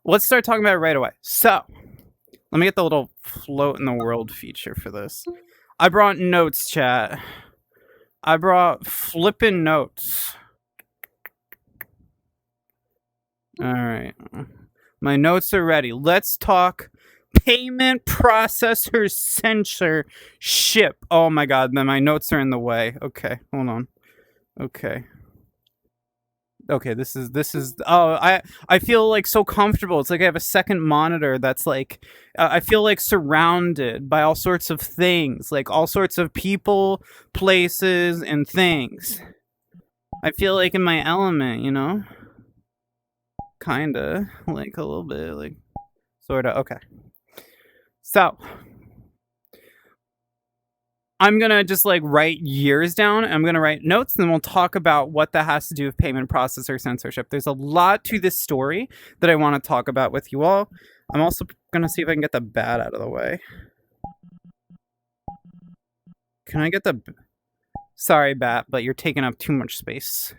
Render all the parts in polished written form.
let's start talking about it right away. So, let me get the little float in the world feature for this. I brought notes, chat. I brought flippin' notes. All right. My notes are ready. Let's talk payment processor censorship. Oh my god, then my notes are in the way. Okay, hold on. Okay, this is oh, I feel like so comfortable. It's like I have a second monitor that's like I feel like surrounded by all sorts of things, like all sorts of people, places, and things. I feel like in my element, you know? Kinda, like a little bit, like sorta. Okay. So, I'm gonna just like write years down. I'm gonna write notes, and then we'll talk about what that has to do with payment processor censorship. There's a lot to this story that I want to talk about with you all. I'm also gonna see if I can get the bat out of the way. Can I get the... Sorry, bat, but you're taking up too much space.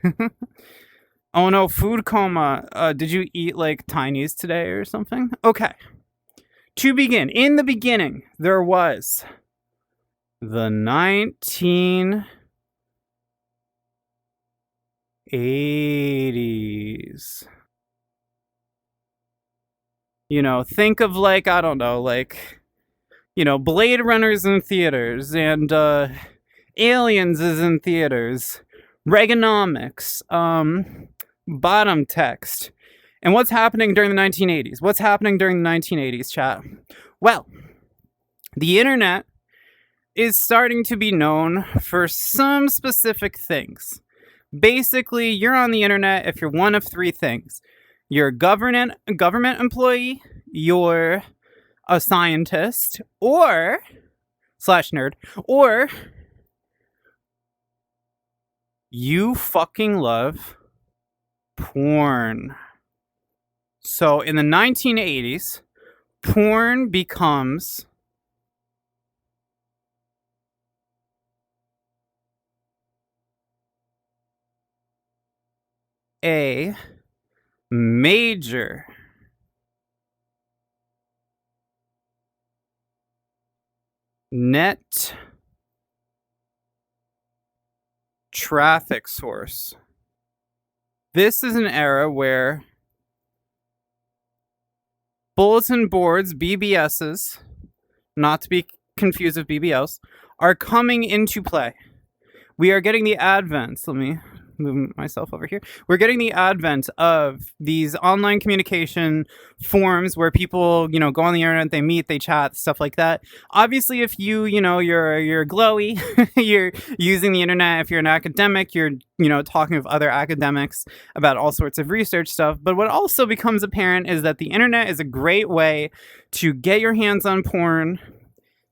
Oh no, food coma. Did you eat like tinies today or something? Okay. To begin, in the beginning, there was the 1980s. You know, think of like, I don't know, like, you know, Blade Runner's in theaters and Aliens is in theaters. Reaganomics, bottom text. And what's happening during the 1980s? What's happening during the 1980s, chat? Well, the internet is starting to be known for some specific things. Basically, you're on the internet if you're one of three things. You're a government employee, you're a scientist, or /nerd, or you fucking love porn. So in the 1980s, porn becomes a major net traffic source. This is an era where bulletin boards, BBSs, not to be confused with BBLs, are coming into play. We are getting the advent. Let me move myself over here. We're getting the advent of these online communication forums where people, you know, go on the internet, they meet, they chat, stuff like that. Obviously, if you're glowy, you're using the internet. If you're an academic, you're, you know, talking with other academics about all sorts of research stuff. But what also becomes apparent is that the internet is a great way to get your hands on porn,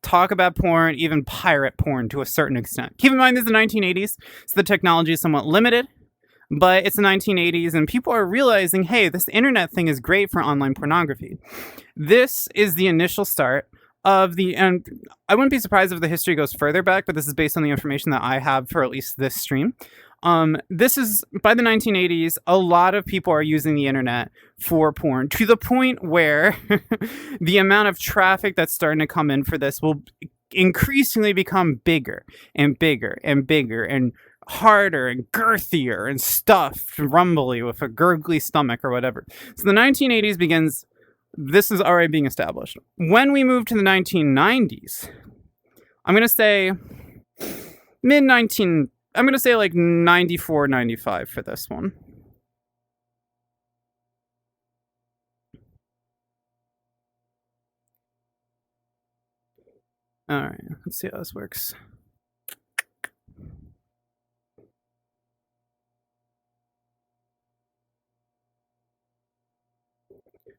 talk about porn, even pirate porn to a certain extent. Keep in mind this is the 1980s, so the technology is somewhat limited, but it's the 1980s and people are realizing, hey, this internet thing is great for online pornography. This is the initial start of the, and I wouldn't be surprised if the history goes further back, but this is based on the information that I have for at least this stream. This is, by the 1980s, a lot of people are using the internet for porn, to the point where the amount of traffic that's starting to come in for this will increasingly become bigger and bigger and bigger and harder and girthier and stuffed, rumbly with a gurgly stomach or whatever. So the 1980s begins, this is already being established. When we move to the 1990s, I'm going to say I'm going to say like 94, 95 for this one. All right, let's see how this works.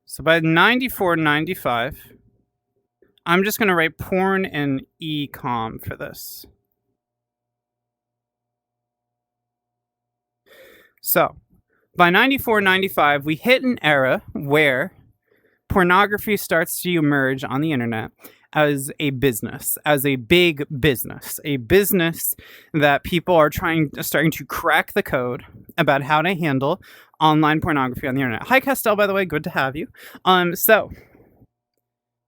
So by 94, 95, I'm just going to write porn and e-com for this. So, by 94, 95, we hit an era where pornography starts to emerge on the internet as a business, as a big business, a business that people are starting to crack the code about how to handle online pornography on the internet. Hi, Castell, by the way, good to have you. I'm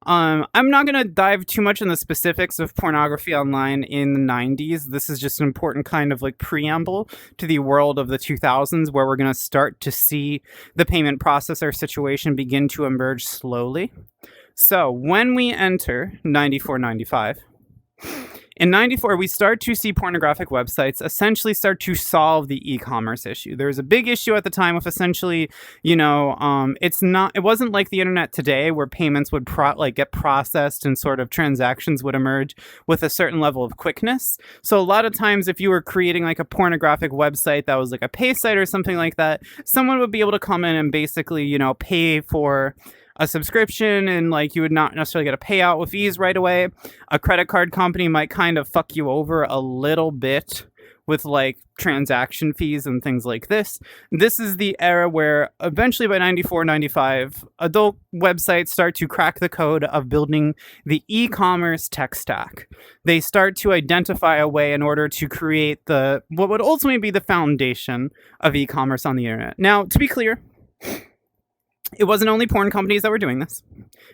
not going to dive too much in the specifics of pornography online in the 90s. This is just an important kind of like preamble to the world of the 2000s, where we're going to start to see the payment processor situation begin to emerge slowly. So when we enter 94, 95, in 94, we start to see pornographic websites essentially start to solve the e-commerce issue. There was a big issue at the time with essentially, it wasn't like the internet today where payments would get processed and sort of transactions would emerge with a certain level of quickness. So a lot of times if you were creating like a pornographic website that was like a pay site or something like that, someone would be able to come in and basically, pay for a subscription, and like you would not necessarily get a payout with ease right away. A credit card company might kind of fuck you over a little bit with like transaction fees and things like this. This is the era where eventually by 94, 95, adult websites start to crack the code of building the e-commerce tech stack. They start to identify a way in order to create what would ultimately be the foundation of e-commerce on the internet. Now, to be clear, it wasn't only porn companies that were doing this.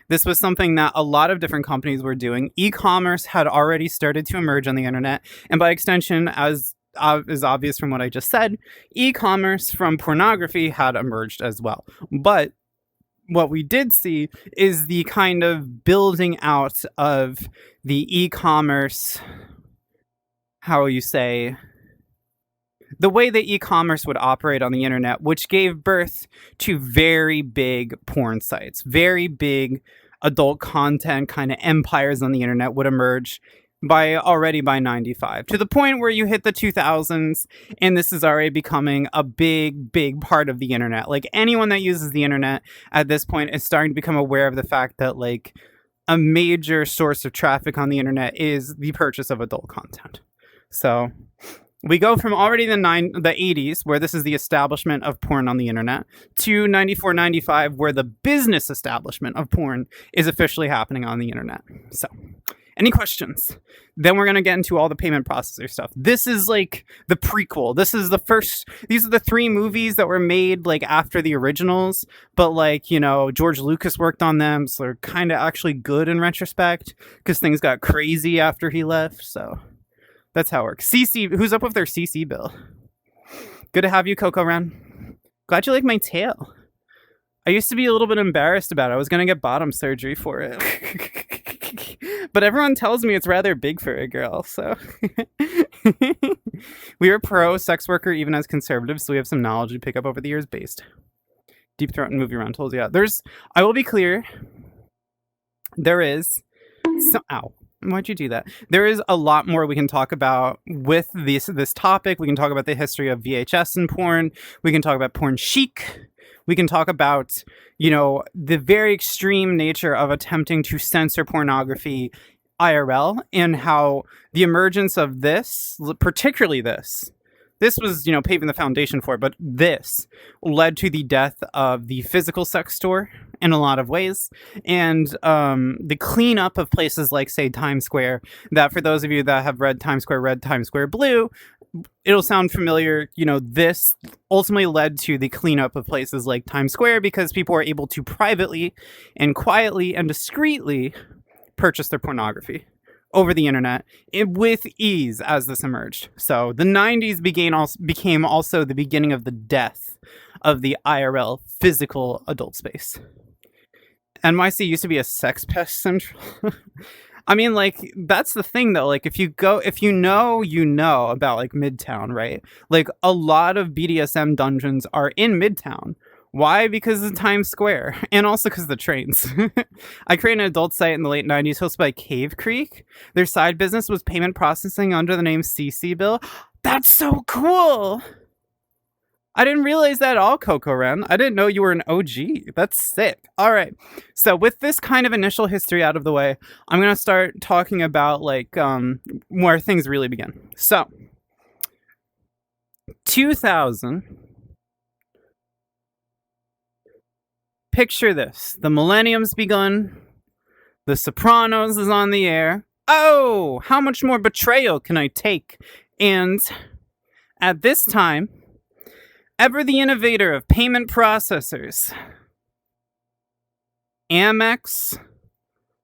This was something that a lot of different companies were doing. E-commerce had already started to emerge on the internet, and by extension, as is obvious from what I just said, e-commerce from pornography had emerged as well. But what we did see is the kind of building out of the e-commerce, how will you say, the way that e-commerce would operate on the internet, which gave birth to very big porn sites, very big adult content kind of empires on the internet would emerge already by 95, to the point where you hit the 2000s and this is already becoming a big part of the internet. Like anyone that uses the internet at this point is starting to become aware of the fact that like a major source of traffic on the internet is the purchase of adult content. So we go from already the 80s, where this is the establishment of porn on the internet, to 94, 95, where the business establishment of porn is officially happening on the internet. So, any questions? Then we're going to get into all the payment processor stuff. This is like the prequel. These are the 3 movies that were made like after the originals, but like, George Lucas worked on them, so they're kind of actually good in retrospect because things got crazy after he left, so that's how it works. CC, who's up with their CC bill? Good to have you, Coco Ren. Glad you like my tail. I used to be a little bit embarrassed about it. I was going to get bottom surgery for it. But everyone tells me it's rather big for a girl, so. We are pro sex worker even as conservatives, so we have some knowledge we pick up over the years based. Deep Throat and movie rentals, yeah. I will be clear, there is ow. Why'd you do that? There is a lot more we can talk about with this topic. We can talk about the history of VHS and porn. We can talk about porn chic. We can talk about, the very extreme nature of attempting to censor pornography IRL, and how the emergence of this, particularly this was, paving the foundation for it, but this led to the death of the physical sex store in a lot of ways, and the cleanup of places like, say, Times Square, that for those of you that have read Times Square Red, Times Square Blue, it'll sound familiar. This ultimately led to the cleanup of places like Times Square because people were able to privately and quietly and discreetly purchase their pornography over the internet with ease as this emerged. So the 90s became also the beginning of the death of the IRL physical adult space. NYC used to be a sex pest central. I mean, like, that's the thing though. Like, if you know about like Midtown, right? Like, a lot of BDSM dungeons are in Midtown. Why? Because of Times Square, and also because of the trains. I created an adult site in the late 90s hosted by Cave Creek. Their side business was payment processing under the name CC Bill. That's so cool! I didn't realize that at all, Coco Ren. I didn't know you were an OG. That's sick. All right. So with this kind of initial history out of the way, I'm going to start talking about like where things really begin. So 2000... Picture this. The millennium's begun. The Sopranos is on the air. Oh, how much more betrayal can I take? And at this time, ever the innovator of payment processors, Amex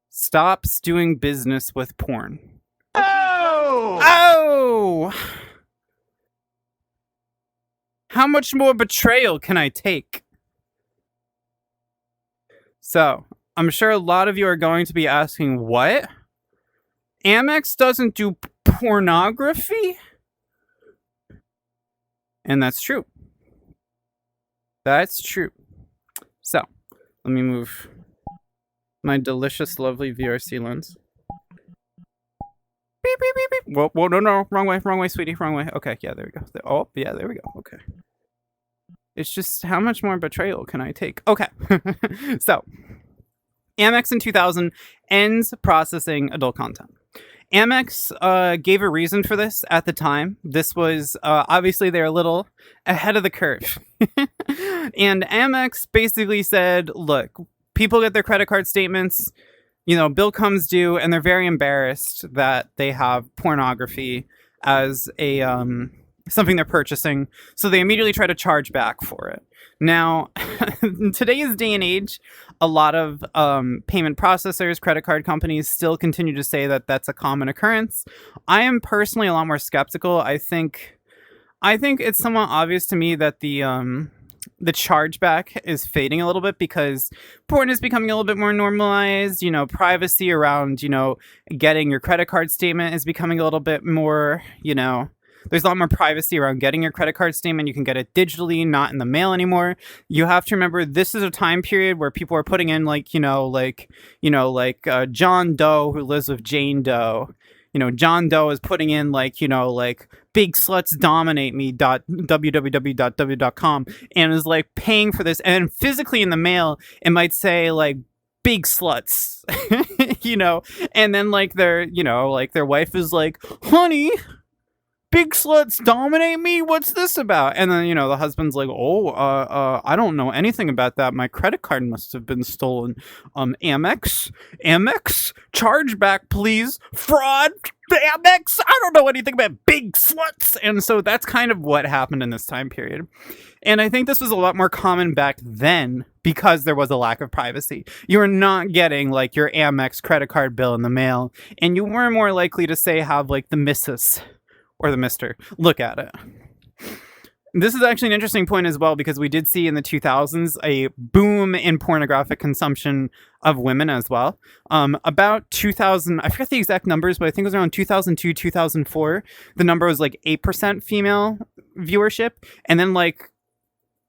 stops doing business with porn. Oh! How much more betrayal can I take? So, I'm sure a lot of you are going to be asking, what? Amex doesn't do pornography? And that's true. That's true. So, let me move my delicious, lovely VRC lens. Beep, beep, beep, beep. Whoa, no, wrong way, sweetie, wrong way. Okay, yeah, there we go. Oh, yeah, there we go. Okay. It's just, how much more betrayal can I take? Okay. So, Amex in 2000 ends processing adult content. Amex gave a reason for this at the time. This was, obviously, they're a little ahead of the curve. And Amex basically said, look, people get their credit card statements, bill comes due, and they're very embarrassed that they have pornography as a something they're purchasing, so they immediately try to charge back for it. Now, in today's day and age, a lot of payment processors, credit card companies still continue to say that that's a common occurrence. I am personally a lot more skeptical. I think it's somewhat obvious to me that the chargeback is fading a little bit because porn is becoming a little bit more normalized. Privacy around, getting your credit card statement is becoming a little bit more, there's a lot more privacy around getting your credit card statement. You can get it digitally, not in the mail anymore. You have to remember this is a time period where people are putting in John Doe who lives with Jane Doe. John Doe is putting in big sluts dominate me www.w.com and is paying for this, and physically in the mail it might say big sluts, and then their wife is honey, big sluts dominate me, what's this about? And then the husband's I don't know anything about that, my credit card must have been stolen. Amex, charge back please, fraud, Amex, I don't know anything about big sluts. And so that's kind of what happened in this time period. And I think this was a lot more common back then because there was a lack of privacy. You were not getting your Amex credit card bill in the mail, and you were more likely to have the missus or the mister look at it. This is actually an interesting point as well, because we did see in the 2000s a boom in pornographic consumption of women as well. About 2000, I forget the exact numbers, but I think it was around 2002, 2004. The number was 8% female viewership. And then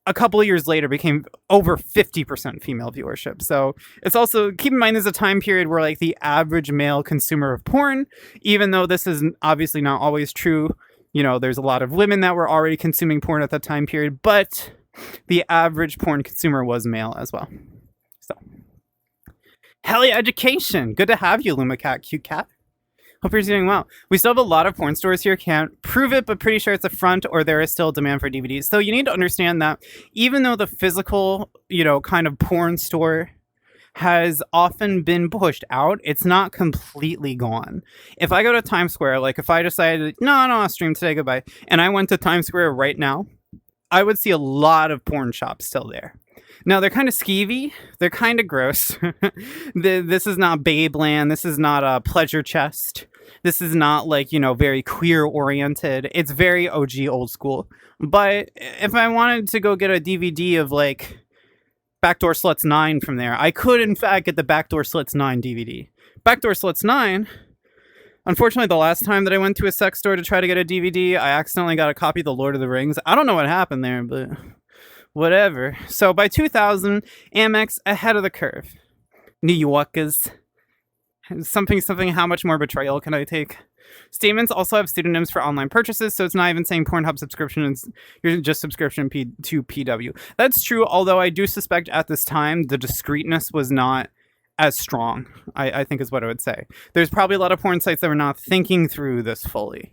a couple of years later became over 50% female viewership. So it's also, keep in mind, there's a time period where the average male consumer of porn, even though this is obviously not always true, there's a lot of women that were already consuming porn at that time period, but the average porn consumer was male as well. So, hell yeah, education. Good to have you, Lumacat, cute cat. Hope you're doing well. We still have a lot of porn stores here. Can't prove it, but pretty sure it's a front, or there is still demand for DVDs. So you need to understand that even though the physical, kind of porn store has often been pushed out, it's not completely gone. If I go to Times Square, if I decided, no, I'll stream today, goodbye, and I went to Times Square right now, I would see a lot of porn shops still there. Now, they're kind of skeevy. They're kind of gross. This is not Babeland. This is not a Pleasure Chest. This is not very queer-oriented. It's very OG old school. But if I wanted to go get a DVD of Backdoor Sluts 9 from there, I could, in fact, get the Backdoor Sluts 9 DVD. Backdoor Sluts 9... Unfortunately, the last time that I went to a sex store to try to get a DVD, I accidentally got a copy of The Lord of the Rings. I don't know what happened there, but whatever. So by 2000, Amex ahead of the curve. New Yorkers. Something, how much more betrayal can I take? Statements also have pseudonyms for online purchases, so it's not even saying Pornhub subscription, you're just subscription to PW. That's true, although I do suspect at this time the discreetness was not as strong, I think is what I would say. There's probably a lot of porn sites that were not thinking through this fully,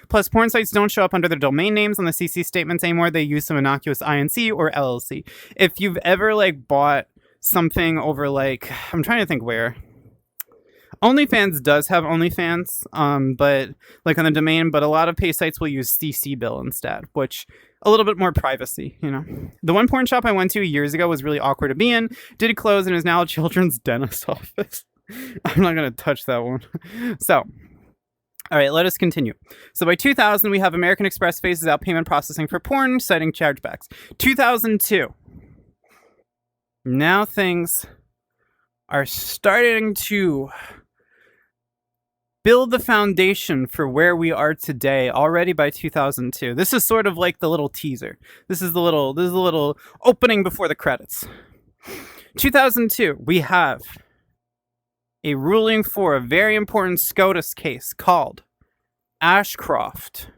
Plus, porn sites don't show up under their domain names on the CC statements anymore. They use some innocuous INC or LLC. If you've ever bought something over I'm trying to think where. OnlyFans does have OnlyFans, but like on the domain, but a lot of pay sites will use CC Bill instead, which a little bit more privacy, you know. The one porn shop I went to years ago was really awkward to be in, did close, and is now a children's dentist office. I'm not going to touch that one. So, all right, let us continue. So by 2000, we have American Express phases out payment processing for porn, citing chargebacks. 2002. Now things are starting to build the foundation for where we are today already by 2002. This is sort of like the little teaser. This is the little opening before the credits. 2002, we have a ruling for a very important SCOTUS case called Ashcroft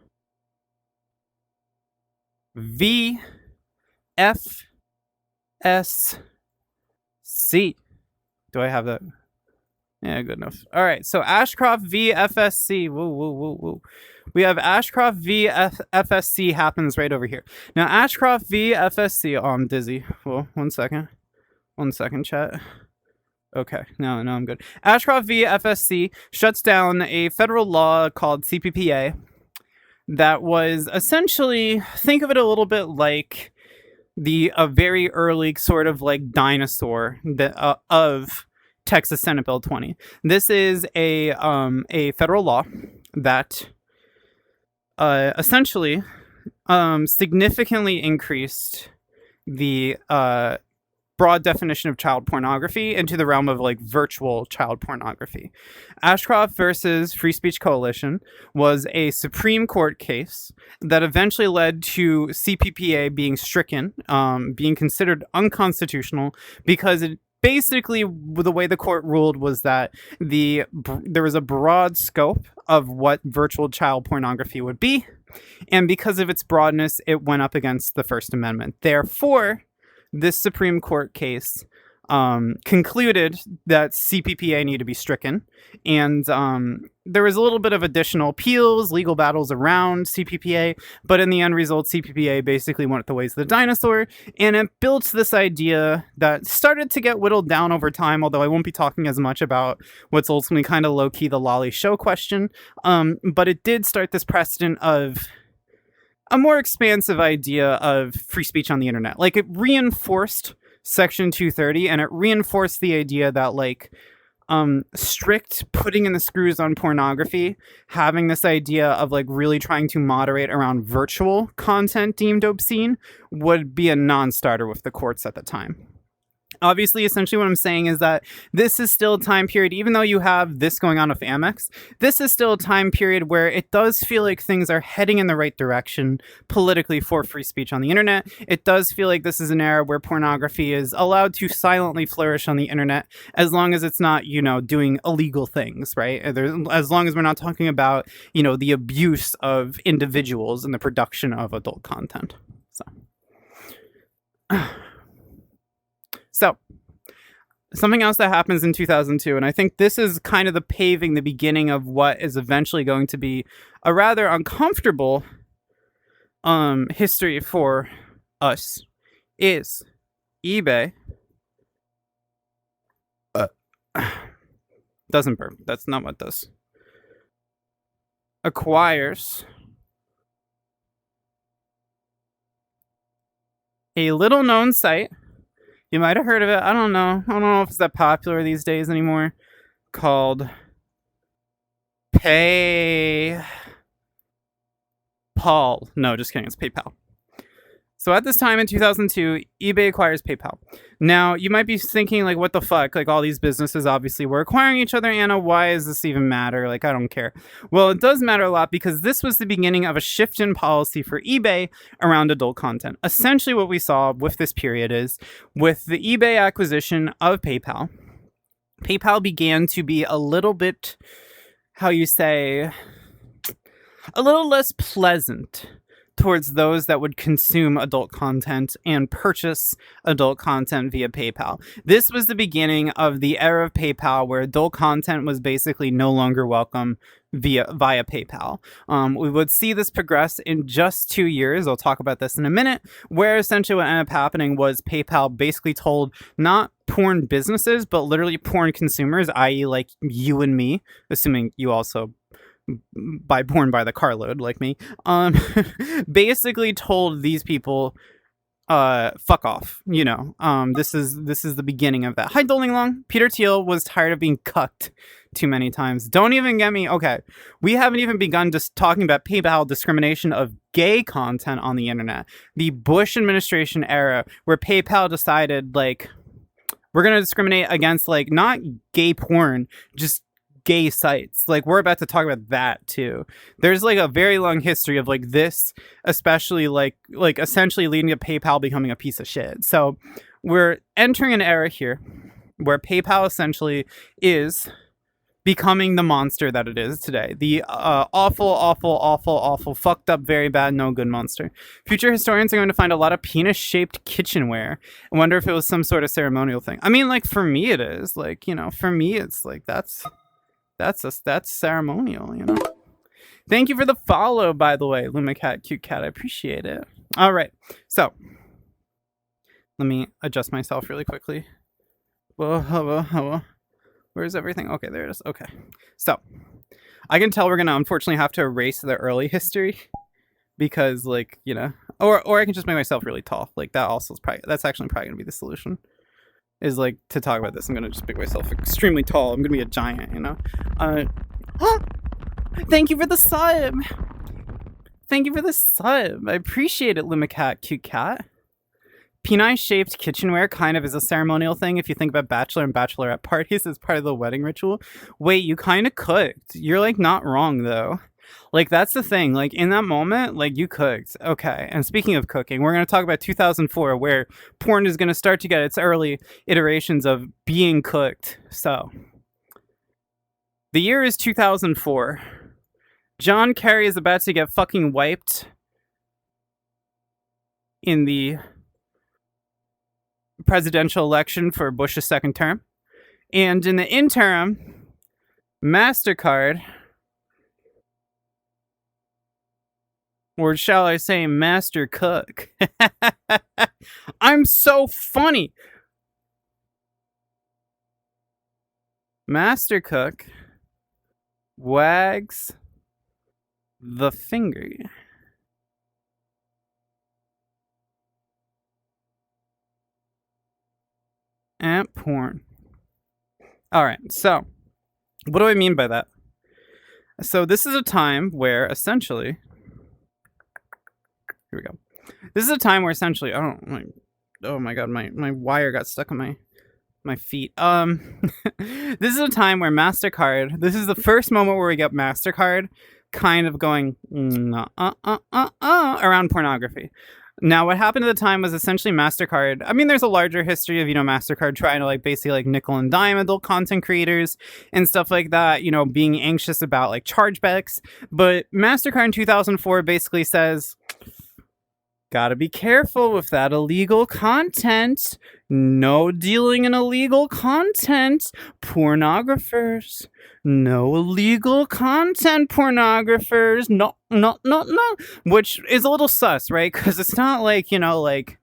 v. FSC. Do I have that? Yeah, good enough. All right, so Ashcroft v. FSC. Woo. We have Ashcroft v. FSC happens right over here. Now, Ashcroft v. FSC. Oh, I'm dizzy. Well, 1 second. 1 second, chat. Okay, no, I'm good. Ashcroft v. FSC shuts down a federal law called CPPA that was essentially, think of it a little bit like a very early sort of like dinosaur of Texas Senate Bill 20. This is a federal law that essentially significantly increased the broad definition of child pornography into the realm of like virtual child pornography. Ashcroft versus Free Speech Coalition was a Supreme Court case that eventually led to CPPA being stricken, being considered unconstitutional because it basically, the way the court ruled was that there was a broad scope of what virtual child pornography would be, and because of its broadness, it went up against the First Amendment. Therefore, this Supreme Court case concluded that CPPA needed to be stricken, and there was a little bit of additional appeals, legal battles around CPPA, but in the end result, CPPA basically went the ways of the dinosaur, and it built this idea that started to get whittled down over time, although I won't be talking as much about what's ultimately kind of low-key the lolly show question, but it did start this precedent of a more expansive idea of free speech on the internet. Like, it reinforced Section 230, and it reinforced the idea that, like, strict putting in the screws on pornography, having this idea of, like, really trying to moderate around virtual content deemed obscene would be a non-starter with the courts at the time. Obviously, essentially what I'm saying is that this is still a time period, even though you have this going on with Amex, this is still a time period where it does feel like things are heading in the right direction politically for free speech on the internet. It does feel like this is an era where pornography is allowed to silently flourish on the internet, as long as it's not, you know, doing illegal things, right? As long as we're not talking about, you know, the abuse of individuals in the production of adult content. So, something else that happens in 2002, and I think this is kind of the beginning of what is eventually going to be a rather uncomfortable history for us, is eBay doesn't burp. That's not what it does. Acquires a little known site. You might have heard of it. I don't know if it's that popular these days anymore. Called PayPal. No, just kidding. It's PayPal. So at this time in 2002, eBay acquires PayPal. Now, you might be thinking, like, what the fuck? Like, all these businesses obviously were acquiring each other, Anna. Why does this even matter? Like, I don't care. Well, it does matter a lot because this was the beginning of a shift in policy for eBay around adult content. Essentially, what we saw with this period is, with the eBay acquisition of PayPal, PayPal began to be a little bit, how you say, a little less pleasant towards those that would consume adult content and purchase adult content via PayPal. This was the beginning of the era of PayPal where adult content was basically no longer welcome via PayPal. We would see this progress in just 2 years. I'll talk about this in a minute, where essentially what ended up happening was PayPal basically told not porn businesses, but literally porn consumers, i.e. like you and me, assuming you also buy porn by the carload like me, basically told these people, fuck off, you know. This is the beginning of that. Hi, Doling Long. Peter Thiel was tired of being cucked too many times. Don't even get me. Okay, we haven't even begun just talking about PayPal discrimination of gay content on the internet. The Bush administration era, where PayPal decided, like, we're gonna discriminate against, like, not gay porn, just gay sites. Like, we're about to talk about that too. There's like a very long history of like this, especially like essentially leading to PayPal becoming a piece of shit. So we're entering an era here where PayPal essentially is becoming the monster that it is today. The awful, fucked up, very bad, no good monster. Future historians are going to find a lot of penis-shaped kitchenware. I wonder if it was some sort of ceremonial thing. I mean, like, for me it is. Like, you know, for me it's like that's ceremonial, you know. Thank you for the follow, by the way, Lumacat, cute cat. I appreciate it. All right, so let me adjust myself really quickly. Whoa. Where's everything? Okay, there it is. Okay, so I can tell we're gonna unfortunately have to erase the early history because, like, you know, or I can just make myself really tall. Like, that also is that's actually probably gonna be the solution. Is like to talk about this. I'm gonna just make myself extremely tall. I'm gonna be a giant, you know. Thank you for the sub. Thank you for the sub. I appreciate it, Limacat, cute cat. Penile-shaped kitchenware kind of is a ceremonial thing if you think about bachelor and bachelorette parties as part of the wedding ritual. Wait, you kind of cooked. You're like not wrong though. Like, that's the thing. Like, in that moment, like, you cooked. Okay. And speaking of cooking, we're going to talk about 2004, where porn is going to start to get its early iterations of being cooked. So, the year is 2004. John Kerry is about to get fucking wiped in the presidential election for Bush's second term. And in the interim, MasterCard, or shall I say Master Cook. I'm so funny. Master Cook wags the finger at porn. All right, so what do I mean by that? So this is a time where essentially, here we go. This is a time where essentially, oh my god, my wire got stuck on my feet. This is a time where MasterCard, this is the first moment where we get MasterCard kind of going around pornography. Now, what happened at the time was essentially MasterCard. I mean, there's a larger history of, you know, MasterCard trying to, like, basically, like, nickel and dime adult content creators and stuff like that, you know, being anxious about, like, chargebacks. But MasterCard in 2004 basically says, gotta be careful with that illegal content. No dealing in illegal content. Pornographers. No illegal content, pornographers. No. Which is a little sus, right? Because it's not like, you know, like,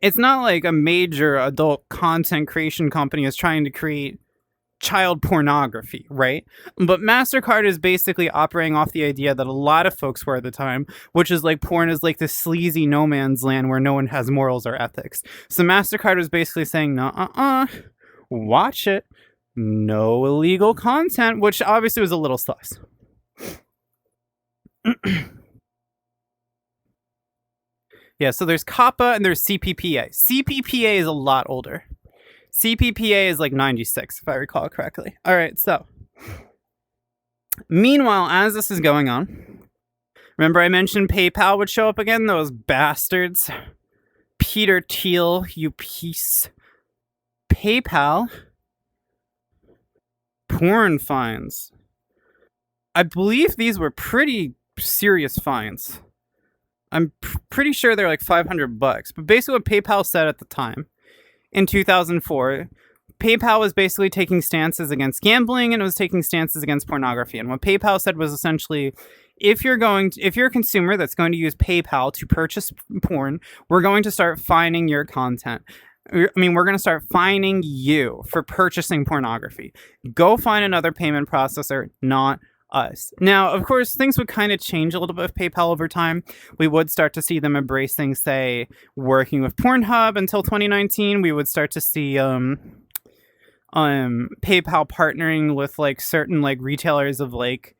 it's not like a major adult content creation company is trying to create child pornography, right? But MasterCard is basically operating off the idea that a lot of folks were at the time, which is like porn is like this sleazy no man's land where no one has morals or ethics. So MasterCard was basically saying, no, watch it. No illegal content, which obviously was a little sus. Yeah, so there's COPPA and there's CPPA. CPPA is a lot older. CPPA is like 96, if I recall correctly. All right, so meanwhile, as this is going on, remember I mentioned PayPal would show up again? Those bastards. Peter Thiel, you piece. PayPal. Porn fines. I believe these were pretty serious fines. I'm pretty sure they're like $500. But basically, what PayPal said at the time in 2004, PayPal was basically taking stances against gambling and it was taking stances against pornography. And what PayPal said was essentially, if you're a consumer that's going to use PayPal to purchase porn, we're going to start fining your content. We're going to start fining you for purchasing pornography. Go find another payment processor, not us. Now, of course, things would kind of change a little bit with PayPal over time. We would start to see them embracing, say, working with Pornhub until 2019. We would start to see PayPal partnering with like certain like retailers of like,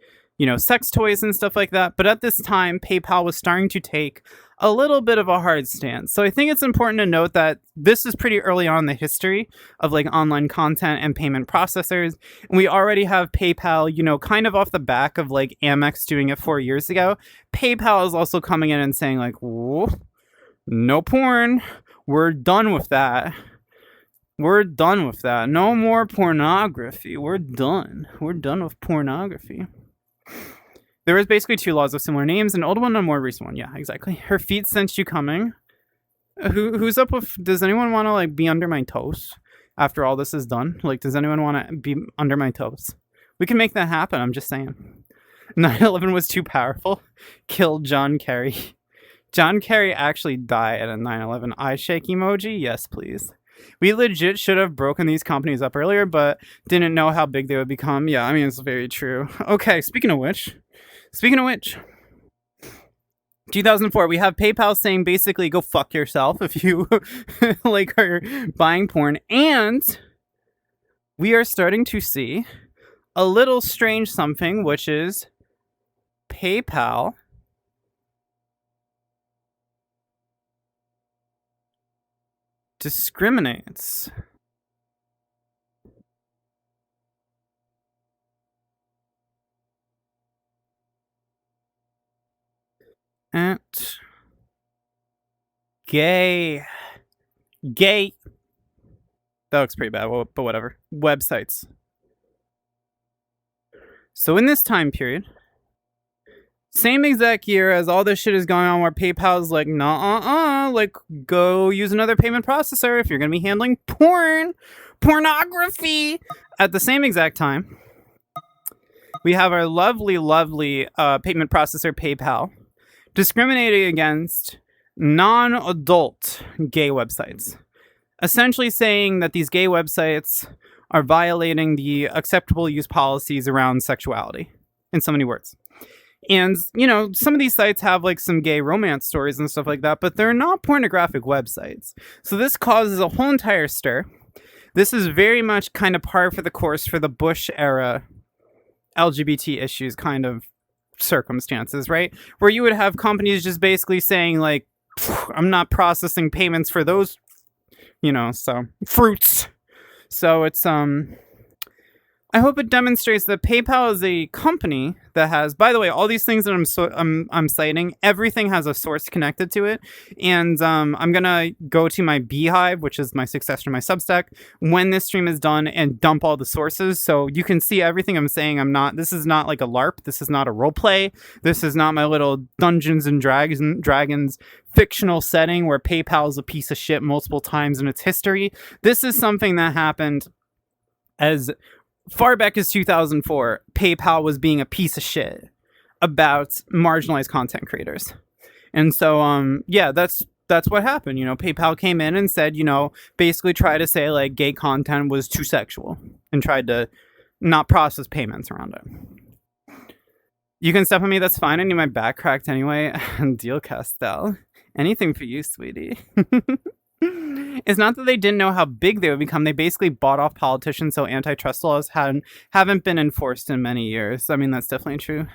sex toys and stuff like that. But at this time, PayPal was starting to take a little bit of a hard stance. So I think it's important to note that this is pretty early on in the history of like online content and payment processors. And we already have PayPal, kind of off the back of like Amex doing it 4 years ago. PayPal is also coming in and saying like, whoa, no porn. We're done with that. We're done with that. No more pornography. We're done. We're done with pornography. There was basically 2 laws of similar names, an old one and a more recent one. Yeah, exactly. Her feet sensed you coming. Who's up with... Does anyone want to, like, be under my toes after all this is done? Like, does anyone want to be under my toes? We can make that happen, I'm just saying. 9/11 was too powerful. Killed John Kerry. John Kerry actually died at a 9/11 eye shake emoji? Yes, please. We legit should have broken these companies up earlier, but didn't know how big they would become. Yeah, it's very true. Okay, speaking of which, 2004, we have PayPal saying basically go fuck yourself if you like are buying porn. And we are starting to see a little strange something, which is PayPal discriminates. At gay. That looks pretty bad, but whatever. Websites. So in this time period, same exact year as all this shit is going on where PayPal's like, like, go use another payment processor if you're going to be handling pornography. At the same exact time, we have our lovely, lovely payment processor PayPal discriminating against non-adult gay websites. Essentially saying that these gay websites are violating the acceptable use policies around sexuality, in so many words. And, some of these sites have like some gay romance stories and stuff like that, but they're not pornographic websites. So this causes a whole entire stir. This is very much kind of par for the course for the Bush era LGBT issues kind of circumstances, right? Where you would have companies just basically saying like, I'm not processing payments for those, so fruits. So it's I hope it demonstrates that PayPal is a company that has, by the way, all these things that I'm citing, everything has a source connected to it. And I'm going to go to my Beehive, which is my successor to my Substack, when this stream is done and dump all the sources. So you can see everything I'm saying. This is not like a LARP. This is not a role play. This is not my little Dungeons and Dragons fictional setting where PayPal is a piece of shit multiple times in its history. This is something that happened as far back as 2004. PayPal was being a piece of shit about marginalized content creators. And so, that's what happened. PayPal came in and said, basically try to say like gay content was too sexual and tried to not process payments around it. You can step on me, that's fine. I need my back cracked anyway. Deal, Castell. Anything for you, sweetie. It's not that they didn't know how big they would become. They basically bought off politicians, so antitrust laws haven't been enforced in many years. That's definitely true.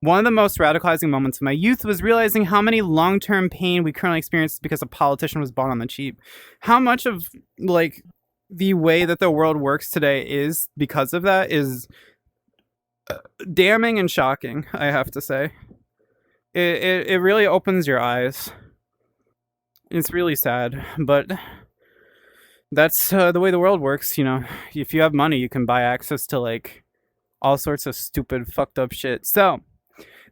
One of the most radicalizing moments of my youth was realizing how many long-term pain we currently experience because a politician was bought on the cheap. How much of like the way that the world works today is because of that is damning and shocking, I have to say. It really opens your eyes. It's really sad, but that's the way the world works. If you have money, you can buy access to like all sorts of stupid, fucked up shit. So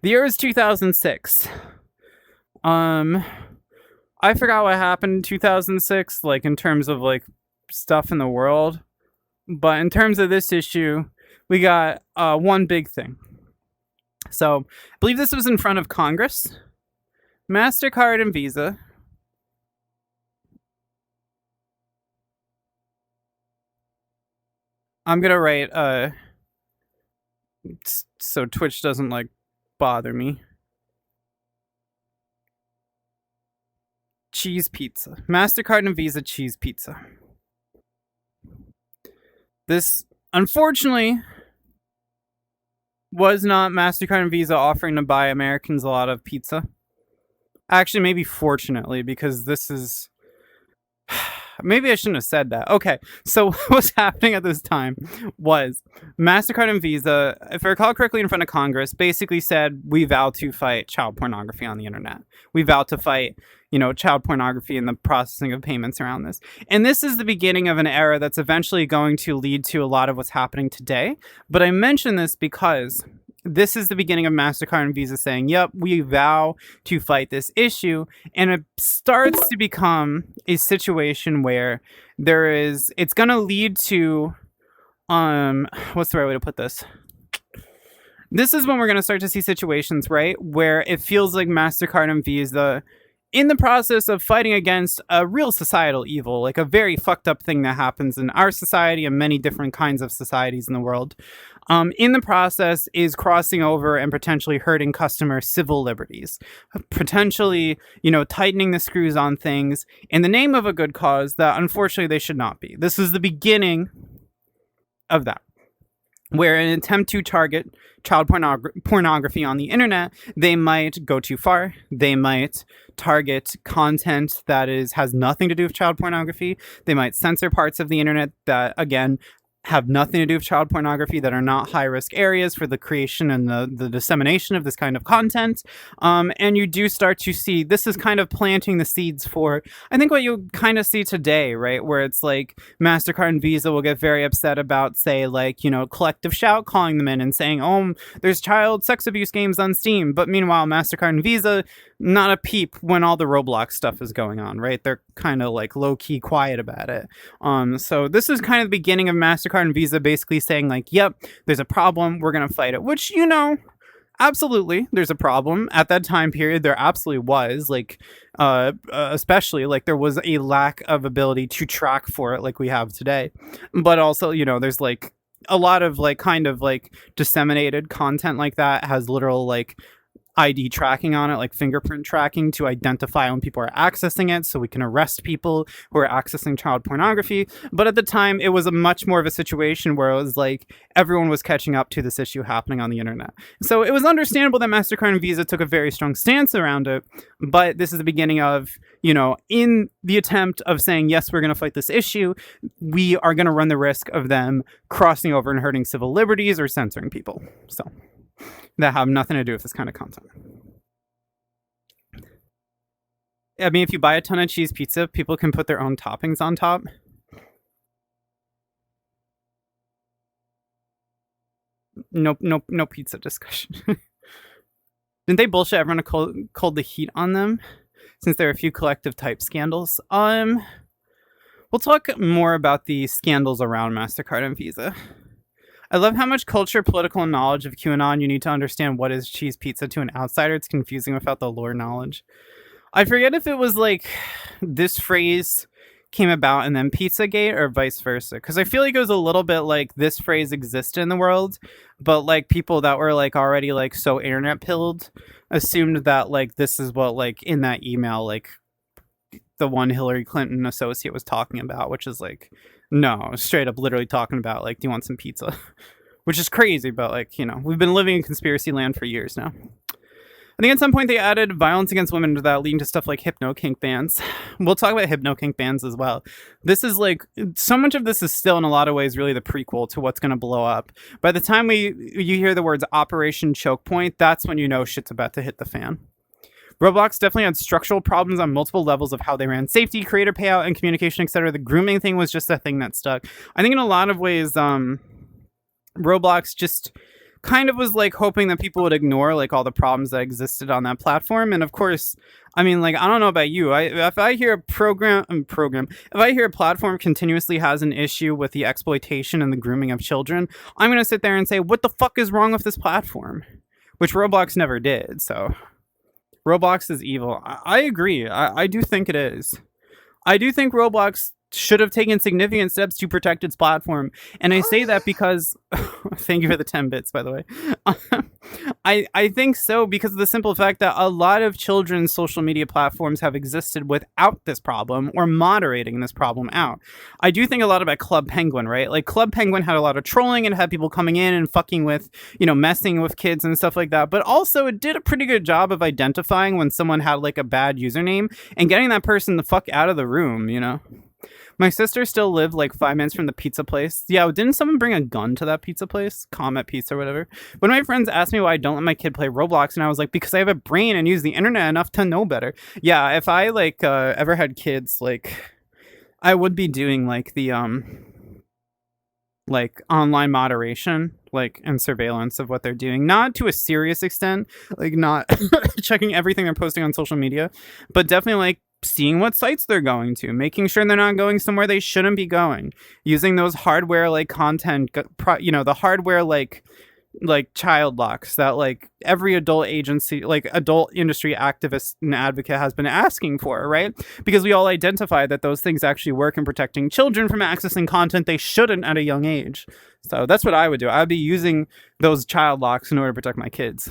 the year is 2006. I forgot what happened in 2006, like in terms of like stuff in the world, but in terms of this issue, we got one big thing. So I believe this was in front of Congress. MasterCard and Visa. I'm gonna write so Twitch doesn't like bother me. Cheese pizza. MasterCard and Visa cheese pizza. This, unfortunately, was not MasterCard and Visa offering to buy Americans a lot of pizza. Actually, maybe fortunately, because this is... Maybe I shouldn't have said that. Okay, so what was happening at this time was MasterCard and Visa, if I recall correctly, in front of Congress, basically said, we vow to fight child pornography on the internet. We vow to fight, child pornography and the processing of payments around this. And this is the beginning of an era that's eventually going to lead to a lot of what's happening today. But I mention this because this is the beginning of MasterCard and Visa saying, yep, we vow to fight this issue. And it starts to become a situation where it's going to lead to, what's the right way to put this? This is when we're going to start to see situations, right, where it feels like MasterCard and Visa, in the process of fighting against a real societal evil, like a very fucked up thing that happens in our society and many different kinds of societies in the world, in the process is crossing over and potentially hurting customer civil liberties, potentially, tightening the screws on things in the name of a good cause that unfortunately they should not be. This is the beginning of that, where in an attempt to target child pornography on the internet, they might go too far. They might target content that has nothing to do with child pornography. They might censor parts of the internet that, again, have nothing to do with child pornography, that are not high-risk areas for the creation and the dissemination of this kind of content. And you do start to see, this is kind of planting the seeds for, I think, what you kind of see today, right? Where it's like MasterCard and Visa will get very upset about, say, like, Collective Shout calling them in and saying, oh, there's child sex abuse games on Steam. But meanwhile, MasterCard and Visa, not a peep when all the Roblox stuff is going on, right? They're kind of like low-key quiet about it. So this is kind of the beginning of MasterCard and Visa basically saying like, yep, there's a problem, we're gonna fight it, which, absolutely there's a problem. At that time period, there absolutely was, like, especially, like, there was a lack of ability to track for it like we have today. But also, there's like a lot of like kind of like disseminated content like that has literal like ID tracking on it, like fingerprint tracking, to identify when people are accessing it so we can arrest people who are accessing child pornography. But at the time, it was a much more of a situation where it was like everyone was catching up to this issue happening on the internet. So it was understandable that MasterCard and Visa took a very strong stance around it. But this is the beginning of, in the attempt of saying, yes, we're going to fight this issue, we are going to run the risk of them crossing over and hurting civil liberties or censoring people. So that have nothing to do with this kind of content. I mean, if you buy a ton of cheese pizza, people can put their own toppings on top. No pizza discussion. Didn't they bullshit everyone called the heat on them since there are a few collective type scandals? We'll talk more about the scandals around MasterCard and Visa. I love how much culture, political knowledge of QAnon you need to understand what is cheese pizza to an outsider. It's confusing without the lore knowledge. I forget if it was like this phrase came about and then Pizzagate or vice versa. Because I feel like it was a little bit like this phrase existed in the world, but like people that were like already like so internet pilled assumed that like this is what like in that email like the one Hillary Clinton associate was talking about, which is like, no, straight up literally talking about like, do you want some pizza? Which is crazy, but like, we've been living in conspiracy land for years now. I think at some point they added violence against women to that, leading to stuff like hypno kink bans. We'll talk about hypno kink bans as well. This is like, so much of this is still in a lot of ways really the prequel to what's going to blow up. By the time you hear the words Operation Choke Point, that's when you know shit's about to hit the fan. Roblox definitely had structural problems on multiple levels of how they ran safety, creator payout, and communication, etc. The grooming thing was just a thing that stuck. I think in a lot of ways, Roblox just kind of was like hoping that people would ignore like all the problems that existed on that platform. And of course, I mean, like, I don't know about you. If I hear if I hear a platform continuously has an issue with the exploitation and the grooming of children, I'm gonna sit there and say, what the fuck is wrong with this platform? Which Roblox never did. So Roblox is evil. I agree. I do think it is. I do think Roblox should have taken significant steps to protect its platform. And I say that because thank you for the 10 bits, by the way. I think so because of the simple fact that a lot of children's social media platforms have existed without this problem or moderating this problem out. I do think a lot about Club Penguin, right? Like Club Penguin had a lot of trolling and had people coming in and fucking with, messing with kids and stuff like that. But also it did a pretty good job of identifying when someone had like a bad username and getting that person the fuck out of the room, My sister still lived like 5 minutes from the pizza place. Yeah, didn't someone bring a gun to that pizza place? Comet Pizza or whatever. One of my friends asked me why I don't let my kid play Roblox, and I was like, because I have a brain and use the internet enough to know better. Yeah, if I like ever had kids, like I would be doing like the like online moderation, like and surveillance of what they're doing. Not to a serious extent, like not checking everything they're posting on social media, but definitely like seeing what sites they're going to, making sure they're not going somewhere they shouldn't be going, using those hardware like content, the hardware like child locks that like every adult agency, like adult industry activist and advocate has been asking for, right? Because we all identify that those things actually work in protecting children from accessing content they shouldn't at a young age. So that's what I would do. I'd be using those child locks in order to protect my kids.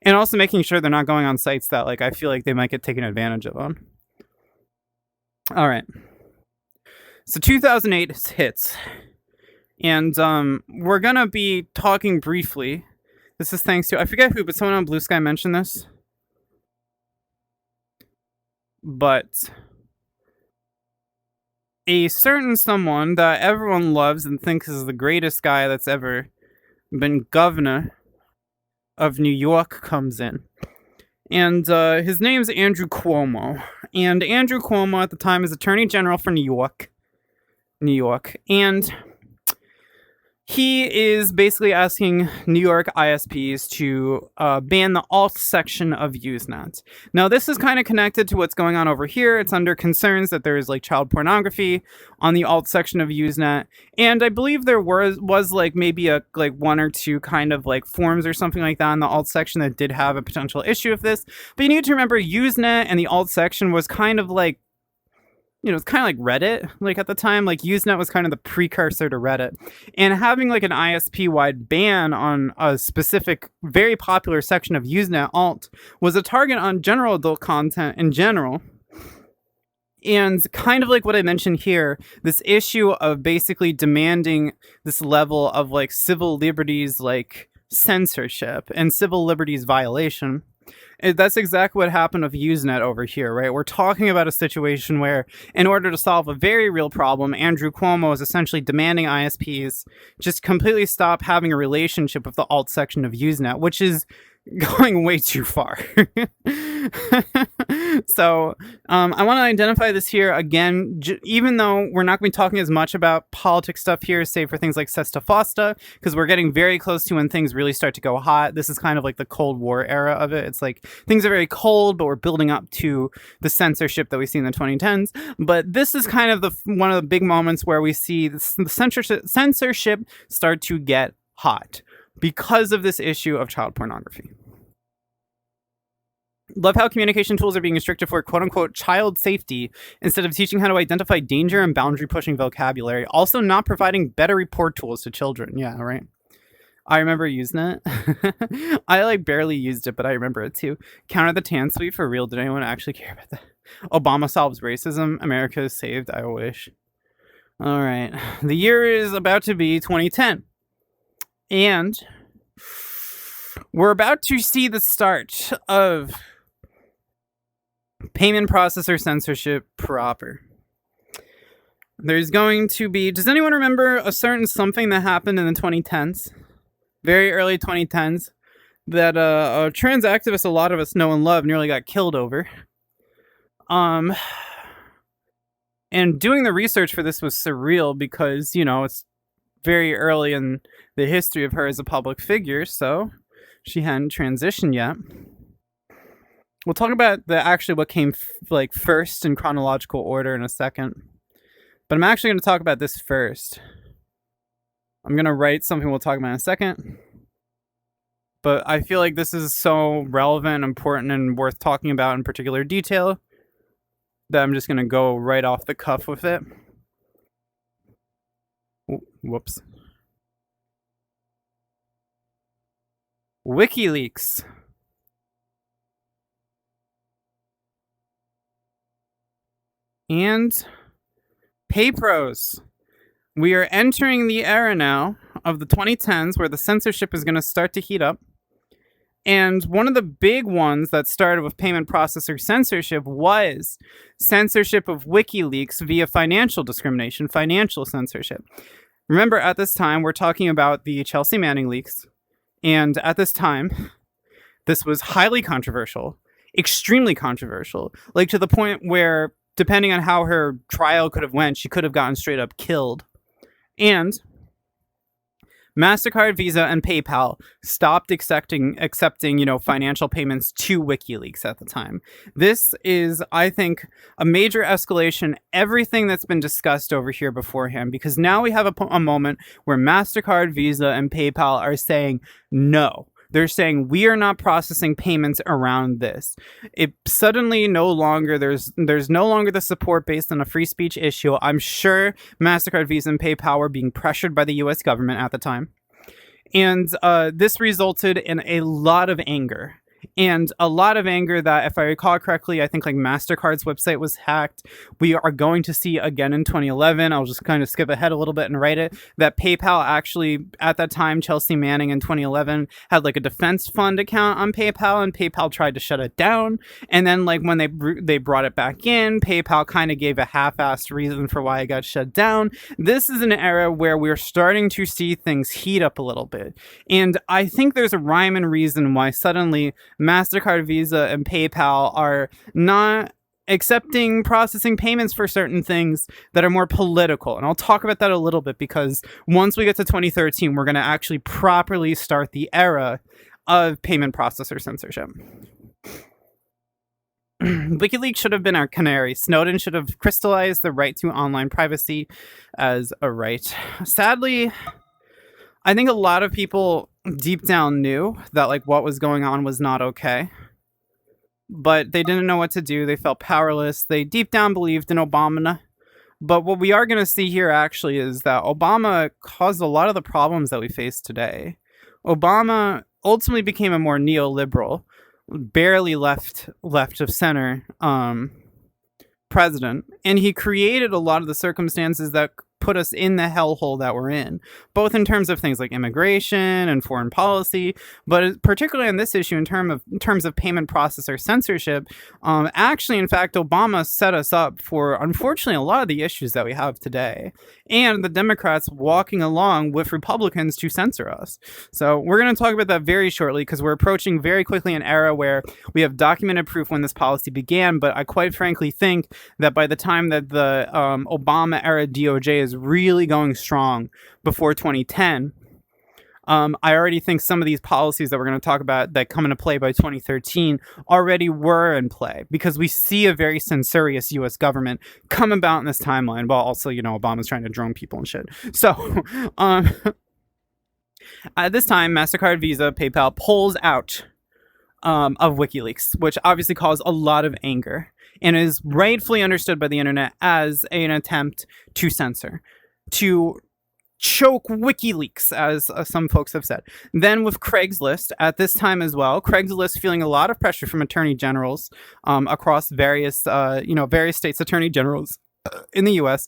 And also making sure they're not going on sites that like I feel like they might get taken advantage of on. All right. So 2008 hits. And we're going to be talking briefly. This is thanks to, I forget who, but someone on Blue Sky mentioned this. But a certain someone that everyone loves and thinks is the greatest guy that's ever been governor of New York comes in. And his name's Andrew Cuomo. And Andrew Cuomo at the time is Attorney General for New York. And he is basically asking New York ISPs to ban the alt section of Usenet. Now, this is kind of connected to what's going on over here. It's under concerns that there is like child pornography on the alt section of Usenet. And I believe there was like maybe a like one or two kind of like forums or something like that in the alt section that did have a potential issue of this. But you need to remember Usenet and the alt section was kind of like, it's kind of like Reddit, like at the time, like Usenet was kind of the precursor to Reddit. And having like an ISP-wide ban on a specific, very popular section of Usenet alt was a target on general adult content in general. And kind of like what I mentioned here, this issue of basically demanding this level of like civil liberties, like censorship and civil liberties violation. That's exactly what happened with Usenet over here, right? We're talking about a situation where, in order to solve a very real problem, Andrew Cuomo is essentially demanding ISPs just completely stop having a relationship with the alt section of Usenet, which is going way too far. So I want to identify this here again, even though we're not going to be talking as much about politics stuff here, save for things like Sesta Fosta, because we're getting very close to when things really start to go hot. This is kind of like the Cold War era of it. It's like things are very cold, but we're building up to the censorship that we see in the 2010s. But this is kind of one of the big moments where we see the censorship start to get hot because of this issue of child pornography. Love how communication tools are being restricted for quote-unquote child safety instead of teaching how to identify danger and boundary-pushing vocabulary. Also not providing better report tools to children. Yeah, right. I remember Usenet. I like barely used it, but I remember it too. Counter the tan suite for real. Did anyone actually care about that? Obama solves racism. America is saved. I wish. All right. The year is about to be 2010. And we're about to see the start of payment processor censorship proper. There's going to be... Does anyone remember a certain something that happened in the 2010s? Very early 2010s. That a trans activist a lot of us know and love nearly got killed over. And doing the research for this was surreal because, it's very early in the history of her as a public figure, so she hadn't transitioned yet. We'll talk about actually what came like first in chronological order in a second, but I'm actually going to talk about this first. I'm going to write something we'll talk about in a second, but I feel like this is so relevant, important, and worth talking about in particular detail that I'm just going to go right off the cuff with it. Whoops. WikiLeaks. And PayPros. We are entering the era now of the 2010s where the censorship is going to start to heat up. And one of the big ones that started with payment processor censorship was censorship of WikiLeaks via financial discrimination, financial censorship. Remember, at this time, we're talking about the Chelsea Manning leaks. And at this time, this was highly controversial, extremely controversial, like to the point where, depending on how her trial could have went, she could have gotten straight up killed. And MasterCard, Visa, and PayPal stopped accepting, financial payments to WikiLeaks at the time. This is, I think, a major escalation, everything that's been discussed over here beforehand, because now we have a moment where MasterCard, Visa, and PayPal are saying no. They're saying we are not processing payments around this. It suddenly no longer there's no longer the support based on a free speech issue. I'm sure MasterCard, Visa, and PayPal were being pressured by the U.S. government at the time, and this resulted in a lot of anger. And a lot of anger that, if I recall correctly, I think like MasterCard's website was hacked. We are going to see again in 2011. I'll just kind of skip ahead a little bit and write it. That PayPal actually, at that time, Chelsea Manning in 2011 had like a defense fund account on PayPal, and PayPal tried to shut it down. And then like when they brought it back in, PayPal kind of gave a half-assed reason for why it got shut down. This is an era where we're starting to see things heat up a little bit. And I think there's a rhyme and reason why suddenly MasterCard, Visa, and PayPal are not accepting processing payments for certain things that are more political. And I'll talk about that a little bit, because once we get to 2013, we're going to actually properly start the era of payment processor censorship. WikiLeaks should have been our canary. Snowden should have crystallized the right to online privacy as a right. Sadly, I think a lot of people deep down knew that like what was going on was not okay, but they didn't know what to do. They felt powerless. They deep down believed in Obama. But what we are going to see here actually is that Obama caused a lot of the problems that we face today. Obama ultimately became a more neoliberal, barely left of center president, and he created a lot of the circumstances that put us in the hellhole that we're in, both in terms of things like immigration and foreign policy, but particularly on this issue in terms of payment processor censorship. Actually, in fact, Obama set us up for, unfortunately, a lot of the issues that we have today, and the Democrats walking along with Republicans to censor us. So we're going to talk about that very shortly, because we're approaching very quickly an era where we have documented proof when this policy began, but I quite frankly think that by the time that the Obama era DOJ is really going strong before 2010, I already think some of these policies that we're going to talk about that come into play by 2013 already were in play, because we see a very censorious U.S. government come about in this timeline, while also, Obama's trying to drone people and shit. So, at this time, MasterCard, Visa, PayPal pulls out of WikiLeaks, which obviously caused a lot of anger and is rightfully understood by the internet as an attempt to censor, to choke WikiLeaks, as some folks have said. Then with Craigslist at this time as well, Craigslist feeling a lot of pressure from attorney generals across various states' attorney generals in the U.S.,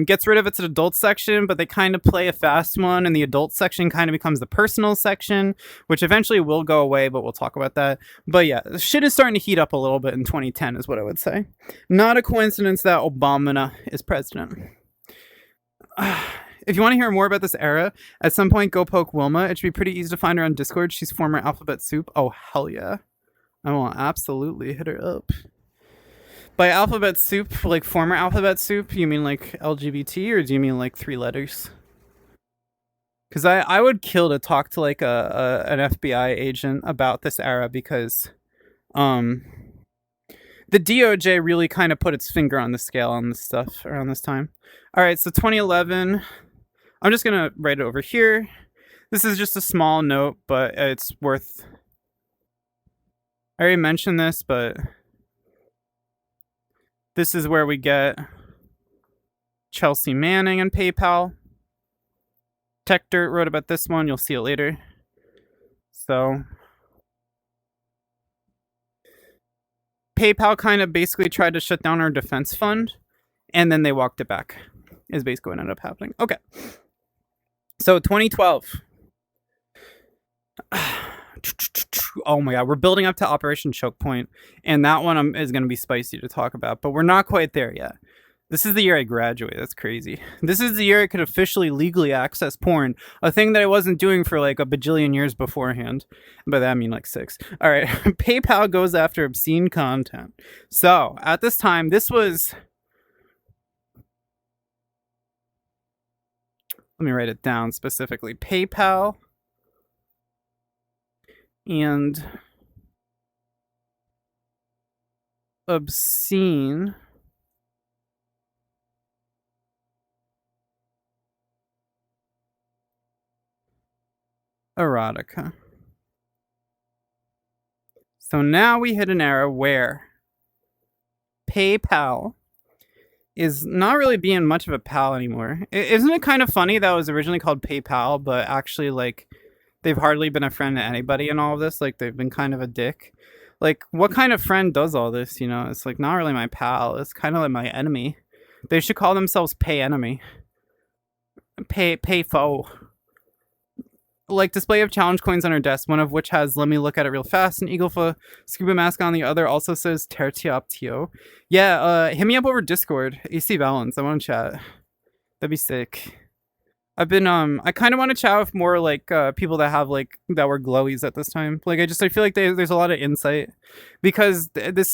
gets rid of its adult section, but they kind of play a fast one, and the adult section kind of becomes the personal section, which eventually will go away, but we'll talk about that. But yeah, shit is starting to heat up a little bit in 2010 is what I would say. Not a coincidence that Obama is president. If you want to hear more about this era, at some point go poke Wilma. It should be pretty easy to find her on Discord. She's former Alphabet Soup. Oh, hell yeah. I will absolutely hit her up. By Alphabet Soup, like former Alphabet Soup, you mean like LGBT, or do you mean like 3 letters? Because I would kill to talk to like an FBI agent about this era, because um the DOJ really kind of put its finger on the scale on this stuff around this time. All right, so 2011. I'm just gonna write it over here. This is just a small note, but it's worth. I already mentioned this, but this is where we get Chelsea Manning and PayPal. Tech Dirt wrote about this one. You'll see it later. So PayPal kind of basically tried to shut down our defense fund, and then they walked it back, is basically what ended up happening. Okay. So 2012. Oh my god, we're building up to Operation Choke Point, and that one is going to be spicy to talk about, but we're not quite there yet. This is the year I graduated. That's crazy. This is the year I could officially legally access porn, a thing that I wasn't doing for like a bajillion years beforehand. By that I mean like 6. All right, PayPal goes after obscene content. So at this time, this was. Let me write it down specifically. PayPal and obscene erotica. So now we hit an era where PayPal is not really being much of a pal anymore. Isn't it kind of funny that it was originally called PayPal, but actually like they've hardly been a friend to anybody in all of this? Like they've been kind of a dick. Like what kind of friend does all this? You know, it's like not really my pal. It's kind of like my enemy. They should call themselves Pay Enemy. Pay Foe. Like display of challenge coins on her desk, one of which has "Let me look at it real fast" and Eaglefa scuba mask on the other also says Tertioptio. Yeah, hit me up over Discord. AC Balance. I want to chat. That'd be sick. I've been I kind of want to chat with more like people that have like that were glowies at this time. Like I feel like there's a lot of insight, because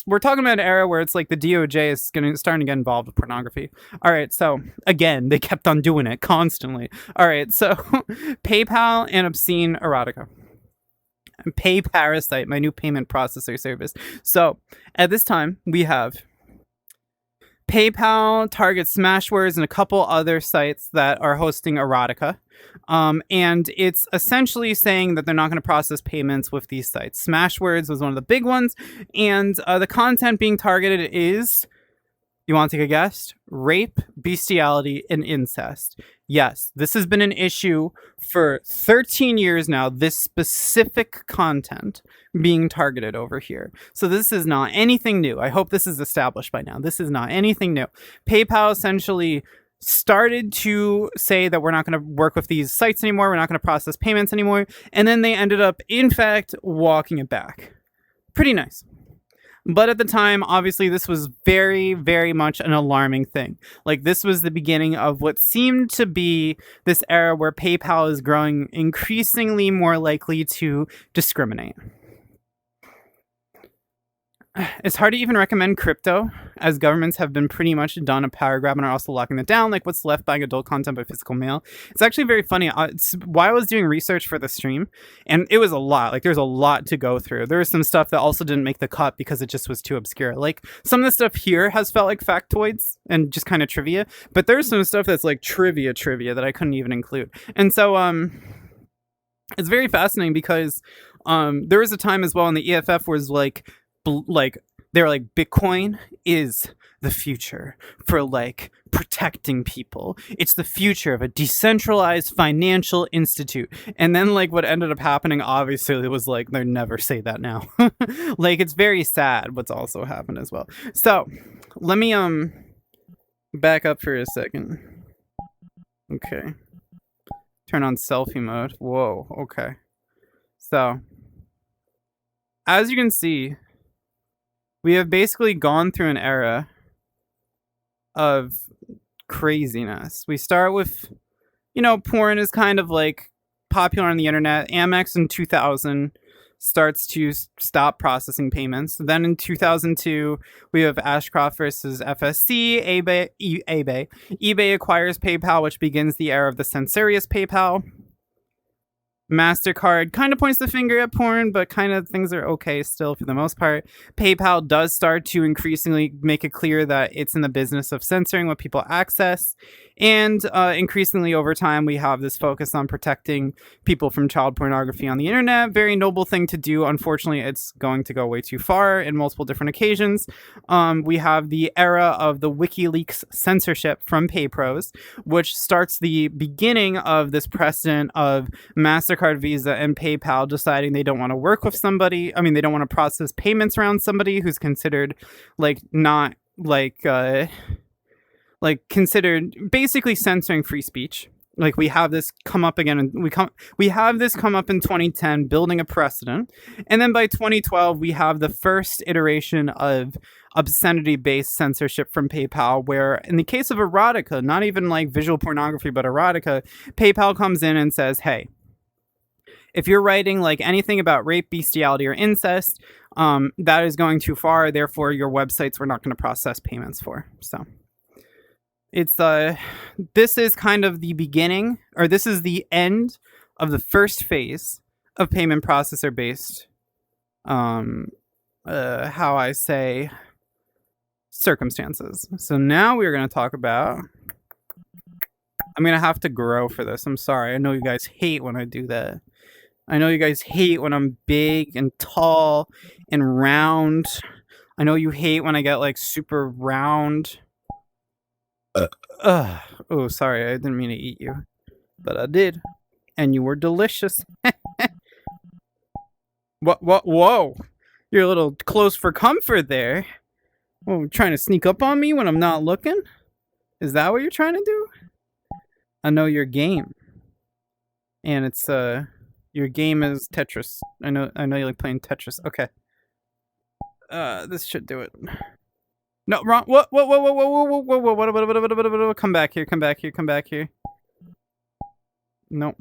we're talking about an era where it's like the DOJ is starting to get involved with pornography. All right, so again, they kept on doing it constantly. All right, so PayPal and obscene erotica. Pay Parasite, my new payment processor service. So at this time, we have PayPal targets Smashwords and a couple other sites that are hosting erotica. And it's essentially saying that they're not going to process payments with these sites. Smashwords was one of the big ones. And the content being targeted is, you want to take a guess? Rape, bestiality, and incest. Yes, this has been an issue for 13 years now, this specific content being targeted over here. So this is not anything new. I hope this is established by now. This is not anything new. PayPal essentially started to say that we're not going to work with these sites anymore. We're not going to process payments anymore. And then they ended up, in fact, walking it back. Pretty nice. But at the time, obviously, this was very, very much an alarming thing. Like, this was the beginning of what seemed to be this era where PayPal is growing increasingly more likely to discriminate. It's hard to even recommend crypto, as governments have been pretty much done a power grab and are also locking it down, like what's left buying adult content by physical mail. It's actually very funny. While I was doing research for the stream, and it was a lot, like there's a lot to go through. There was some stuff that also didn't make the cut because it just was too obscure. Like some of the stuff here has felt like factoids and just kind of trivia, but there's some stuff that's like trivia that I couldn't even include. And so it's very fascinating because there was a time as well when the EFF was like they're like, Bitcoin is the future for like protecting people. It's the future of a decentralized financial institute. And then like what ended up happening, obviously, it was like they never say that now. Like it's very sad what's also happened as well. So let me back up for a second. Okay. Turn on selfie mode. Whoa, okay. So as you can see, we have basically gone through an era of craziness. We start with, you know, porn is kind of like popular on the internet. Amex in 2000 starts to stop processing payments. Then in 2002, we have Ashcroft versus FSC. eBay acquires PayPal, which begins the era of the censorious PayPal. MasterCard kind of points the finger at porn, but kind of things are okay still for the most part. PayPal does start to increasingly make it clear that it's in the business of censoring what people access. And increasingly over time, we have this focus on protecting people from child pornography on the internet. Very noble thing to do. Unfortunately, it's going to go way too far in multiple different occasions. We have the era of the WikiLeaks censorship from PayPros, which starts the beginning of this precedent of MasterCard, Visa, and PayPal deciding they don't want to work with somebody. I mean, they don't want to process payments around somebody who's considered not considered basically censoring free speech. Like, we have this come up again, and we have this come up in 2010, building a precedent, and then by 2012 we have the first iteration of obscenity-based censorship from PayPal, where in the case of erotica, not even like visual pornography, but erotica, PayPal comes in and says, hey, if you're writing like anything about rape, bestiality, or incest, that is going too far. Therefore, your websites we're not going to process payments for. So it's this is kind of the beginning, or this is the end of the first phase of payment processor based, how I say, circumstances. So now we're going to talk about. I'm going to have to grow for this. I'm sorry. I know you guys hate when I do that. I know you guys hate when I'm big and tall and round. I know you hate when I get like super round. Oh, sorry. I didn't mean to eat you, but I did. And you were delicious. What? Whoa. You're a little close for comfort there. Oh, trying to sneak up on me when I'm not looking? Is that what you're trying to do? I know your game. And it's, your game is Tetris. I know you like playing Tetris. Okay. This should do it. No, wrong. Whoa. Come back here. Nope.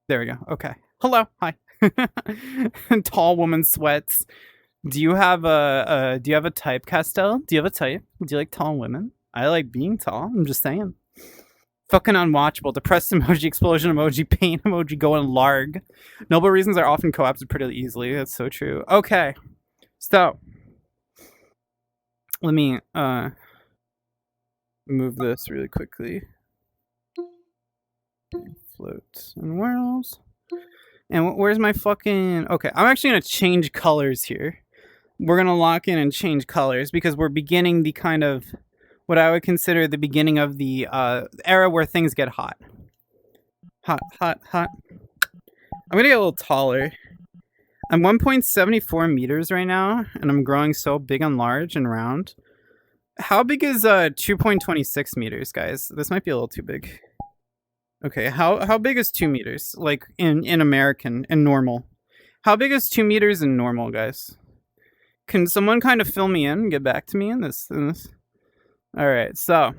There we go. Okay. Hello. Hi. Tall woman sweats. Do you have a type, Castell? Do you have a type? Do you like tall women? I like being tall. I'm just saying. Fucking unwatchable. Depressed emoji, explosion emoji, pain emoji, going larg. Noble reasons are often co-opted pretty easily. That's so true. Okay. So let me move this really quickly. Floats and whirls. And where's my fucking... Okay, I'm actually going to change colors here. We're going to lock in and change colors because we're beginning the kind of... what I would consider the beginning of the era where things get hot. Hot. I'm going to get a little taller. I'm 1.74 meters right now, and I'm growing so big and large and round. How big is 2.26 meters, guys? This might be a little too big. Okay, how big is 2 meters? Like, in American, and normal. How big is 2 meters in normal, guys? Can someone kind of fill me in and get back to me in this? Alright, so.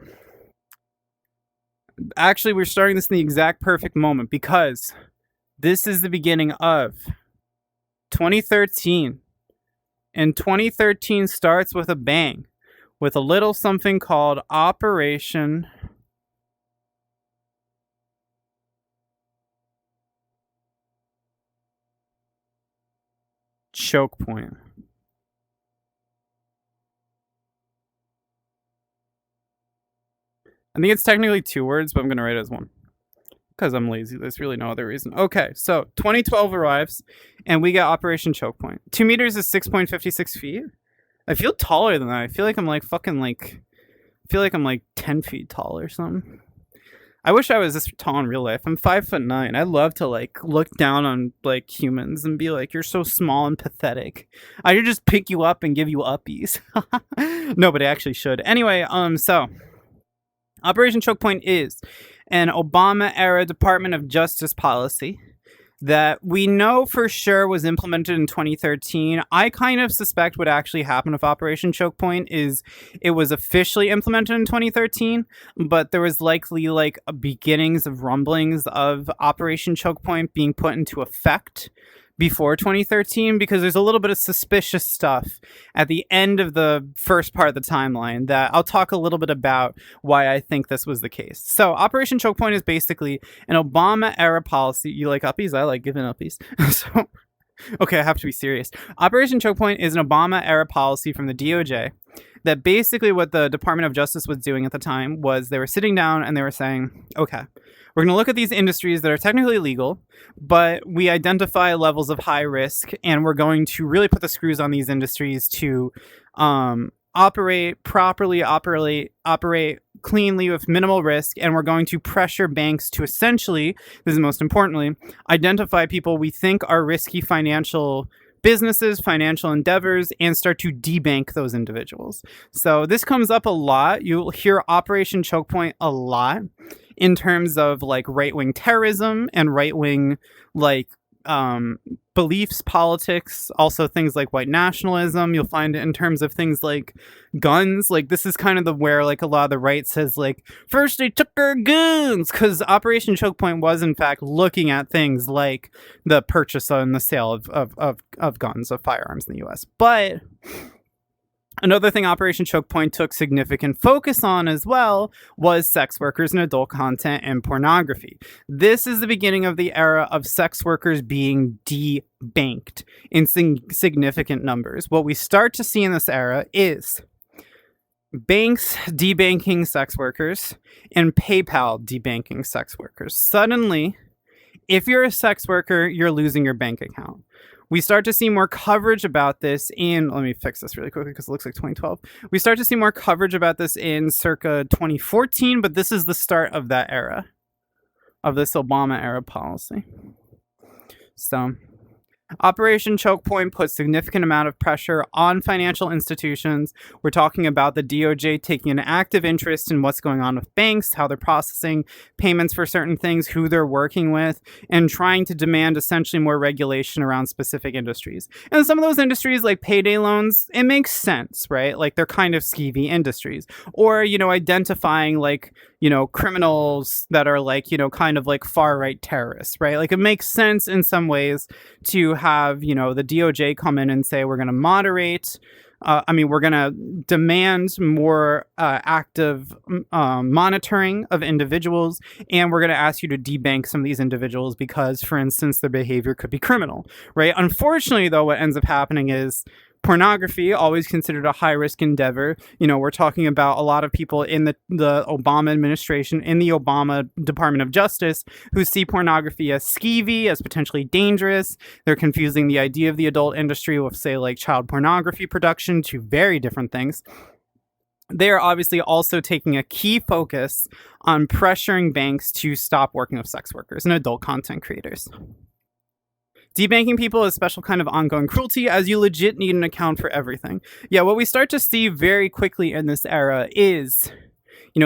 Actually, we're starting this in the exact perfect moment, because this is the beginning of 2013. And 2013 starts with a bang. With a little something called Operation... Choke point. I think it's technically 2 words, but I'm going to write it as 1. Because I'm lazy. There's really no other reason. Okay, so 2012 arrives, and we get Operation Choke Point. 2 meters is 6.56 feet. I feel taller than that. I feel like I'm like fucking like... I feel like I'm like 10 feet tall or something. I wish I was this tall in real life. I'm 5'9". I love to like look down on like humans and be like, you're so small and pathetic. I should just pick you up and give you uppies. No, but I actually should. Anyway, so Operation Choke Point is an Obama-era Department of Justice policy that we know for sure was implemented in 2013. I kind of suspect what actually happened with Operation Choke Point is it was officially implemented in 2013, but there was likely like beginnings of rumblings of Operation Choke Point being put into effect before 2013, because there's a little bit of suspicious stuff at the end of the first part of the timeline that I'll talk a little bit about why I think this was the case. So Operation Choke Point is basically an Obama era policy. You like uppies? I like giving uppies. So, okay, I have to be serious. Operation Choke Point is an Obama era policy from the DOJ that basically what the Department of Justice was doing at the time was they were sitting down and they were saying, okay, we're going to look at these industries that are technically legal, but we identify levels of high risk, and we're going to really put the screws on these industries to operate properly, operate cleanly with minimal risk, and we're going to pressure banks to essentially, this is most importantly, identify people we think are risky financial businesses, financial endeavors, and start to debank those individuals. So this comes up a lot. You'll hear Operation Choke Point a lot in terms of like right-wing terrorism and right-wing like beliefs, politics, also things like white nationalism. You'll find it in terms of things like guns. Like this is kind of the where like a lot of the right says like first they took our guns, because Operation Choke Point was in fact looking at things like the purchase and the sale of guns, of firearms in the US. But another thing Operation Choke Point took significant focus on as well was sex workers and adult content and pornography. This is the beginning of the era of sex workers being debanked in significant numbers. What we start to see in this era is banks debanking sex workers and PayPal debanking sex workers. Suddenly, if you're a sex worker, you're losing your bank account. We start to see more coverage about this in, let me fix this really quickly because it looks like 2012. We start to see more coverage about this in circa 2014, but this is the start of that era, of this Obama era policy. So Operation Choke Point puts significant amount of pressure on financial institutions. We're talking about the DOJ taking an active interest in what's going on with banks, how they're processing payments for certain things, who they're working with, and trying to demand essentially more regulation around specific industries. And some of those industries, like payday loans, it makes sense, right? Like they're kind of skeevy industries. Or, identifying like, criminals that are like, kind of like far right terrorists, right? Like it makes sense in some ways to have, the DOJ come in and say, we're going to moderate. We're going to demand more active monitoring of individuals, and we're going to ask you to debank some of these individuals because, for instance, their behavior could be criminal, right? Unfortunately, though, what ends up happening is pornography, always considered a high-risk endeavor. We're talking about a lot of people in the Obama administration, in the Obama Department of Justice, who see pornography as skeevy, as potentially dangerous. They're confusing the idea of the adult industry with, say, like child pornography production, to very different things. They are obviously also taking a key focus on pressuring banks to stop working with sex workers and adult content creators. Debanking people is a special kind of ongoing cruelty, as you legit need an account for everything. Yeah, what we start to see very quickly in this era is,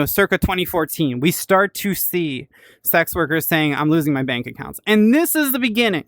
circa 2014, we start to see sex workers saying, I'm losing my bank accounts. And this is the beginning.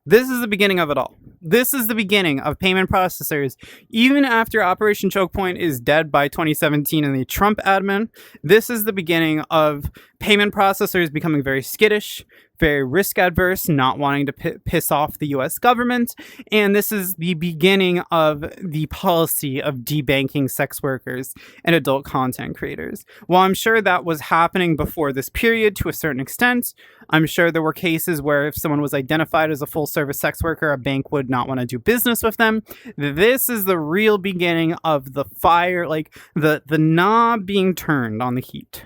This is the beginning of it all. This is the beginning of payment processors. Even after Operation Choke Point is dead by 2017 in the Trump admin, this is the beginning of payment processors becoming very skittish, very risk adverse, not wanting to piss off the US government. And this is the beginning of the policy of debanking sex workers and adult content creators. While I'm sure that was happening before this period to a certain extent, I'm sure there were cases where if someone was identified as a full service sex worker, a bank would not want to do business with them. This is the real beginning of the fire, like the knob being turned on the heat.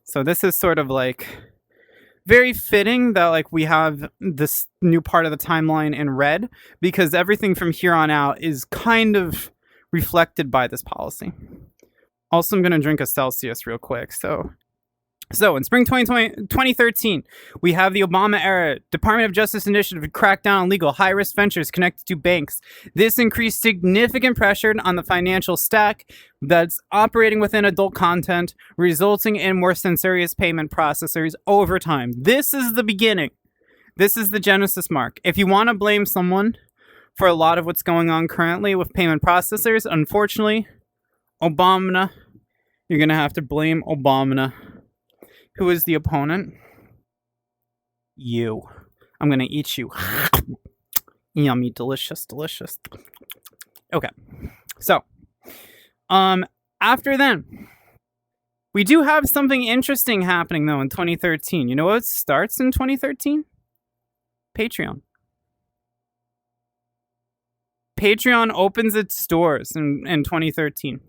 So this is sort of like very fitting that like we have this new part of the timeline in red, because everything from here on out is kind of reflected by this policy. Also, I'm going to drink a Celsius real quick. So in spring 2013, we have the Obama era Department of Justice initiative to crack down on legal high-risk ventures connected to banks. This increased significant pressure on the financial stack that's operating within adult content, resulting in more censorious payment processors over time. This is the beginning. This is the Genesis mark. If you want to blame someone for a lot of what's going on currently with payment processors, unfortunately, Obama, you're going to have to blame Obama. Who is the opponent? You. I'm gonna eat you. Yummy, delicious, delicious. Okay, so after then, we do have something interesting happening though in 2013. You know what starts in 2013? Patreon. Patreon opens its doors in 2013.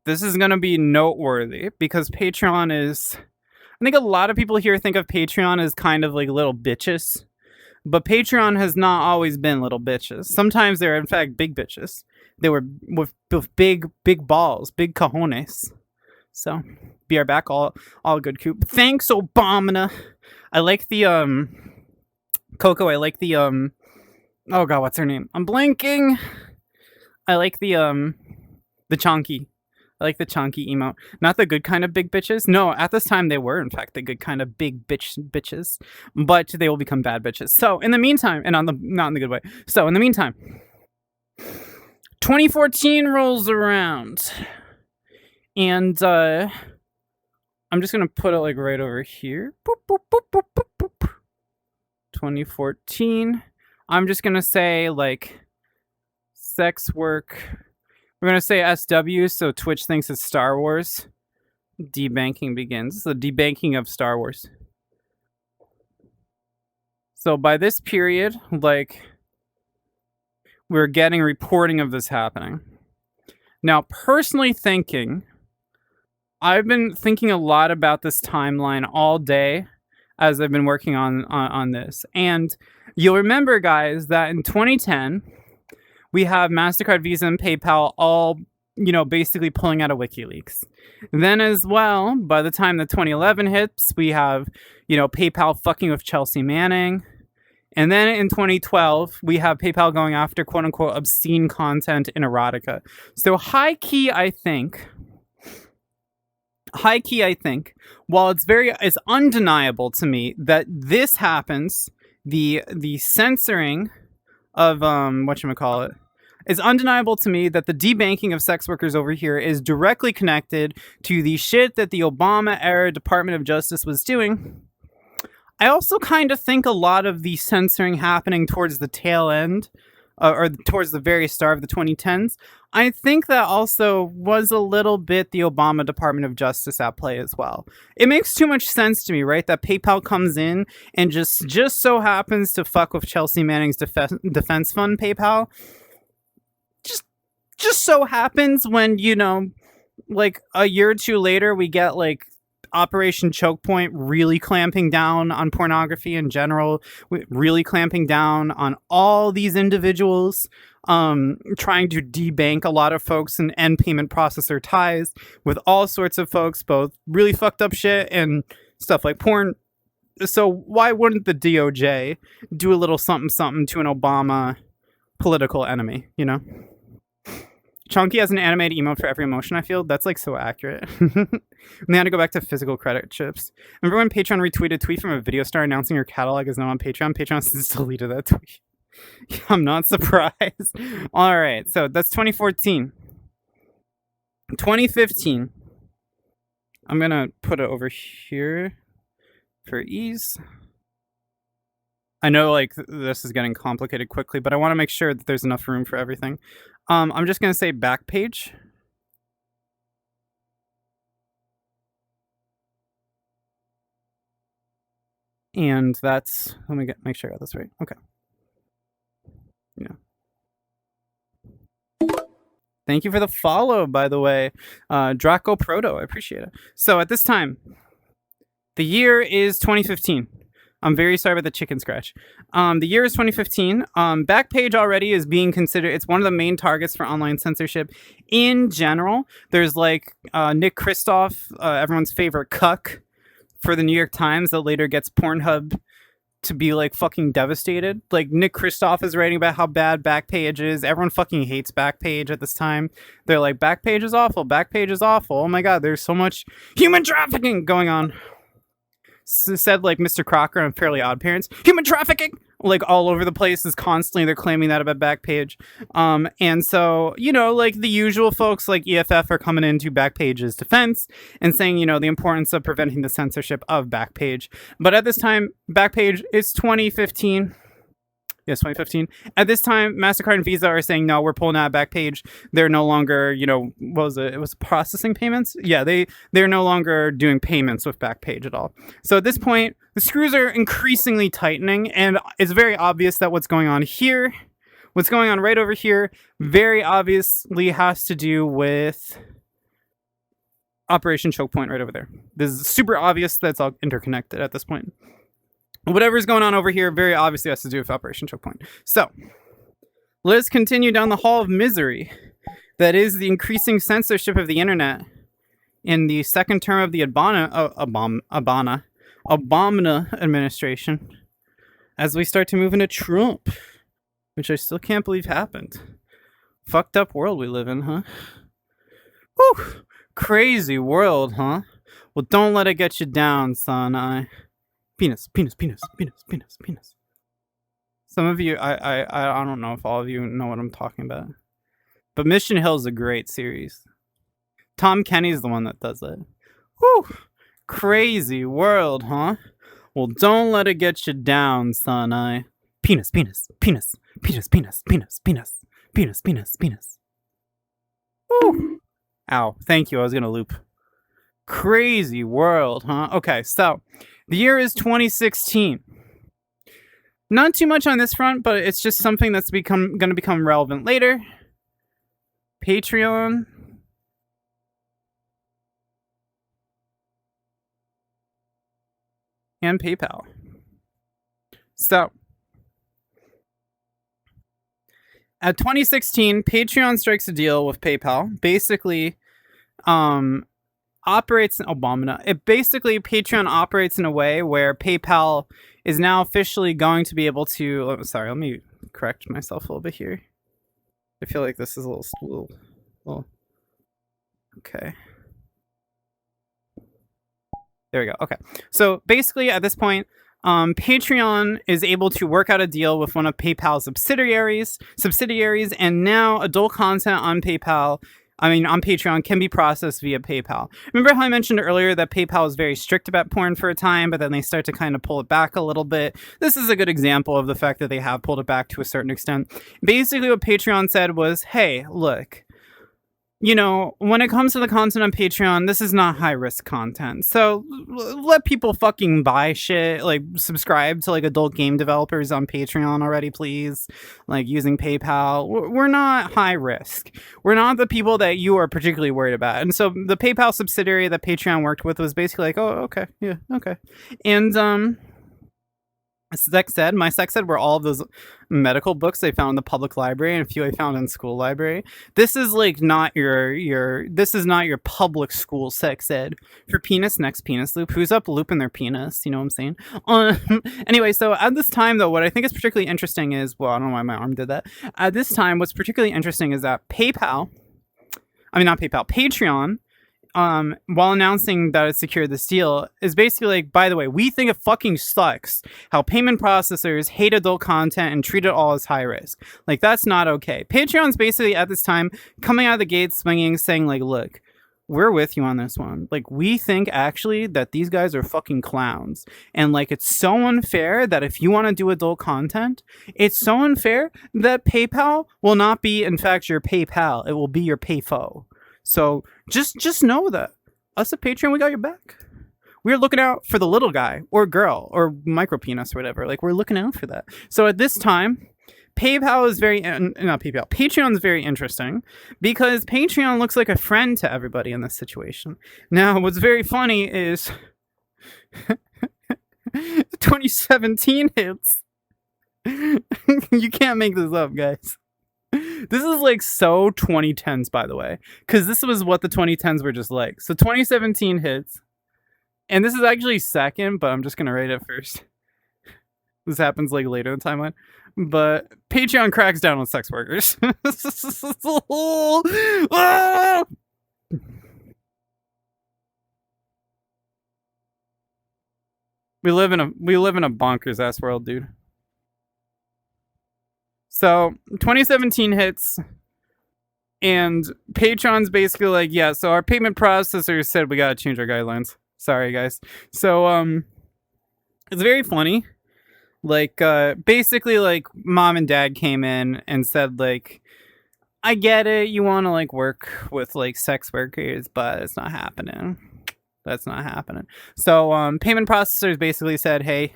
This is going to be noteworthy because Patreon is, I think a lot of people here think of Patreon as kind of like little bitches, but Patreon has not always been little bitches. Sometimes they're in fact big bitches. They were with big balls, big cojones. So, be right back. All good, Coop. Thanks, Obama. I like the Coco. I like the oh god, what's her name? I'm blanking. I like the chonky. I like the chonky emote. Not the good kind of big bitches. No, at this time they were in fact the good kind of big bitches, but they will become bad bitches. So in the meantime, and not in the good way. So in the meantime, 2014 rolls around, and I'm just gonna put it like right over here. Boop, boop, boop, boop, boop, boop. 2014. I'm just gonna say like sex work. We're gonna say SW, so Twitch thinks it's Star Wars. Debanking begins. The debanking of Star Wars. So by this period, like, we're getting reporting of this happening. Now, personally thinking, I've been thinking a lot about this timeline all day as I've been working on this. And you'll remember, guys, that in 2010, we have MasterCard, Visa, and PayPal all, basically pulling out of WikiLeaks. Then as well, by the time that 2011 hits, we have, PayPal fucking with Chelsea Manning. And then in 2012, we have PayPal going after quote-unquote obscene content in erotica. So high key, I think, while it's undeniable to me that this happens, the censoring of whatchamacallit, it's undeniable to me that the debanking of sex workers over here is directly connected to the shit that the Obama-era Department of Justice was doing. I also kind of think a lot of the censoring happening towards the tail end, or towards the very start of the 2010s, I think that also was a little bit the Obama Department of Justice at play as well. It makes too much sense to me, right? That PayPal comes in and just so happens to fuck with Chelsea Manning's defense fund PayPal. Just so happens when, like a year or two later, we get like Operation Choke Point really clamping down on pornography in general, really clamping down on all these individuals, trying to debank a lot of folks and end payment processor ties with all sorts of folks, both really fucked up shit and stuff like porn. So why wouldn't the DOJ do a little something to an Obama political enemy, Chunky has an animated emote for every emotion I feel. That's like so accurate. And they had to go back to physical credit chips. Remember when Patreon retweeted a tweet from a video star announcing her catalog is now on Patreon? Patreon since deleted that tweet. I'm not surprised. All right, so that's 2014. 2015. I'm gonna put it over here for ease. I know like this is getting complicated quickly, but I want to make sure that there's enough room for everything. I'm just going to say back page. And that's, let me make sure I got this right. Okay. Yeah. Thank you for the follow, by the way. Draco Proto, I appreciate it. So at this time, the year is 2015. I'm very sorry about the chicken scratch. The year is 2015. Backpage already is being considered, it's one of the main targets for online censorship in general. There's like Nick Kristof, everyone's favorite cuck for the New York Times that later gets Pornhub to be like fucking devastated. Like Nick Kristof is writing about how bad Backpage is. Everyone fucking hates Backpage at this time. They're like, Backpage is awful. Backpage is awful. Oh my God, there's so much human trafficking going on. Said like Mr. Crocker on Fairly Odd Parents. Human trafficking! like all over the place is constantly they're claiming that about Backpage. And so, like the usual folks like EFF are coming into Backpage's defense and saying, the importance of preventing the censorship of Backpage. But at this time, Backpage is 2015. Yes, 2015. At this time, MasterCard and Visa are saying, no, we're pulling out Backpage. They're no longer, what was it? It was processing payments? Yeah, they're no longer doing payments with Backpage at all. So at this point, the screws are increasingly tightening, and it's very obvious that what's going on right over here, very obviously has to do with Operation Choke Point right over there. This is super obvious that's all interconnected at this point. Whatever's going on over here very obviously has to do with Operation Choke Point. So, let's continue down the hall of misery that is the increasing censorship of the internet in the second term of the Obama administration as we start to move into Trump, which I still can't believe happened. Fucked up world we live in, huh? Whew! Crazy world, huh? Well, don't let it get you down, son. Penis. Some of you, I don't know if all of you know what I'm talking about. But Mission Hill is a great series. Tom Kenny's the one that does it. Whew! Crazy world, huh? Well, don't let it get you down, son. Penis. Whew! Ow, thank you, I was gonna loop. Crazy world, huh? Okay, so the year is 2016. Not too much on this front, but it's just something that's going to become relevant later. Patreon. And PayPal. So, at 2016, Patreon strikes a deal with PayPal. Basically, Patreon operates in a way where PayPal is now officially going to be able to. Let me correct myself a little bit here. I feel like this is a little. Okay. There we go. Okay. So basically, at this point, Patreon is able to work out a deal with one of PayPal's subsidiaries, and now adult content on Patreon can be processed via PayPal. Remember how I mentioned earlier that PayPal was very strict about porn for a time, but then they start to kind of pull it back a little bit? This is a good example of the fact that they have pulled it back to a certain extent. Basically, what Patreon said was, hey, look, when it comes to the content on Patreon, this is not high-risk content. So let people fucking buy shit, like subscribe to like adult game developers on Patreon already, please. Like using PayPal. We're not high risk. We're not the people that you are particularly worried about. And so the PayPal subsidiary that Patreon worked with was basically like, oh, okay, yeah, okay. And my sex ed were all of those medical books I found in the public library and a few I found in school library. This is like not your public school sex ed. For penis, next penis loop. Who's up looping their penis? You know what I'm saying? Anyway, so at this time though, what I think is particularly interesting is, well, I don't know why my arm did that. At this time, what's particularly interesting is that Patreon, while announcing that it secured this deal, is basically like, by the way, we think it fucking sucks how payment processors hate adult content and treat it all as high risk. Like, that's not okay. Patreon's basically at this time coming out of the gate swinging, saying like, look, we're with you on this one. Like, we think actually that these guys are fucking clowns. And like, it's so unfair that if you want to do adult content, it's so unfair that PayPal will not be, in fact, your PayPal. It will be your PayFo. So just know that us at Patreon, we got your back. We're looking out for the little guy or girl or micro penis or whatever. Like, we're looking out for that. So at this time, Patreon is very interesting because Patreon looks like a friend to everybody in this situation. Now, what's very funny is 2017 hits. You can't make this up, guys. This is like so 2010s, by the way, because this was what the 2010s were just like. So 2017 hits, and this is actually second, but I'm just gonna rate it first. This happens like later in the timeline, but Patreon cracks down on sex workers. We live in a bonkers ass world, dude. So 2017 hits, and Patreon's basically like, yeah, so our payment processor said we gotta change our guidelines. Sorry, guys. So it's very funny. Like basically, like mom and dad came in and said like, I get it, you want to like work with like sex workers, but it's not happening. That's not happening. So payment processors basically said, hey,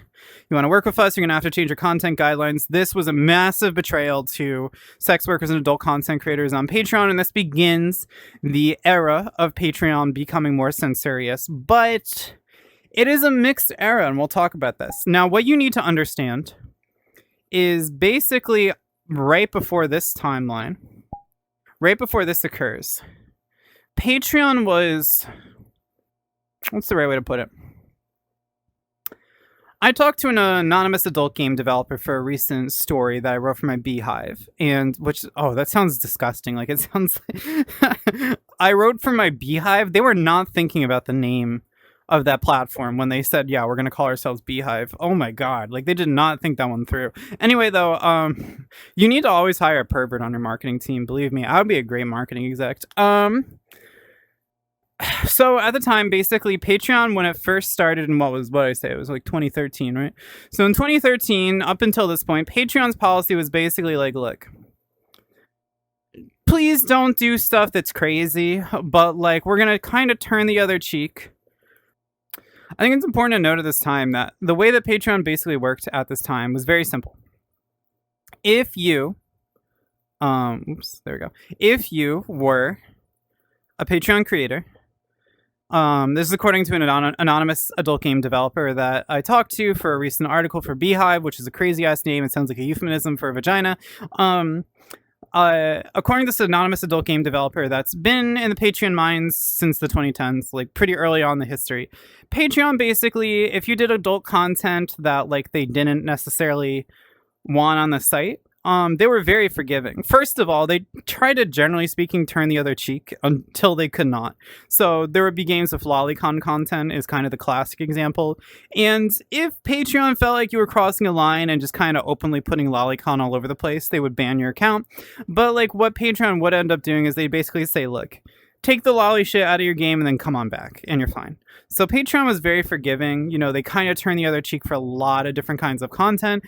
you want to work with us, you're gonna have to change your content guidelines. This was a massive betrayal to sex workers and adult content creators on Patreon, and this begins the era of Patreon becoming more censorious. But it is a mixed era, and we'll talk about this. Now, what you need to understand is basically right before this timeline, right before this occurs, Patreon was, what's the right way to put it? I talked to an anonymous adult game developer for a recent story that I wrote for my Beehive, and which, oh, that sounds disgusting. Like, it sounds like I wrote for my Beehive. They were not thinking about the name of that platform when they said, yeah, we're going to call ourselves Beehive. Oh my God. Like, they did not think that one through. Anyway, though, you need to always hire a pervert on your marketing team. Believe me, I would be a great marketing exec. So at the time, basically, Patreon, when it first started, and what did I say? It was like 2013, right? So in 2013, up until this point, Patreon's policy was basically like, look, please don't do stuff that's crazy, but like, we're going to kind of turn the other cheek. I think it's important to note at this time that the way that Patreon basically worked at this time was very simple. If you, oops, there we go. If you were a Patreon creator, this is according to an anonymous adult game developer that I talked to for a recent article for Beehive, which is a crazy ass name. It sounds like a euphemism for a vagina. According to this anonymous adult game developer that's been in the Patreon minds since the 2010s, like pretty early on in the history, Patreon basically, if you did adult content that like they didn't necessarily want on the site, they were very forgiving. First of all, they tried to, generally speaking, turn the other cheek until they could not. So there would be games with lolicon content is kind of the classic example. And if Patreon felt like you were crossing a line and just kind of openly putting lolicon all over the place, they would ban your account. But like what Patreon would end up doing is they basically say, look, take the lolly shit out of your game and then come on back and you're fine. So Patreon was very forgiving. You know, they kind of turn the other cheek for a lot of different kinds of content.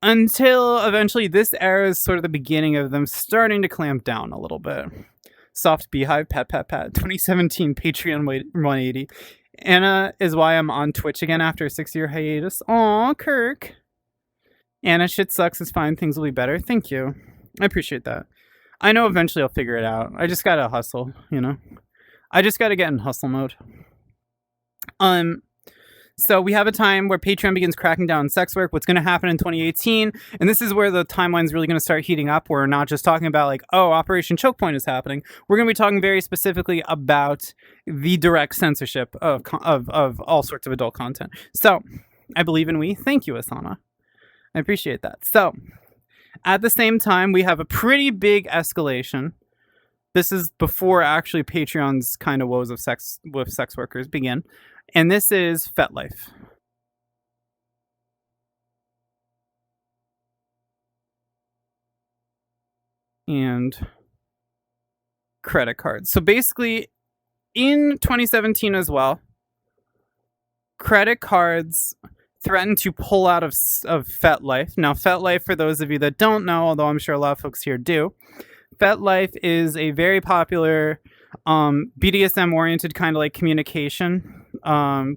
Until eventually this era is sort of the beginning of them starting to clamp down a little bit. Soft Beehive, pat, pat, pat. 2017 Patreon 180. Anna is why I'm on Twitch again after a 6-year hiatus. Aw, Kirk. Anna, shit sucks. It's fine. Things will be better. Thank you. I appreciate that. I know eventually I'll figure it out. I just gotta hustle, you know? I just gotta get in hustle mode. So we have a time where Patreon begins cracking down on sex work. What's going to happen in 2018? And this is where the timeline's really going to start heating up. We're not just talking about like, oh, Operation Choke Point is happening. We're going to be talking very specifically about the direct censorship of all sorts of adult content. So I believe in we. Thank you, Asana. I appreciate that. So at the same time, we have a pretty big escalation. This is before actually Patreon's kind of woes of sex with sex workers begin. And this is FetLife. And credit cards. So basically, in 2017 as well, credit cards threatened to pull out of FetLife. Now, FetLife, for those of you that don't know, although I'm sure a lot of folks here do, FetLife is a very popular BDSM-oriented kind of like communication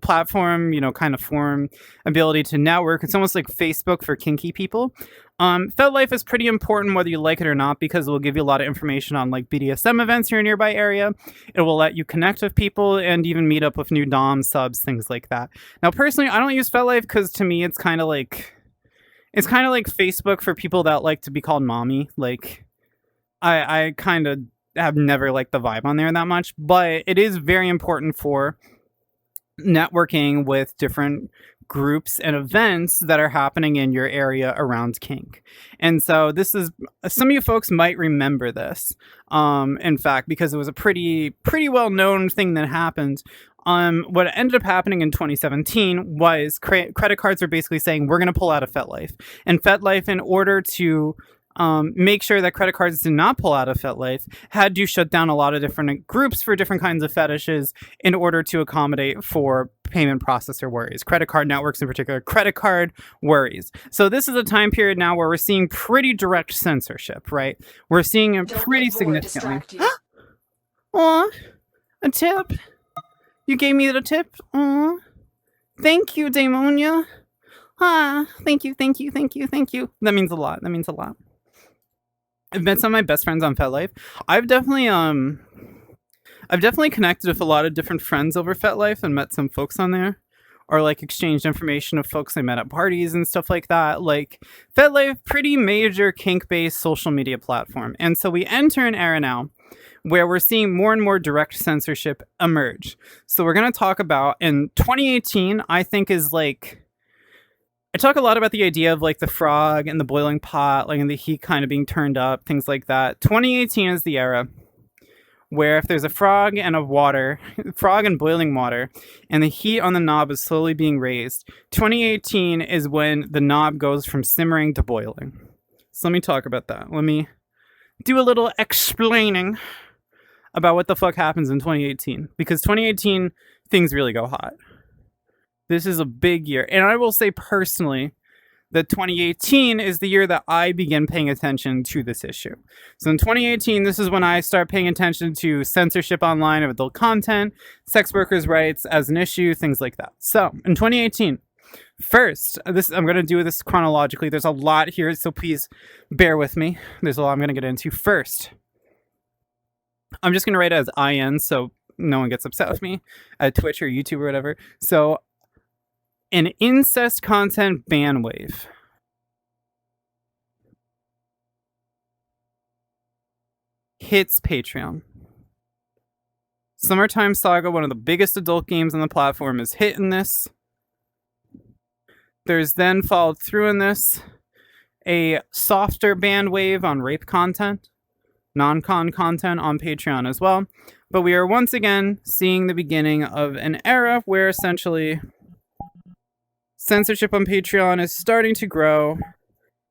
platform, you know, kind of forum, ability to network. It's almost like Facebook for kinky people. FetLife is pretty important whether you like it or not because it will give you a lot of information on like BDSM events in your nearby area. It will let you connect with people and even meet up with new DOM subs, things like that. Now, personally, I don't use FetLife because to me, it's kind of like Facebook for people that like to be called mommy. Like, I kind of have never liked the vibe on there that much, but it is very important for networking with different groups and events that are happening in your area around kink. And so this is, some of you folks might remember this, in fact, because it was a pretty well-known thing that happened. What ended up happening in 2017 was credit cards were basically saying, we're going to pull out of FetLife. And FetLife, in order to make sure that credit cards did not pull out of FetLife, had to shut down a lot of different groups for different kinds of fetishes in order to accommodate for payment processor worries, credit card networks in particular, credit card worries. So this is a time period now where we're seeing pretty direct censorship, right? We're seeing it pretty significantly. Aw, a tip. You gave me the tip. Aw. Thank you, Daemonia. Ah, thank you, thank you, thank you, thank you. That means a lot. That means a lot. I've met some of my best friends on FetLife. I've definitely connected with a lot of different friends over FetLife and met some folks on there, or like exchanged information of folks I met at parties and stuff like that. Like FetLife, pretty major kink-based social media platform, and so we enter an era now where we're seeing more and more direct censorship emerge. So we're going to talk about in 2018, I think is like, I talk a lot about the idea of like the frog and the boiling pot, like and the heat kind of being turned up, things like that. 2018 is the era where if there's a frog and frog and boiling water, and the heat on the knob is slowly being raised, 2018 is when the knob goes from simmering to boiling. So let me talk about that. Let me do a little explaining about what the fuck happens in 2018, because 2018 things really go hot. This is a big year, and I will say personally that 2018 is the year that I begin paying attention to this issue. So in 2018, this is when I start paying attention to censorship online of adult content, sex workers' rights as an issue, things like that. So in 2018, first, I'm going to do this chronologically. There's a lot here, so please bear with me. There's a lot I'm going to get into. First, I'm just going to write it as IN so no one gets upset with me at Twitch or YouTube or whatever. So, an incest content ban wave. Hits Patreon. Summertime Saga, one of the biggest adult games on the platform, is hitting this. There's then followed through in this a softer ban wave on rape content, non-con content on Patreon as well. But we are once again seeing the beginning of an era where essentially censorship on Patreon is starting to grow.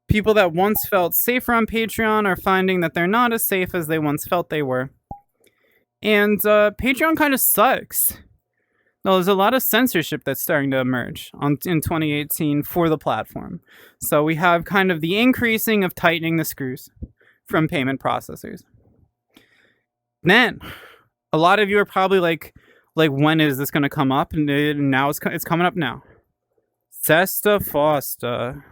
People that once felt safer on Patreon are finding that they're not as safe as they once felt they were. And Patreon kind of sucks. Now, there's a lot of censorship that's starting to emerge in 2018 for the platform. So we have kind of the increasing of tightening the screws from payment processors. Then, a lot of you are probably like when is this going to come up? And now it's coming up now. Sesta Foster.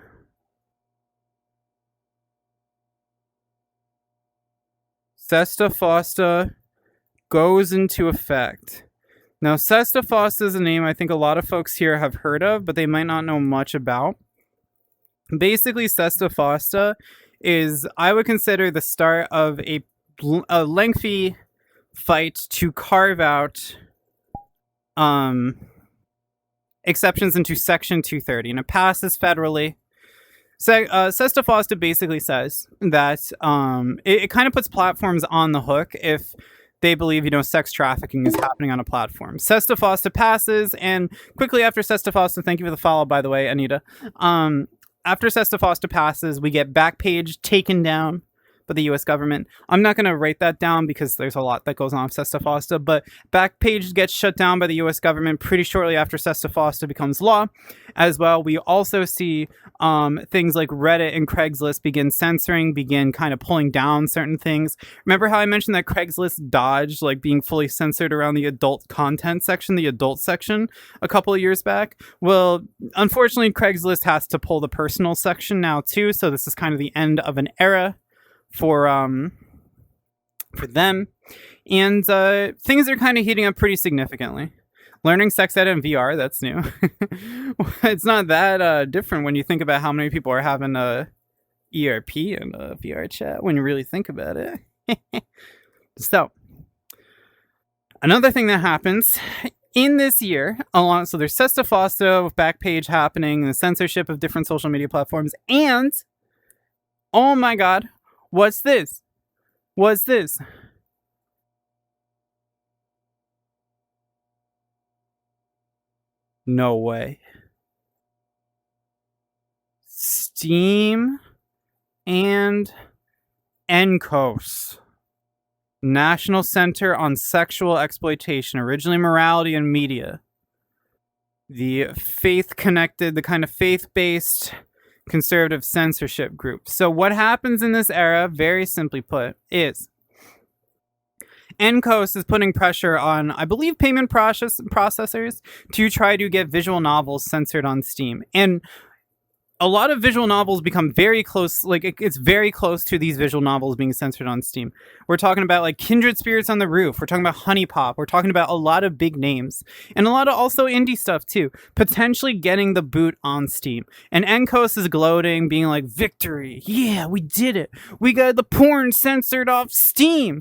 Sesta Foster goes into effect. Now, Sesta Foster is a name I think a lot of folks here have heard of, but they might not know much about. Basically, Sesta Foster is, I would consider, the start of a lengthy fight to carve out exceptions into Section 230, and it passes federally. So, Sesta Foster basically says that it kind of puts platforms on the hook if they believe, sex trafficking is happening on a platform. Sesta Foster passes, and quickly after Sesta Foster, thank you for the follow, by the way, Anita. After Sesta Foster passes, we get Backpage taken down by the U.S. government. I'm not going to write that down because there's a lot that goes on with Sesta Foster, but Backpage gets shut down by the U.S. government pretty shortly after Sesta Foster becomes law. As well, we also see things like Reddit and Craigslist begin kind of pulling down certain things. Remember how I mentioned that Craigslist dodged being fully censored around the adult content section, the adult section, a couple of years back? Well, unfortunately, Craigslist has to pull the personal section now too, so this is kind of the end of an era for them, and things are kind of heating up pretty significantly. Learning sex ed in VR, that's new. It's not that different when you think about how many people are having a ERP and a VR chat when you really think about it. So, another thing that happens in this year, so there's Sesta Foster with Backpage happening, the censorship of different social media platforms, and oh my god, what's this? What's this? No way. Steam and NCOSE, National Center on Sexual Exploitation, originally morality and media. The faith-connected, the kind of faith-based conservative censorship group. So what happens in this era, very simply put, is NCOSE is putting pressure on, I believe, payment processors to try to get visual novels censored on Steam. And a lot of visual novels become very close, like it's very close to these visual novels being censored on Steam. We're talking about like Kindred Spirits on the Roof. We're talking about Honey Pop. We're talking about a lot of big names and a lot of also indie stuff too, potentially getting the boot on Steam. And NCOSE is gloating, being like, victory. Yeah, we did it. We got the porn censored off Steam.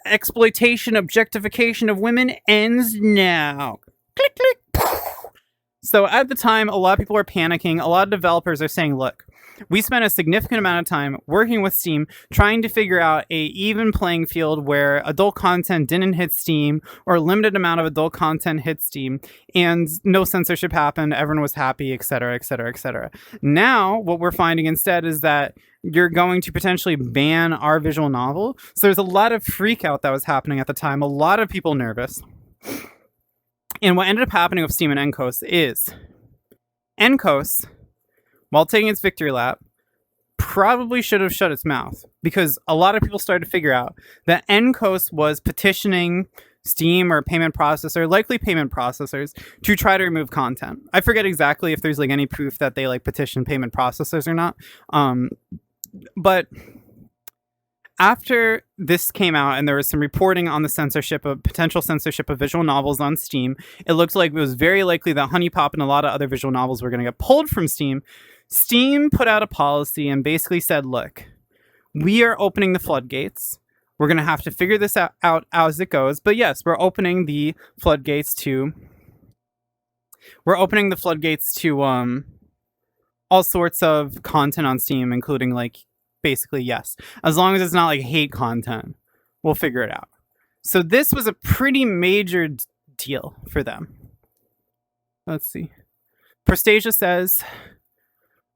Exploitation, objectification of women ends now. Click, click. So at the time, a lot of people are panicking. A lot of developers are saying, look, we spent a significant amount of time working with Steam trying to figure out a even playing field where adult content didn't hit Steam or a limited amount of adult content hit Steam and no censorship happened. Everyone was happy, etc., etc., etc. Now, what we're finding instead is that you're going to potentially ban our visual novel. So there's a lot of freak out that was happening at the time. A lot of people nervous. And what ended up happening with Steam and NCOSE is NCOSE, while taking its victory lap, probably should have shut its mouth because a lot of people started to figure out that NCOSE was petitioning Steam or payment processor, likely payment processors, to try to remove content. I forget exactly if there's like any proof that they like petition payment processors or not. But after this came out and there was some reporting on the censorship of potential censorship of visual novels on Steam, it looked like it was very likely that Honey Pop and a lot of other visual novels were going to get pulled from Steam. Steam put out a policy and basically said, look, we are opening the floodgates. We're going to have to figure this out as it goes. But yes, we're opening the floodgates to all sorts of content on Steam, including like basically yes, as long as it's not like hate content, we'll figure it out. So this was a pretty major deal for them. Let's see. Prostasia says,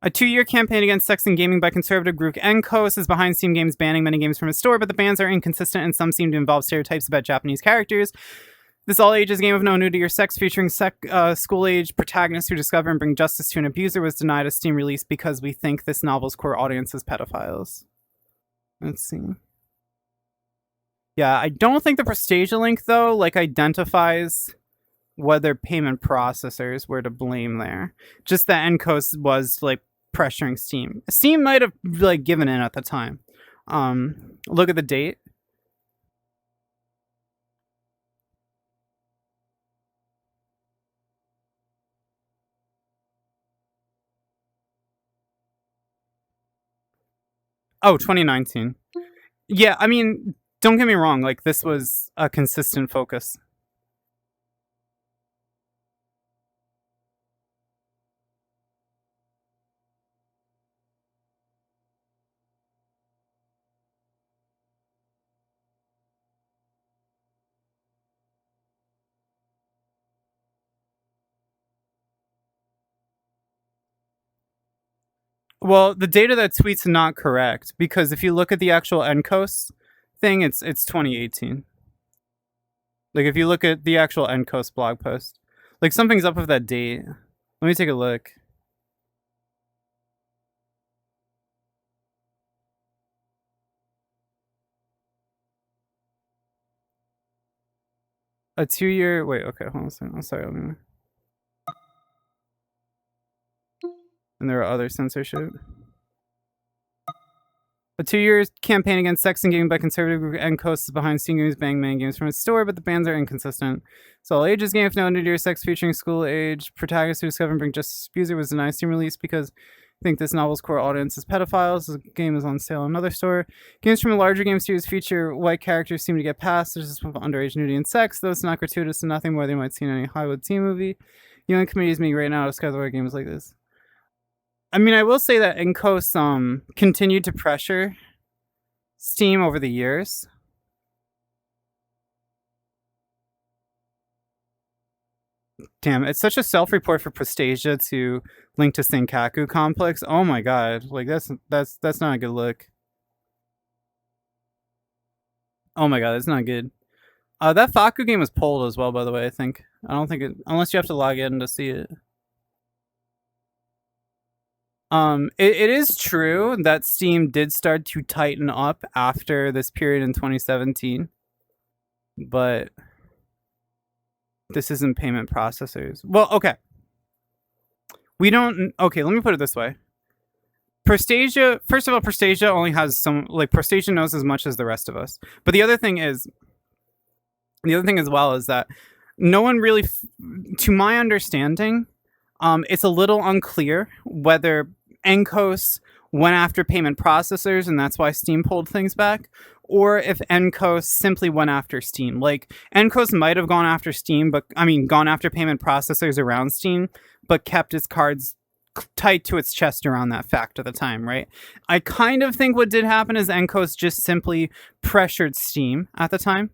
a 2-year campaign against sex and gaming by conservative group NCOSE is behind Steam games banning many games from its store, but the bans are inconsistent and some seem to involve stereotypes about Japanese characters. This all-ages game of no nudity or sex featuring school-age protagonists who discover and bring justice to an abuser was denied a Steam release because we think this novel's core audience is pedophiles. Let's see. Yeah, I don't think the Prostasia link, though, like, identifies whether payment processors were to blame there. Just that NCOSE was, like, pressuring Steam. Steam might have, like, given in at the time. Look at the date. Oh, 2019. Yeah, I mean, don't get me wrong. Like, this was a consistent focus. Well, the data that tweet's not correct because if you look at the actual NCOSE thing, it's 2018. Like, if you look at the actual NCOSE blog post, like, something's up with that date. Let me take a look. A 2-year... Wait, okay, hold on a second. I'm sorry. And there are other censorship. A 2-year campaign against sex and gaming by conservative group NCOSE is behind Steam games banning many games from its store, but the bans are inconsistent. So all ages game with no nudity or sex featuring school age protagonists who discover and bring justice to abuser was denied Steam release because I think this novel's core audience is pedophiles. The game is on sale in another store. Games from a larger game series feature white characters seem to get passed. There's this underage nudity and sex, though it's not gratuitous and nothing more than you might see in any Hollywood teen movie. The only committee is me right now to discover games like this. I mean, I will say that NCOSE continued to pressure Steam over the years. Damn, it's such a self-report for Prestasia to link to Senkaku complex. Oh my god, like that's not a good look. Oh my god, that's not good. That Faku game was pulled as well, by the way. I think I don't think it, unless you have to log in to see it. It is true that Steam did start to tighten up after this period in 2017, but this isn't payment processors. Well, okay. We don't. Okay, let me put it this way. Prestasia, first of all, Prestasia only has some, like, Prestasia knows as much as the rest of us. But the other thing as well is that no one really, to my understanding, it's a little unclear whether NCOSE went after payment processors and that's why Steam pulled things back, or if NCOSE simply went after Steam. Like, NCOSE might have gone after Steam, gone after payment processors around Steam, but kept its cards tight to its chest around that fact at the time, right? I kind of think what did happen is NCOSE just simply pressured Steam at the time.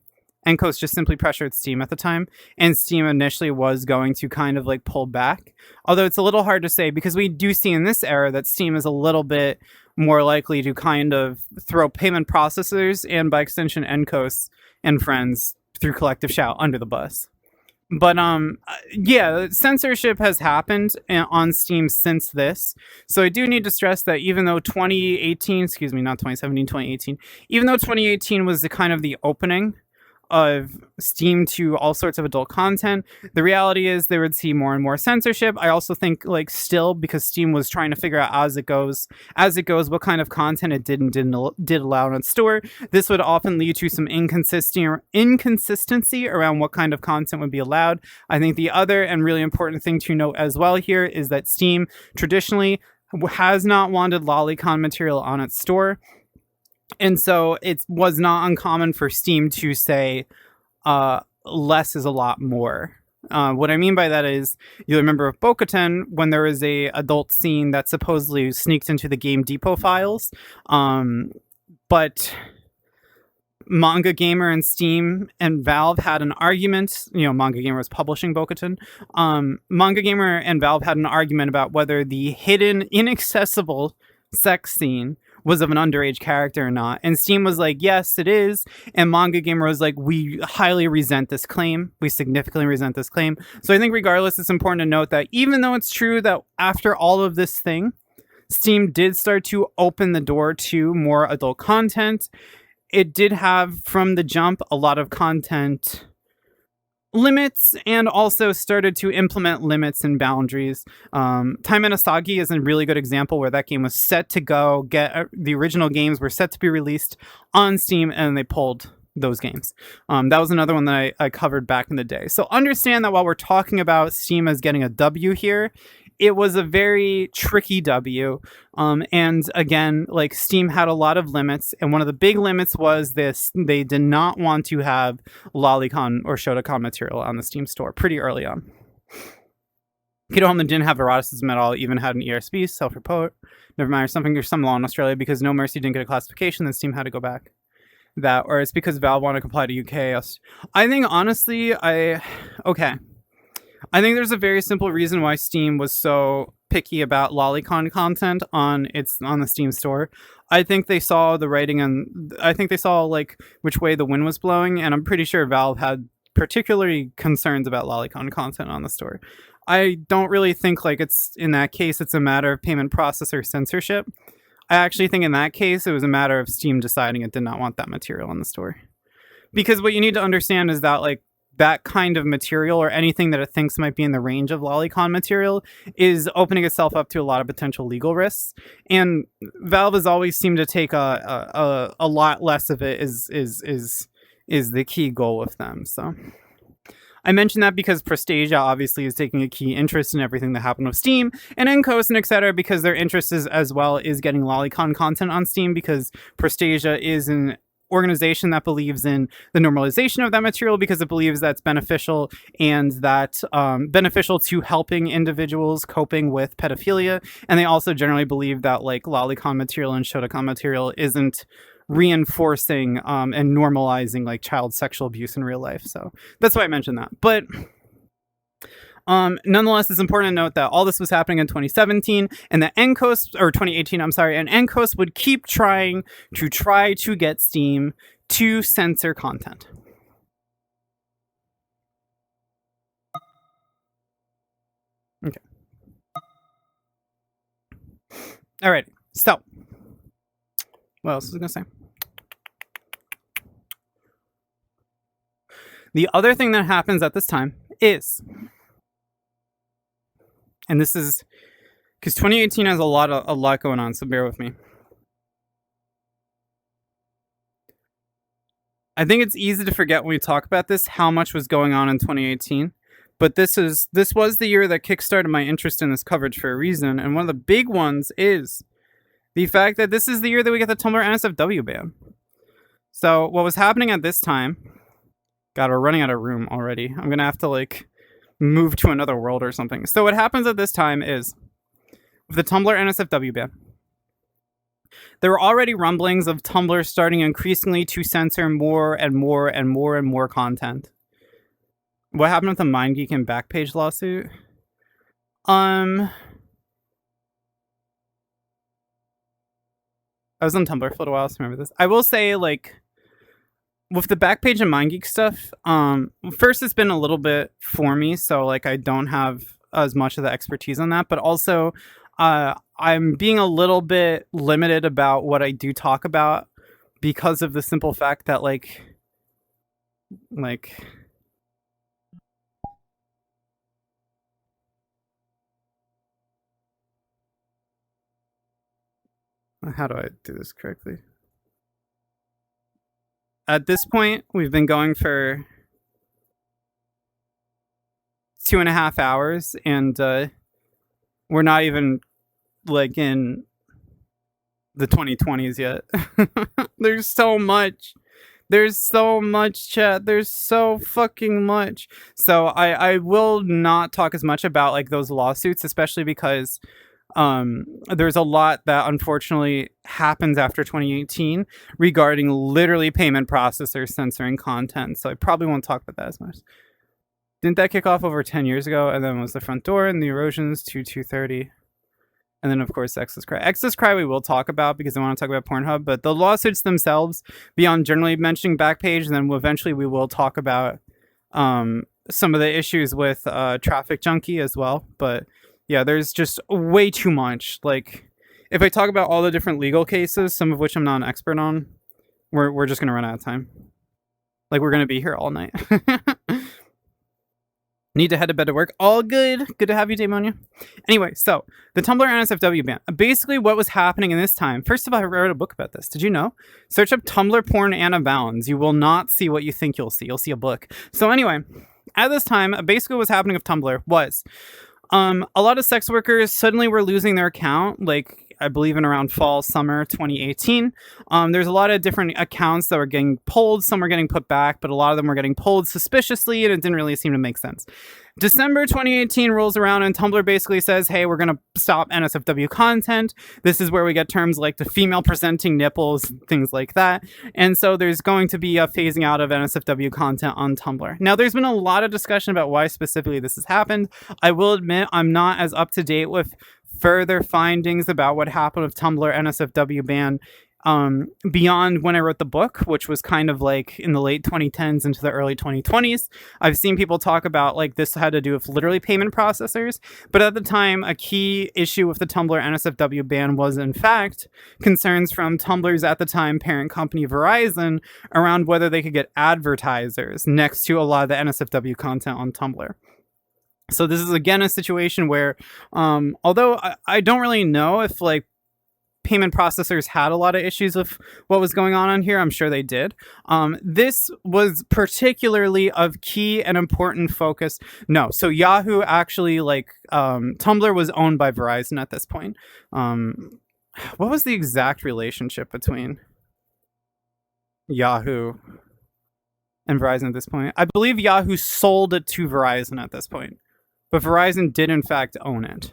NCOSE just simply pressured Steam at the time, and Steam initially was going to kind of like pull back. Although it's a little hard to say because we do see in this era that Steam is a little bit more likely to kind of throw payment processors and by extension NCOSE and friends through collective shout under the bus. But yeah, censorship has happened on Steam since this. So I do need to stress that even though 2018, excuse me, not 2017, 2018, even though 2018 was the kind of the opening of Steam to all sorts of adult content, the reality is they would see more and more censorship. I also think, like, still, because Steam was trying to figure out as it goes what kind of content it did allow on its store, this would often lead to some inconsistency around what kind of content would be allowed. I think the other and really important thing to note as well here is that Steam traditionally has not wanted lolicon material on its store. And so it was not uncommon for Steam to say, less is a lot more. What I mean by that is, you remember of Bokuten, when there was a adult scene that supposedly sneaked into the Game Depot files, but Manga Gamer and Steam and Valve had an argument. Manga Gamer was publishing Bokuten. Manga Gamer and Valve had an argument about whether the hidden, inaccessible sex scene was of an underage character or not. And Steam was like, yes, it is. And Manga Gamer was like, we highly resent this claim. We significantly resent this claim. So I think regardless, it's important to note that even though it's true that after all of this thing, Steam did start to open the door to more adult content, it did have from the jump a lot of content limits and also started to implement limits and boundaries. Time Asagi is a really good example where that game was set to go. The original games were set to be released on Steam and they pulled those games. That was another one that I covered back in the day. So understand that while we're talking about Steam as getting a W here, it was a very tricky W. And again, like, Steam had a lot of limits, and one of the big limits was this: they did not want to have lolicon or shotacon material on the Steam store pretty early on. Kiddo Homeland didn't have eroticism at all, even had an ESB, self-report. Never mind, there's some law in Australia because No Mercy didn't get a classification, then Steam had to go back. That, or it's because Valve wanted to comply to UK. I think, honestly, I think there's a very simple reason why Steam was so picky about lolicon content on the Steam store. I think they saw the writing, and I think they saw, like, which way the wind was blowing, and I'm pretty sure Valve had particularly concerns about lolicon content on the store. I don't really think, like, in that case it's a matter of payment processor censorship. I actually think in that case it was a matter of Steam deciding it did not want that material on the store. Because what you need to understand is that, like, that kind of material or anything that it thinks might be in the range of lolicon material is opening itself up to a lot of potential legal risks. And Valve has always seemed to take a lot less of it is the key goal with them. So I mention that because Prestasia obviously is taking a key interest in everything that happened with Steam, and NCOSE and etc. because their interest is as well is getting lolicon content on Steam, because Prestasia is an organization that believes in the normalization of that material because it believes that's beneficial, and that beneficial to helping individuals coping with pedophilia. And they also generally believe that, like, lolicon material and shotacon material isn't reinforcing and normalizing, like, child sexual abuse in real life. So that's why I mentioned that. But Nonetheless, it's important to note that all this was happening in 2017, and that NCOSE, or 2018, I'm sorry, and NCOSE would keep trying to get Steam to censor content. Okay. All right. So, what else was I going to say? The other thing that happens at this time is, and this is because 2018 has a lot going on, so bear with me. I think it's easy to forget when we talk about this how much was going on in 2018. But this was the year that kickstarted my interest in this coverage for a reason, and one of the big ones is the fact that this is the year that we get the Tumblr NSFW ban. So what was happening at this time? God, we're running out of room already. I'm gonna have to like move to another world or something. So what happens at this time is with the Tumblr NSFW ban, there were already rumblings of Tumblr starting increasingly to censor more and more and more and more content. What happened with the MindGeek and Backpage lawsuit? I was on Tumblr for a little while, so remember this. I will say, like, with the Backpage and MindGeek stuff, first it's been a little bit for me, so like I don't have as much of the expertise on that, but also I'm being a little bit limited about what I do talk about because of the simple fact that like how do I do this correctly? At this point, we've been going for 2.5 hours, and we're not even like in the 2020s yet. There's so much. There's so much, chat. There's so fucking much. So I will not talk as much about like those lawsuits, especially because there's a lot that unfortunately happens after 2018 regarding literally payment processors censoring content. So I probably won't talk about that as much. Didn't that kick off over 10 years ago? And then was the front door and the erosions to 230. And then, of course, X's Cry. X's Cry we will talk about because I want to talk about Pornhub. But the lawsuits themselves, beyond generally mentioning Backpage, and then eventually we will talk about some of the issues with Traffic Junkie as well. But yeah, there's just way too much. Like, if I talk about all the different legal cases, some of which I'm not an expert on, we're just going to run out of time. Like, we're going to be here all night. Need to head to bed to work. All good. Good to have you, Daemonia. Anyway, so the Tumblr NSFW ban. Basically, what was happening in this time. First of all, I wrote a book about this. Did you know? Search up Tumblr porn Anna Bounds. You will not see what you think you'll see. You'll see a book. So anyway, at this time, basically what was happening with Tumblr was a lot of sex workers suddenly were losing their account. Like, I believe in around fall, summer 2018. There's a lot of different accounts that were getting pulled. Some were getting put back, but a lot of them were getting pulled suspiciously, and it didn't really seem to make sense. December 2018 rolls around, and Tumblr basically says, hey, we're going to stop NSFW content. This is where we get terms like the female presenting nipples, things like that. And so there's going to be a phasing out of NSFW content on Tumblr. Now, there's been a lot of discussion about why specifically this has happened. I will admit I'm not as up to date with further findings about what happened with Tumblr NSFW ban beyond when I wrote the book, which was kind of like in the late 2010s into the early 2020s. I've seen people talk about like this had to do with literally payment processors, but at the time, a key issue with the Tumblr NSFW ban was in fact concerns from Tumblr's at the time parent company Verizon around whether they could get advertisers next to a lot of the NSFW content on Tumblr. So this is again a situation where, although I don't really know if like payment processors had a lot of issues with what was going on here, I'm sure they did. This was particularly of key and important focus. No, so Yahoo actually like Tumblr was owned by Verizon at this point. What was the exact relationship between Yahoo and Verizon at this point? I believe Yahoo sold it to Verizon at this point. But Verizon did in fact own it,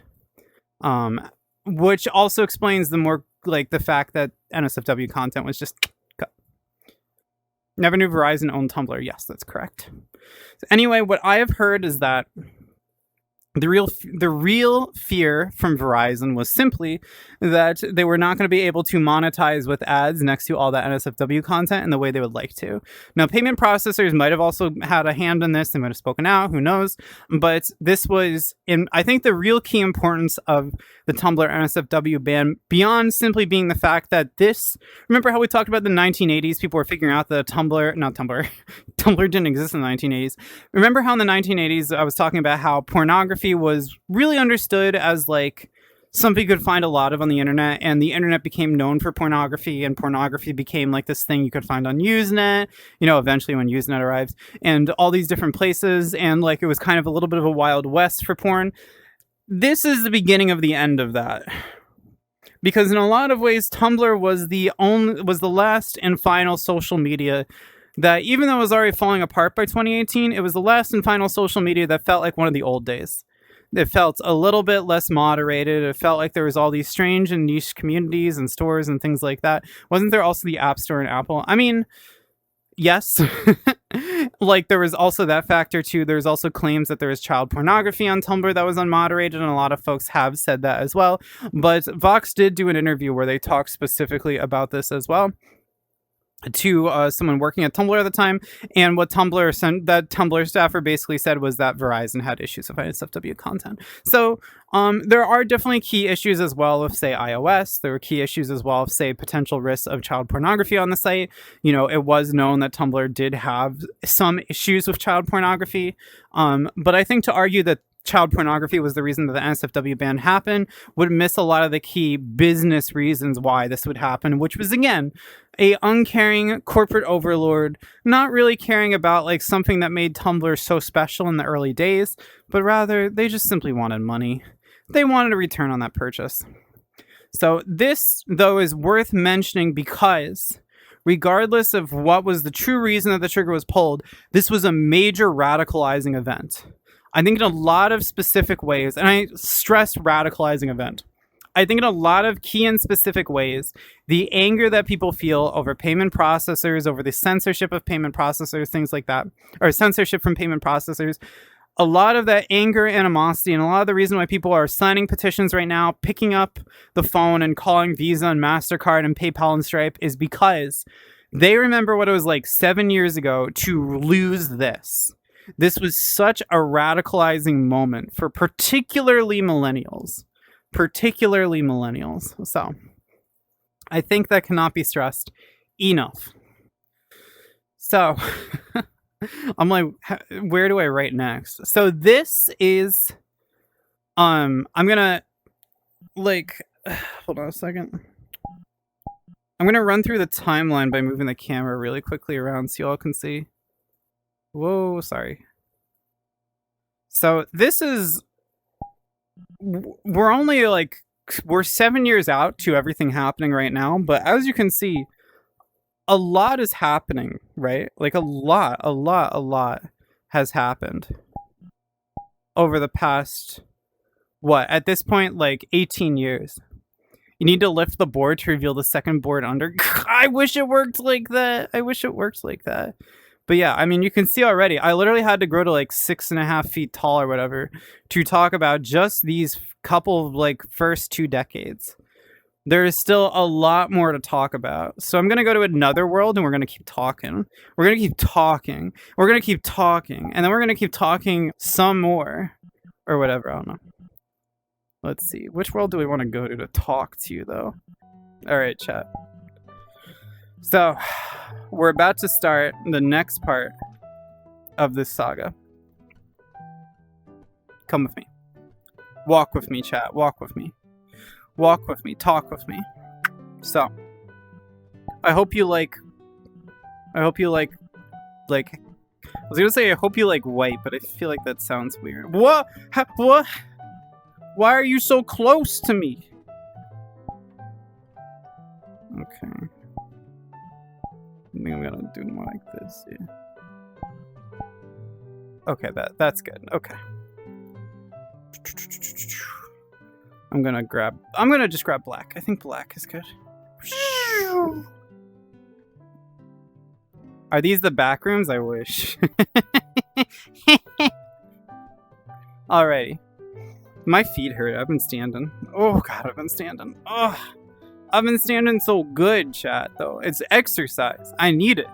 which also explains the more like the fact that NSFW content was just cut. Never knew Verizon owned Tumblr. Yes, that's correct. So anyway, what I have heard is that The real fear from Verizon was simply that they were not going to be able to monetize with ads next to all that NSFW content in the way they would like to. Now, payment processors might have also had a hand in this. They might have spoken out. Who knows? But this was, I think, the real key importance of the Tumblr NSFW ban, beyond simply being the fact that this. Remember how we talked about the 1980s? People were figuring out that Tumblr didn't exist in the 1980s. Remember how in the 1980s I was talking about how pornography was really understood as like something you could find a lot of on the internet, and the internet became known for pornography, and pornography became like this thing you could find on Usenet, eventually when Usenet arrives, and all these different places, and like it was kind of a little bit of a Wild West for porn. This is the beginning of the end of that. Because in a lot of ways, Tumblr was the last and final social media that, even though it was already falling apart by 2018, it was the last and final social media that felt like one of the old days. It felt a little bit less moderated. It felt like there was all these strange and niche communities and stores and things like that. Wasn't there also the App Store and Apple? I mean, yes. Like, there was also that factor too. There's also claims that there was child pornography on Tumblr that was unmoderated, and a lot of folks have said that as well. But Vox did do an interview where they talked specifically about this as well, to someone working at Tumblr at the time, and what Tumblr staffer basically said was that Verizon had issues with NSFW content. So there are definitely key issues as well with, say, iOS. There were key issues as well of, say, potential risks of child pornography on the site. It was known that Tumblr did have some issues with child pornography, but I think to argue that child pornography was the reason that the NSFW ban happened would miss a lot of the key business reasons why this would happen, which was, again, a uncaring corporate overlord not really caring about like something that made Tumblr so special in the early days, but rather they just simply wanted money. They wanted a return on that purchase. So this, though, is worth mentioning because regardless of what was the true reason that the trigger was pulled, this was a major radicalizing event. I think in a lot of specific ways, and I stress radicalizing event, I think in a lot of key and specific ways, the anger that people feel over payment processors, over the censorship of payment processors, things like that, or censorship from payment processors, a lot of that anger, animosity, and a lot of the reason why people are signing petitions right now, picking up the phone and calling Visa and MasterCard and PayPal and Stripe is because they remember what it was like 7 years ago to lose this. This was such a radicalizing moment for particularly millennials. So I think that cannot be stressed enough. So I'm like, where do I write next? So this is, I'm gonna like, hold on a second. I'm gonna run through the timeline by moving the camera really quickly around so y'all can see. Whoa, sorry. So this is, we're 7 years out to everything happening right now, but as you can see, a lot is happening, right? Like a lot has happened over the past, at this point, like 18 years. You need to lift the board to reveal the second board under. I wish it worked like that. But yeah, I mean, you can see already, I literally had to grow to like 6.5 feet tall or whatever to talk about just these couple of like first 2 decades. There is still a lot more to talk about. So I'm going to go to another world and we're going to keep talking. We're going to keep talking. And then we're going to keep talking some more or whatever. I don't know. Let's see. Which world do we want to go to talk to you, though? All right, chat. So we're about to start the next part of this saga. Come with me. Walk with me, chat. Walk with me. Talk with me. So I hope you like, I was gonna say I hope you like white, but I feel like that sounds weird. What? What? Why are you so close to me? Okay. I think I'm gonna do more like this. Yeah. Okay, that's good. Okay. I'm gonna just grab black. I think black is good. Are these the back rooms? I wish. Alrighty. My feet hurt. I've been standing. Oh god, I've been standing. Ugh. I've been standing so good, chat, though. It's exercise. I need it.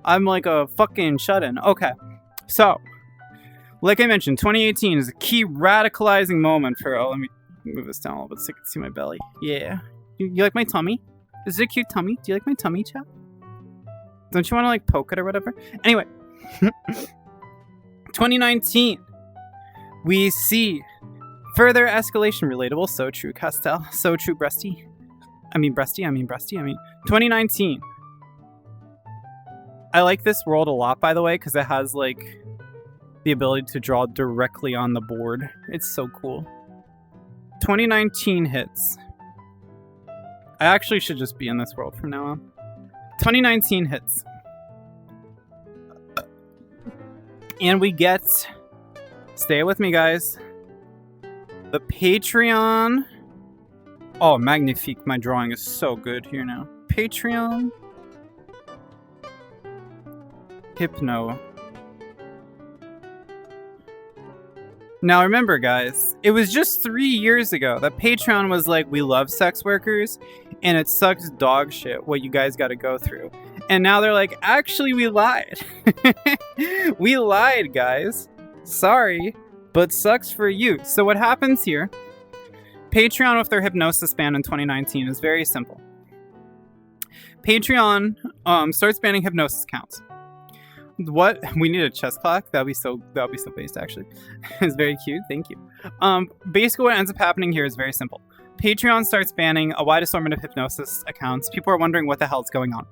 I'm like a fucking shut-in. Okay. So, like I mentioned, 2018 is a key radicalizing moment for... Oh, let me move this down a little bit so you can see my belly. Yeah. You like my tummy? Is it a cute tummy? Do you like my tummy, chat? Don't you want to, like, poke it or whatever? Anyway. 2019. We see further escalation. Relatable. So true, Castell. So true, Breasty. I mean 2019. I like this world a lot, by the way, because it has, like, the ability to draw directly on the board. It's so cool. 2019 hits. I actually should just be in this world from now on. 2019 hits. And we get... Stay with me, guys. The Patreon... Oh, magnifique. My drawing is so good here now. Patreon. Hypno. Now remember, guys, it was just 3 years ago that Patreon was like, we love sex workers, and it sucks dog shit what you guys got to go through. And now they're like, actually, we lied. We lied, guys. Sorry, but sucks for you. So what happens here, Patreon with their hypnosis ban in 2019 is very simple. Patreon starts banning hypnosis counts. What we need a chest clock. That'll be so based, actually. It's very cute. Thank you. Basically what ends up happening here is very simple. Patreon starts banning a wide assortment of hypnosis accounts. People are wondering what the hell's going on.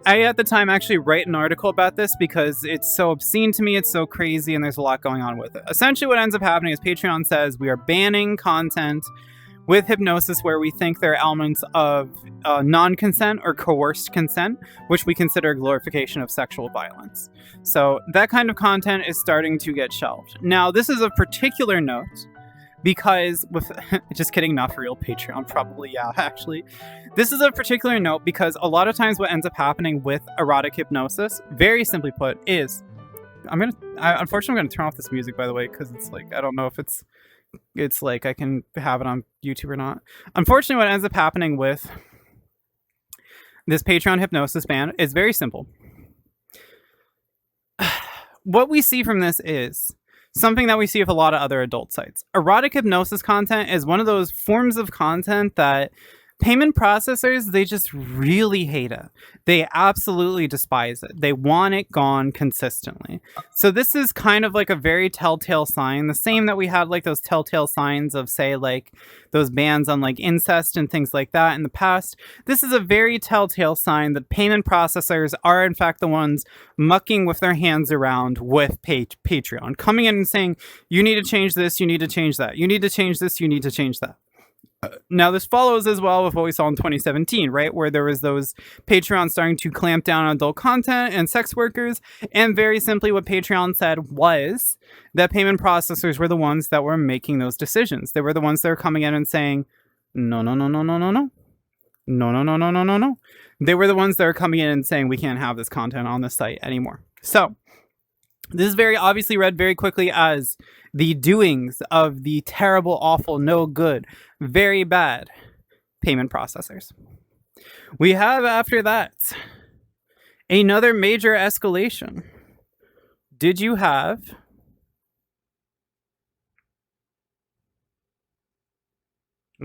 I at the time actually write an article about this because it's so obscene to me, it's so crazy, and there's a lot going on with it. Essentially what ends up happening is Patreon says we are banning content with hypnosis where we think there are elements of non-consent or coerced consent, which we consider a glorification of sexual violence. So that kind of content is starting to get shelved. Now, this is of particular note because with... just kidding, not for real, Patreon, probably, yeah, actually. This is of particular note because a lot of times what ends up happening with erotic hypnosis, very simply put, is... unfortunately, I'm going to turn off this music, by the way, because it's like, I don't know if it's like I can have it on YouTube or not. Unfortunately, what ends up happening with this Patreon hypnosis ban is very simple. What we see from this is something that we see with a lot of other adult sites. Erotic hypnosis content is one of those forms of content that payment processors, they just really hate it. They absolutely despise it. They want it gone consistently. So this is kind of like a very telltale sign. The same that we had like those telltale signs of, say, like those bans on like incest and things like that in the past. This is a very telltale sign that payment processors are in fact the ones mucking with their hands around with Patreon. Coming in and saying, you need to change this, you need to change that. You need to change this, you need to change that. Now, this follows as well with what we saw in 2017, right? Where there was those Patreon starting to clamp down on adult content and sex workers. And very simply what Patreon said was that payment processors were the ones that were making those decisions. They were the ones that were coming in and saying, no, no, no, no, no, no, no. No, no, no, no, no, no, no. They were the ones that were coming in and saying, we can't have this content on this site anymore. So this is very obviously read very quickly as the doings of the terrible, awful, no good, very bad payment processors. We have, after that, another major escalation. Did you have...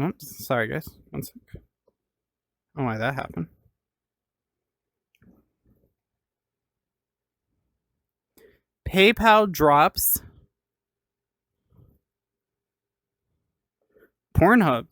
Oh, sorry, guys. One sec. I don't know why that happened. PayPal drops Pornhub.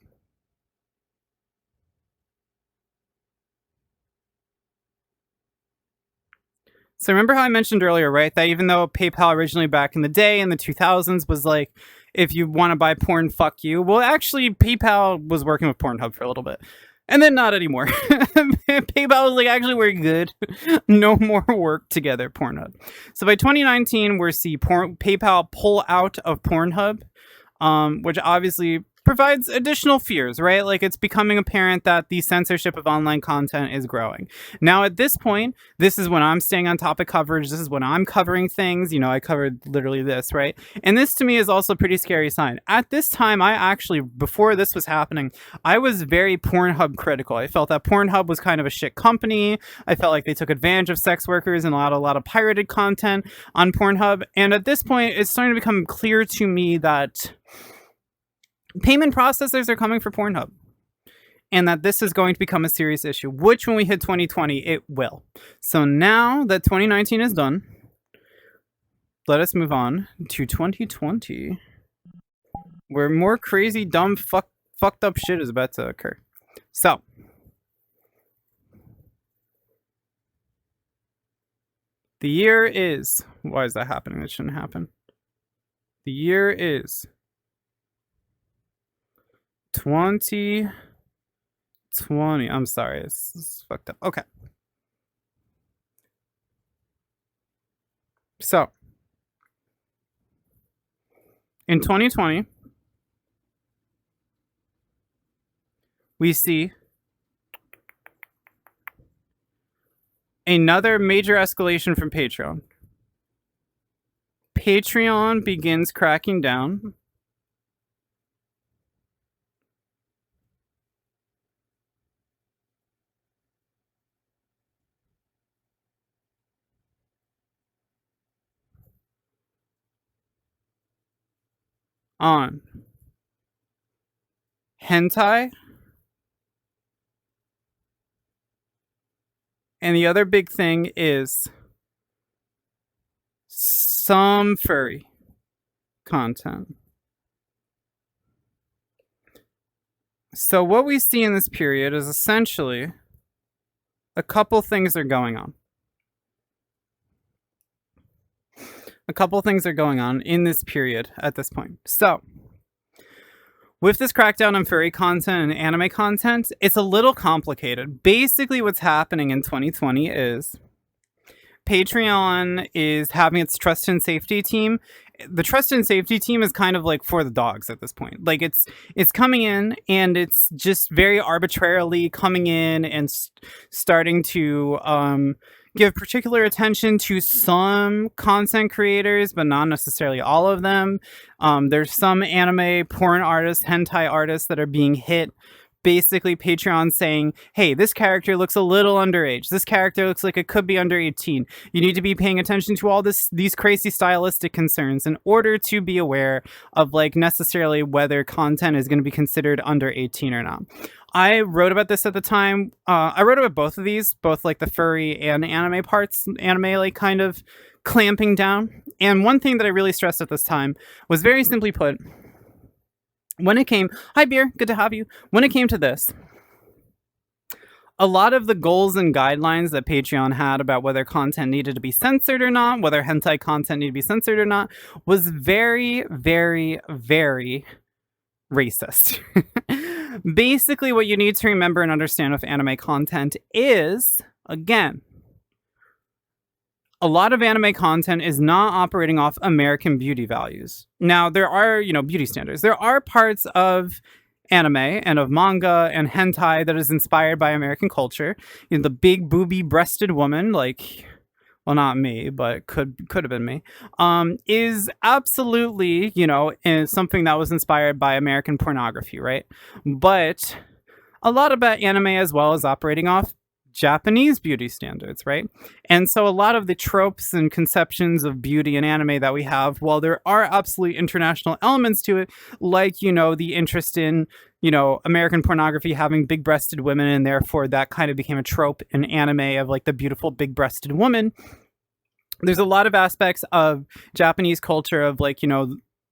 So remember how I mentioned earlier, right? That even though PayPal originally back in the day in the 2000s was like, if you want to buy porn, fuck you. Well, actually, PayPal was working with Pornhub for a little bit. And then not anymore. PayPal was like, actually, we're good. No more work together, Pornhub. So by 2019, we're see PayPal pull out of Pornhub, which obviously provides additional fears, right? Like it's becoming apparent that the censorship of online content is growing. Now, at this point, this is when I'm staying on topic coverage. This is when I'm covering things. I covered literally this, right? And this to me is also a pretty scary sign. At this time, I actually, before this was happening, I was very Pornhub critical. I felt that Pornhub was kind of a shit company. I felt like they took advantage of sex workers and a lot of pirated content on Pornhub. And at this point, it's starting to become clear to me that payment processors are coming for Pornhub, and that this is going to become a serious issue, which when we hit 2020, it will. So now that 2019 is done, let us move on to 2020, where more crazy, dumb, fucked up shit is about to occur. So, the year is... Why is that happening? That shouldn't happen. The year is 2020. I'm sorry, it's fucked up. Okay. So, in 2020, we see another major escalation from Patreon. Patreon begins cracking down on hentai, and the other big thing is some furry content. So what we see in this period is essentially a couple things are going on. A couple things are going on in this period at this point. So, with this crackdown on furry content and anime content, it's a little complicated. Basically, what's happening in 2020 is Patreon is having its trust and safety team. The trust and safety team is kind of like for the dogs at this point. Like it's coming in and it's just very arbitrarily coming in and starting to give particular attention to some content creators, but not necessarily all of them. There's some anime porn artists, hentai artists that are being hit. Basically, Patreon saying, hey, this character looks a little underage. This character looks like it could be under 18. You need to be paying attention to all these crazy stylistic concerns in order to be aware of like necessarily whether content is going to be considered under 18 or not. I wrote about this at the time. I wrote about both of these, both like the furry and anime parts, anime like kind of clamping down. And one thing that I really stressed at this time was very simply put, when it came, hi Beer, good to have you. When it came to this, a lot of the goals and guidelines that Patreon had about whether content needed to be censored or not, whether hentai content needed to be censored or not, was very, very, very racist. Basically, what you need to remember and understand with anime content is, again, a lot of anime content is not operating off American beauty values. Now, there are, beauty standards. There are parts of anime and of manga and hentai that is inspired by American culture. The big booby breasted woman, like, well, not me, but could have been me, is absolutely, is something that was inspired by American pornography, right? But a lot about anime as well is operating off Japanese beauty standards, right? And so a lot of the tropes and conceptions of beauty in anime that we have, while there are absolutely international elements to it, like, the interest in, American pornography having big-breasted women, and therefore that kind of became a trope in anime of like the beautiful big-breasted woman. There's a lot of aspects of Japanese culture of like,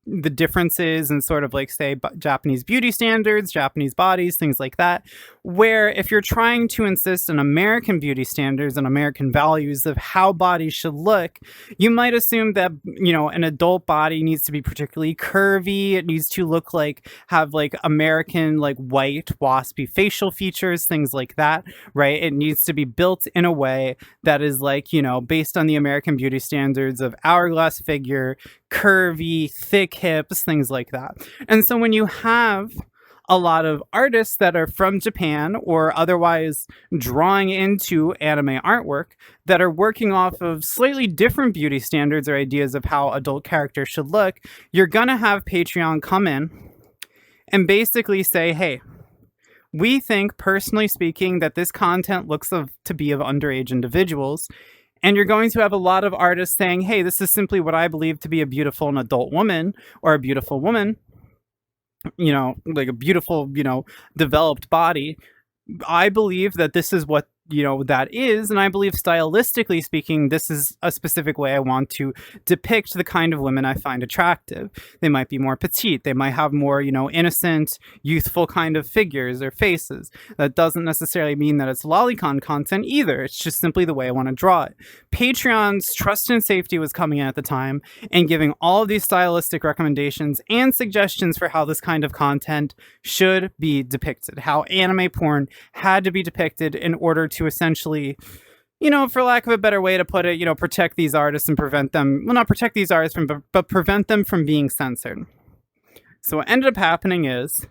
the differences and sort of like, say, Japanese beauty standards, Japanese bodies, things like that, where if you're trying to insist on American beauty standards and American values of how bodies should look, you might assume that, an adult body needs to be particularly curvy. It needs to look like, have like American, like white, waspy facial features, things like that, right? It needs to be built in a way that is like, based on the American beauty standards of hourglass figure, curvy, thick hips, things like that. And so when you have a lot of artists that are from Japan or otherwise drawing into anime artwork that are working off of slightly different beauty standards or ideas of how adult characters should look, you're going to have Patreon come in and basically say, hey, we think, personally speaking, that this content looks to be of underage individuals. And you're going to have a lot of artists saying, hey, this is simply what I believe to be a beautiful and adult woman or a beautiful woman, like a beautiful, developed body. I believe that this is what, that is. And I believe stylistically speaking, this is a specific way I want to depict the kind of women I find attractive. They might be more petite. They might have more, innocent, youthful kind of figures or faces. That doesn't necessarily mean that it's lolicon content either. It's just simply the way I want to draw it. Patreon's Trust and Safety was coming in at the time and giving all of these stylistic recommendations and suggestions for how this kind of content should be depicted, how anime porn had to be depicted in order to essentially, for lack of a better way to put it, protect these artists and prevent them, well, not protect these artists from, but prevent them from being censored. So what ended up happening is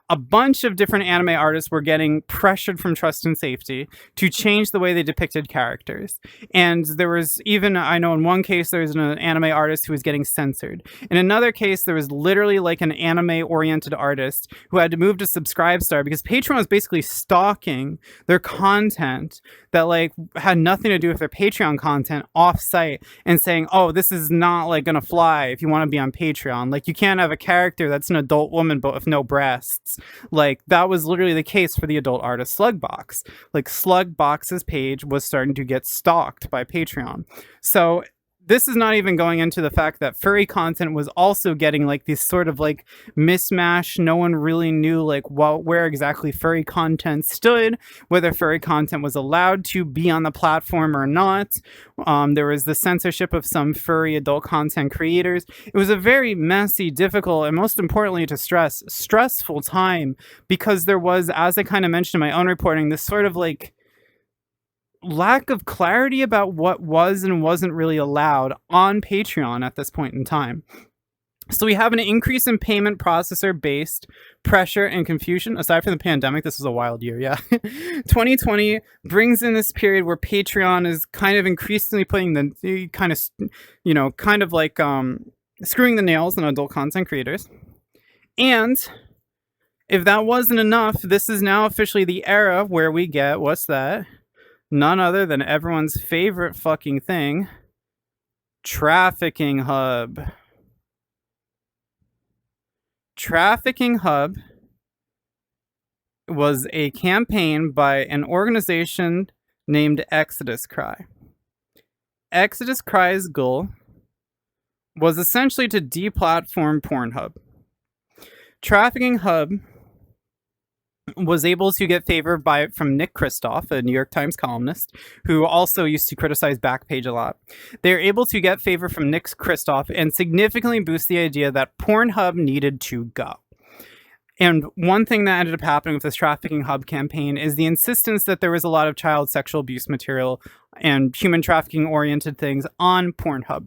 a bunch of different anime artists were getting pressured from Trust and Safety to change the way they depicted characters. And there was even, I know in one case, there was an anime artist who was getting censored. In another case, there was literally like an anime-oriented artist who had to move to Subscribestar because Patreon was basically stalking their content that like had nothing to do with their Patreon content off-site and saying, oh, this is not like gonna fly if you want to be on Patreon. Like you can't have a character that's an adult woman but with no breasts. Like that was literally the case for the adult artist Slugbox. Like Slugbox's page was starting to get stalked by Patreon. So this is not even going into the fact that furry content was also getting like these sort of like mismatch. No one really knew like where exactly furry content stood, whether furry content was allowed to be on the platform or not. There was the censorship of some furry adult content creators. It was a very messy, difficult, and most importantly to stressful time because there was, as I kind of mentioned in my own reporting, this sort of like lack of clarity about what was and wasn't really allowed on Patreon at this point in time. So we have an increase in payment processor-based pressure and confusion. Aside from the pandemic, this was a wild year, yeah. 2020 brings in this period where Patreon is kind of increasingly putting the kind of like screwing the nails on adult content creators. And if that wasn't enough, this is now officially the era where we get, what's that? None other than everyone's favorite fucking thing, Trafficking Hub. Trafficking Hub was a campaign by an organization named Exodus Cry. Exodus Cry's goal was essentially to deplatform Pornhub. Trafficking Hub was able to get favor from Nick Kristof, a New York Times columnist, who also used to criticize Backpage a lot. They were able to get favor from Nick Kristof and significantly boost the idea that Pornhub needed to go. And one thing that ended up happening with this Trafficking Hub campaign is the insistence that there was a lot of child sexual abuse material and human trafficking-oriented things on Pornhub.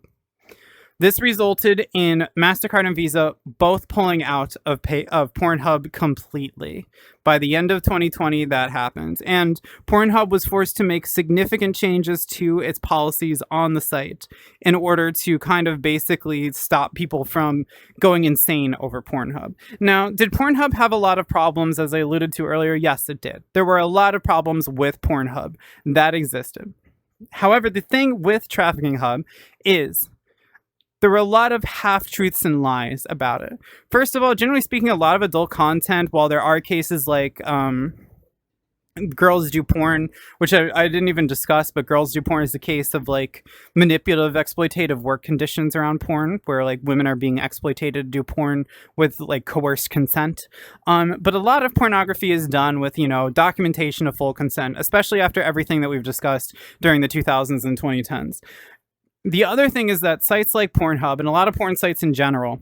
This resulted in MasterCard and Visa both pulling out of Pornhub completely. By the end of 2020, that happened. And Pornhub was forced to make significant changes to its policies on the site in order to kind of basically stop people from going insane over Pornhub. Now, did Pornhub have a lot of problems, as I alluded to earlier? Yes, it did. There were a lot of problems with Pornhub that existed. However, the thing with Trafficking Hub is there were a lot of half-truths and lies about it. First of all, generally speaking, a lot of adult content, while there are cases like Girls Do Porn, which I didn't even discuss, but Girls Do Porn is the case of like manipulative, exploitative work conditions around porn, where like women are being exploited to do porn with like coerced consent. But a lot of pornography is done with, documentation of full consent, especially after everything that we've discussed during the 2000s and 2010s. The other thing is that sites like Pornhub and a lot of porn sites in general,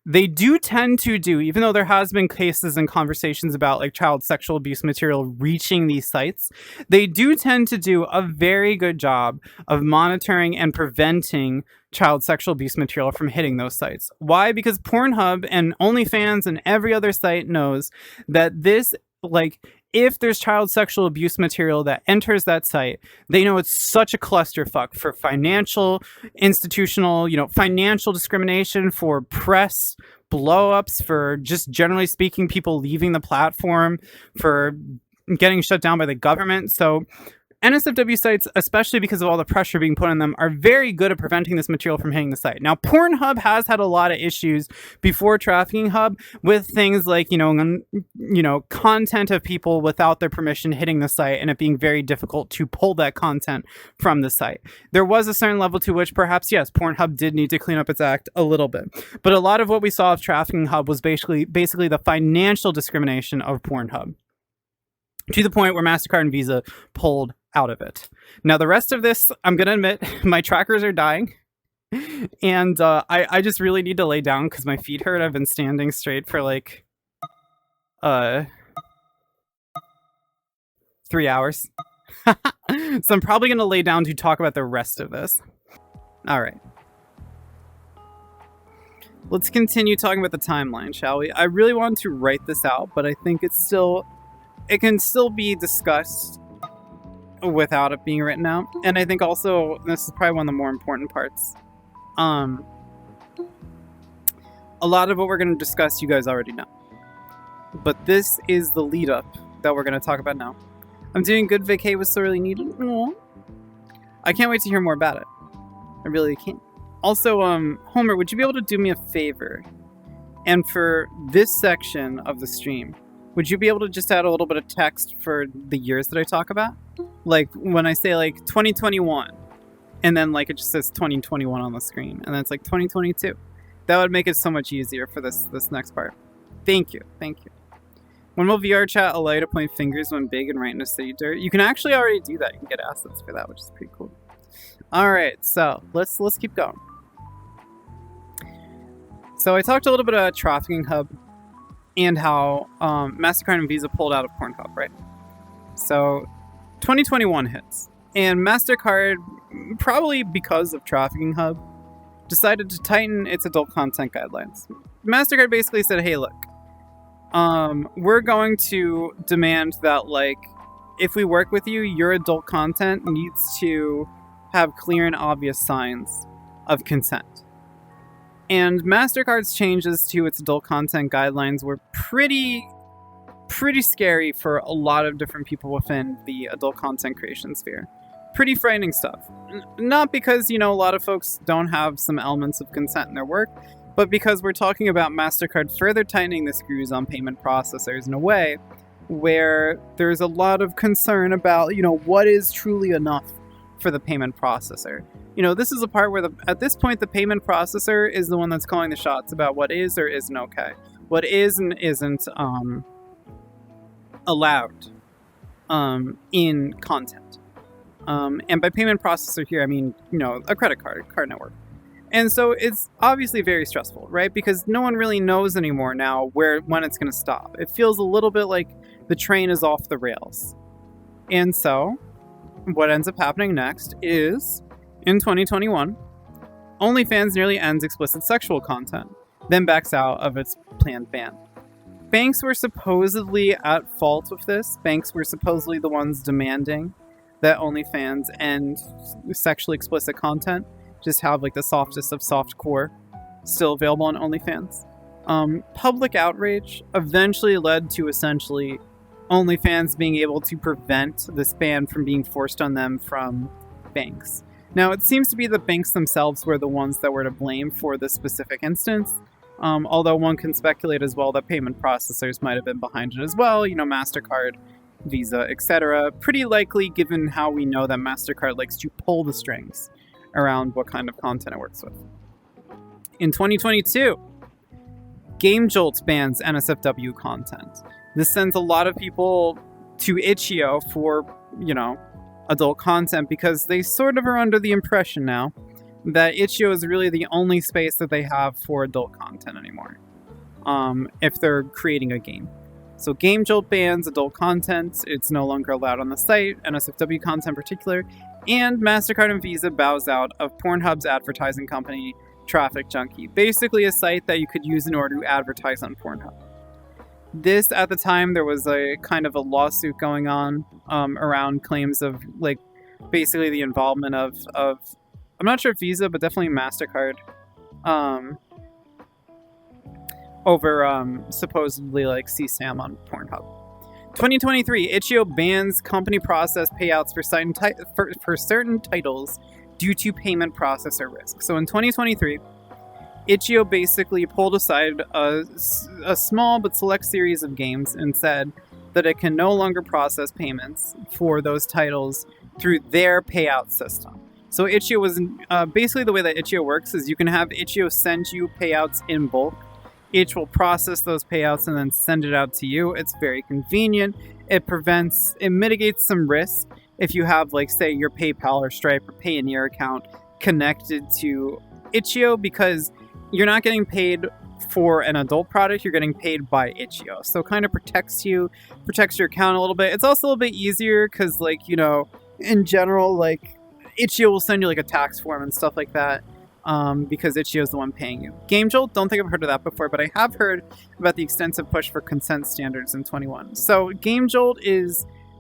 they do tend to do, even though there has been cases and conversations about like child sexual abuse material reaching these sites, they do tend to do a very good job of monitoring and preventing child sexual abuse material from hitting those sites. Why? Because Pornhub and OnlyFans and every other site knows that this, like, if there's child sexual abuse material that enters that site, they know it's such a clusterfuck for financial, institutional, financial discrimination, for press blowups, for just generally speaking, people leaving the platform, for getting shut down by the government. So NSFW sites, especially because of all the pressure being put on them, are very good at preventing this material from hitting the site. Now, Pornhub has had a lot of issues before Trafficking Hub with things like, content of people without their permission hitting the site and it being very difficult to pull that content from the site. There was a certain level to which perhaps, yes, Pornhub did need to clean up its act a little bit. But a lot of what we saw of Trafficking Hub was basically the financial discrimination of Pornhub, to the point where MasterCard and Visa pulled out of it. Now, the rest of this, I'm going to admit, my trackers are dying. And I just really need to lay down because my feet hurt. I've been standing straight for like 3 hours. So I'm probably going to lay down to talk about the rest of this. All right. Let's continue talking about the timeline, shall we? I really want to write this out, but I think it can still be discussed without it being written out. And I think also this is probably one of the more important parts. A lot of what we're going to discuss you guys already know, but this is the lead up that we're going to talk about now. I'm doing good. Vacay was sorely needed. Aww. I can't wait to hear more about it. I really can't. Also, Homer, would you be able to do me a favor? And for this section of the stream, would you be able to just add a little bit of text for the years that I talk about? Like when I say like 2021, and then like it just says 2021 on the screen, and then it's like 2022. That would make it so much easier for this next part. Thank you. When will VR chat allow you to point fingers when big and right in a city dirt? You can actually already do that. You can get assets for that, which is pretty cool. All right, so let's keep going. So I talked a little bit about Trafficking Hub and how MasterCard and Visa pulled out of Pornhub, right? So 2021 hits, and MasterCard, probably because of Trafficking Hub, decided to tighten its adult content guidelines. MasterCard basically said, hey, look, we're going to demand that, like, if we work with you, your adult content needs to have clear and obvious signs of consent. And MasterCard's changes to its adult content guidelines were pretty scary for a lot of different people within the adult content creation sphere. Pretty frightening stuff. Not because, a lot of folks don't have some elements of consent in their work, but because we're talking about MasterCard further tightening the screws on payment processors in a way where there's a lot of concern about, what is truly enough for the payment processor. This is a part where at this point, the payment processor is the one that's calling the shots about what is or isn't okay, what is and isn't allowed in content. And by payment processor here, I mean, a credit card network. And so it's obviously very stressful, right? Because no one really knows anymore now when it's going to stop. It feels a little bit like the train is off the rails. And so what ends up happening next is, in 2021, OnlyFans nearly ends explicit sexual content, then backs out of its planned ban. Banks were supposedly at fault with this. Banks were supposedly the ones demanding that OnlyFans end sexually explicit content, just have like the softest of softcore still available on OnlyFans. Public outrage eventually led to essentially OnlyFans being able to prevent this ban from being forced on them from banks. Now, it seems to be the banks themselves were the ones that were to blame for this specific instance, although one can speculate as well that payment processors might have been behind it as well, MasterCard, Visa, etc. Pretty likely, given how we know that MasterCard likes to pull the strings around what kind of content it works with. In 2022, Game Jolt bans NSFW content. This sends a lot of people to Itch.io for, adult content because they sort of are under the impression now that itch.io is really the only space that they have for adult content anymore, if they're creating a game. So Game Jolt bans adult content. It's no longer allowed on the site, NSFW content in particular, and MasterCard and Visa bows out of Pornhub's advertising company, Traffic Junkie, basically a site that you could use in order to advertise on Pornhub. This, at the time, there was a kind of a lawsuit going on around claims of, like, basically the involvement of I'm not sure if Visa, but definitely MasterCard, over supposedly like CSAM on Pornhub. 2023, itch.io bans company process payouts for certain titles due to payment processor risk. So in 2023, itch.io basically pulled aside a small but select series of games and said that it can no longer process payments for those titles through their payout system. So itch.io was basically, the way that itch.io works is you can have itch.io send you payouts in bulk. Itch will process those payouts and then send it out to you. It's very convenient. It mitigates some risk if you have, like, say, your PayPal or Stripe or Payoneer account connected to itch.io, because you're not getting paid for an adult product, you're getting paid by itch.io. So it kind of protects your account a little bit. It's also a little bit easier because, like, you know, in general, like, itch.io will send you like a tax form and stuff like that, because itch.io is the one paying you. Game Jolt, don't think I've heard of that before, but I have heard about the extensive push for consent standards in 21. So Game Jolt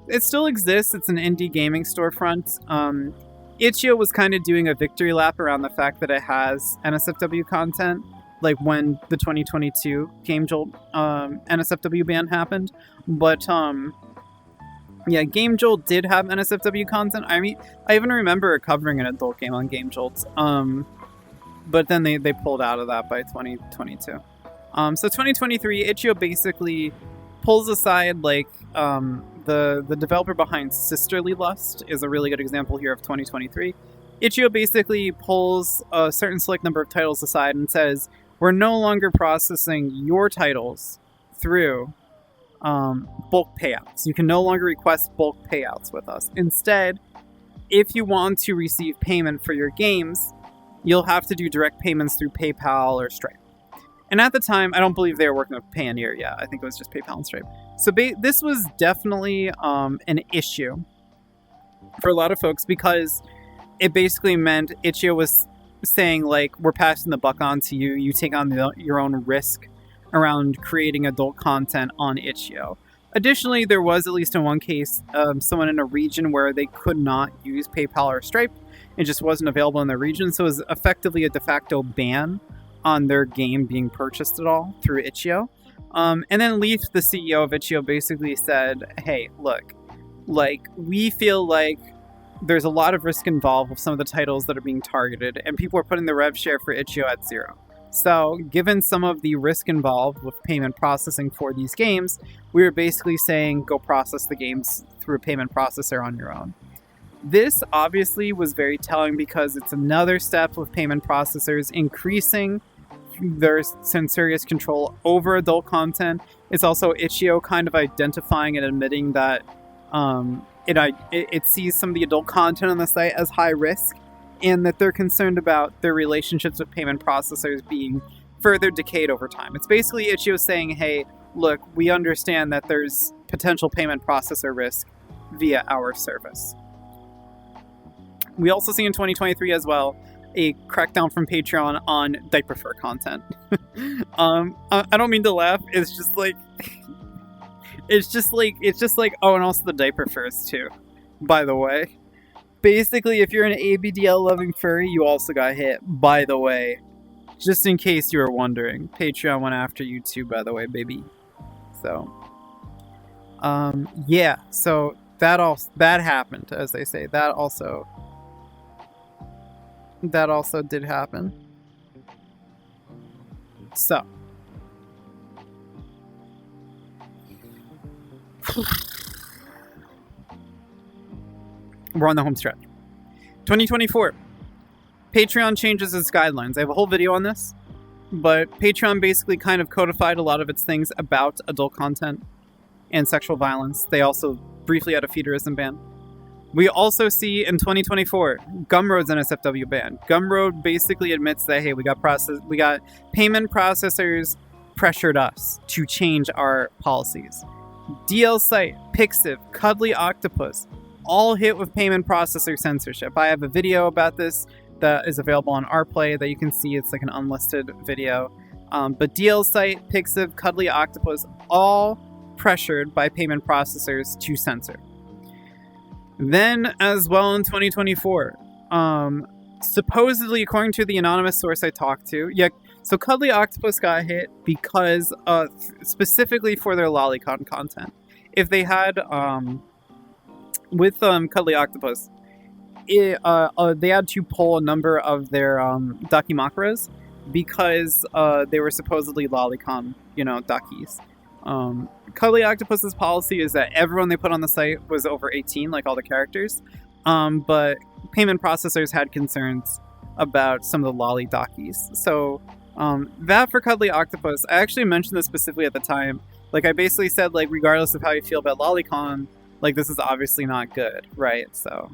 it still exists. It's an indie gaming storefront. Itch.io was kind of doing a victory lap around the fact that it has NSFW content, like when the 2022 Game Jolt NSFW ban happened. But yeah, Game Jolt did have NSFW content. I mean, I even remember covering an adult game on Game Jolt. But then they pulled out of that by 2022. So 2023, itch.io basically pulls aside, like, the developer behind Sisterly Lust is a really good example here of 2023. Itch.io basically pulls a certain select number of titles aside and says, we're no longer processing your titles through bulk payouts. You can no longer request bulk payouts with us. Instead, if you want to receive payment for your games, you'll have to do direct payments through PayPal or Stripe. And at the time, I don't believe they were working with Payoneer yet. I think it was just PayPal and Stripe. So this was definitely an issue for a lot of folks, because it basically meant itch.io was saying, like, we're passing the buck on to you. You take on your own risk around creating adult content on itch.io. Additionally, there was, at least in one case, someone in a region where they could not use PayPal or Stripe. It just wasn't available in the region, so it was effectively a de facto ban on their game being purchased at all through itch.io. And then Leaf, the CEO of itch.io, basically said, hey, look, like, we feel like there's a lot of risk involved with some of the titles that are being targeted, and people are putting the rev share for itch.io at 0. So, given some of the risk involved with payment processing for these games, we were basically saying, go process the games through a payment processor on your own. This obviously was very telling, because it's another step with payment processors increasing their censorious control over adult content. It's also itch.io kind of identifying and admitting that it sees some of the adult content on the site as high risk, and that they're concerned about their relationships with payment processors being further decayed over time. It's basically itch.io saying, hey, look, we understand that there's potential payment processor risk via our service. We also see in 2023 as well a crackdown from Patreon on diaper fur content. I don't mean to laugh. It's just like, oh, and also the diaper furs too, by the way. Basically, if you're an ABDL loving furry, you also got hit, by the way. Just in case you were wondering. Patreon went after you too, by the way, baby. So, yeah, so that happened, as they say. That also did happen. So, we're on the home stretch. 2024. Patreon changes its guidelines. I have a whole video on this, but Patreon basically kind of codified a lot of its things about adult content and sexual violence. They also briefly had a feederism ban. We also see in 2024 Gumroad's NSFW ban. Gumroad basically admits that, hey, we got payment processors pressured us to change our policies. DL Site, Pixiv, Cuddly Octopus, all hit with payment processor censorship. I have a video about this that is available on RPlay that you can see. It's like an unlisted video. But DL Site, Pixiv, Cuddly Octopus, all pressured by payment processors to censor. Then, as well in 2024, supposedly, according to the anonymous source I talked to, so Cuddly Octopus got hit because, specifically for their lolicon content. If they had, with Cuddly Octopus, they had to pull a number of their Dakimakuras because they were supposedly lolicon, Dakis. Cuddly Octopus's policy is that everyone they put on the site was over 18, like all the characters. But payment processors had concerns about some of the lolly Dakis. So that for Cuddly Octopus, I actually mentioned this specifically at the time. Like, I basically said, like, regardless of how you feel about lolicon, like, this is obviously not good, right? So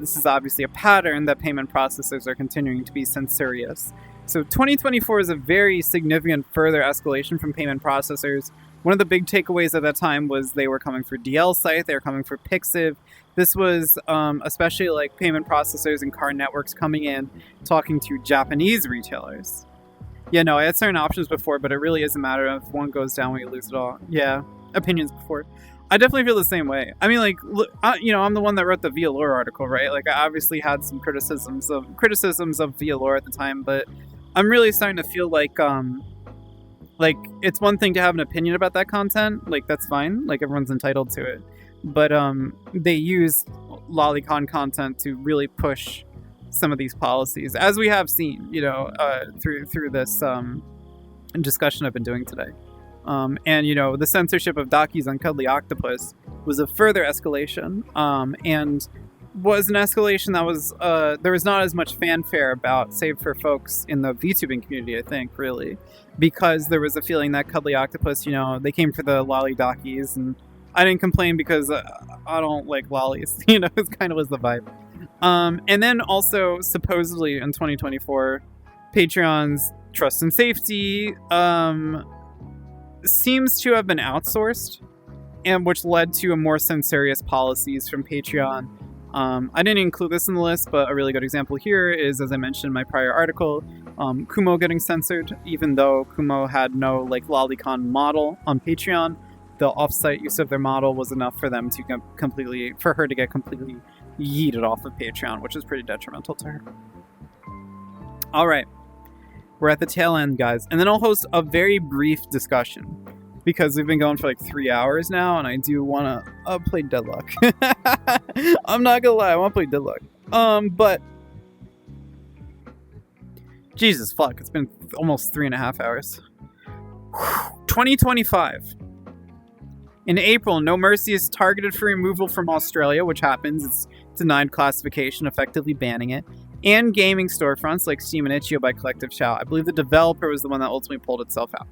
this is obviously a pattern that payment processors are continuing to be censorious. So 2024 is a very significant further escalation from payment processors. One of the big takeaways at that time was they were coming for DL Site, they were coming for Pixiv. This was especially like payment processors and card networks coming in, talking to Japanese retailers. Yeah, no, I had certain options before, but it really is a matter of one goes down, we lose it all. Yeah, opinions before. I definitely feel the same way. I mean, like, look, I'm the one that wrote the Vialore article, right? Like, I obviously had some criticisms of Vialore at the time, but I'm really starting to feel like it's one thing to have an opinion about that content, like, that's fine, like, everyone's entitled to it, but they use lolicon content to really push some of these policies, as we have seen, through this discussion I've been doing today. And the censorship of Dakis on Cuddly Octopus was a further escalation, and was an escalation that was there was not as much fanfare about, save for folks in the VTubing community, I think, really, because there was a feeling that Cuddly Octopus, they came for the lolly Dakis, and I didn't complain because I don't like lollies, it kind of was the vibe. And then also, supposedly in 2024, Patreon's trust and safety seems to have been outsourced, and which led to a more censorious policies from Patreon. I didn't include this in the list, but a really good example here is, as I mentioned in my prior article, Kumo getting censored, even though Kumo had no lolicon model on Patreon. The offsite use of their model was enough for them to for her to get completely yeeted off of Patreon, which is pretty detrimental to her. All right, we're at the tail end, guys, and then I'll host a very brief discussion, because we've been going for 3 hours now, and I do want to play Deadlock. I'm not gonna lie, I want to play Deadlock. But Jesus fuck, it's been almost 3.5 hours. 2025. In April, No Mercy is targeted for removal from Australia, which happens. It's denied classification, effectively banning it. And gaming storefronts like Steam and Itch.io by Collective Shout. I believe the developer was the one that ultimately pulled itself out.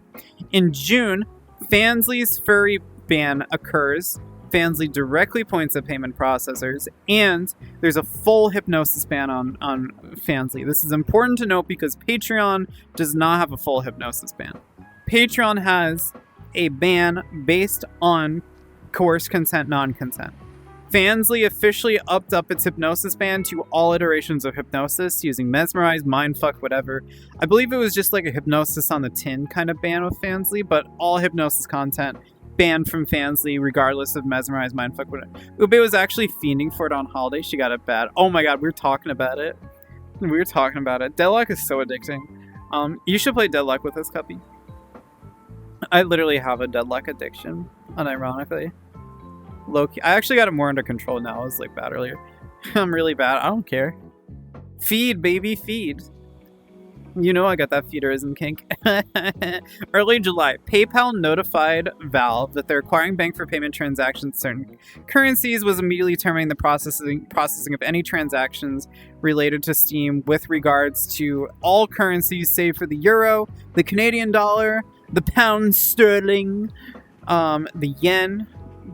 In June, Fansly's furry ban occurs. Fansly directly points at payment processors, and there's a full hypnosis ban on Fansly. This is important to note because Patreon does not have a full hypnosis ban. Patreon has a ban based on coerced consent, non-consent. Fansly officially upped up its hypnosis ban to all iterations of hypnosis, using mesmerize, mindfuck, whatever. I believe it was just like a hypnosis on the tin kind of ban with Fansly, but all hypnosis content banned from Fansly, regardless of mesmerize, mindfuck, whatever. Ube was actually fiending for it on holiday. She got it bad. Oh my god, we were talking about it. Deadlock is so addicting. You should play Deadlock with us, Cuppy. I literally have a Deadlock addiction, unironically. Low-key. I actually got it more under control now. I was bad earlier. I'm really bad. I don't care. Feed, baby, feed. You know I got that feederism kink. Early July, PayPal notified Valve that they're acquiring bank for payment transactions certain currencies, was immediately terminating the processing of any transactions related to Steam with regards to all currencies save for the euro, the Canadian dollar, the pound sterling, the yen,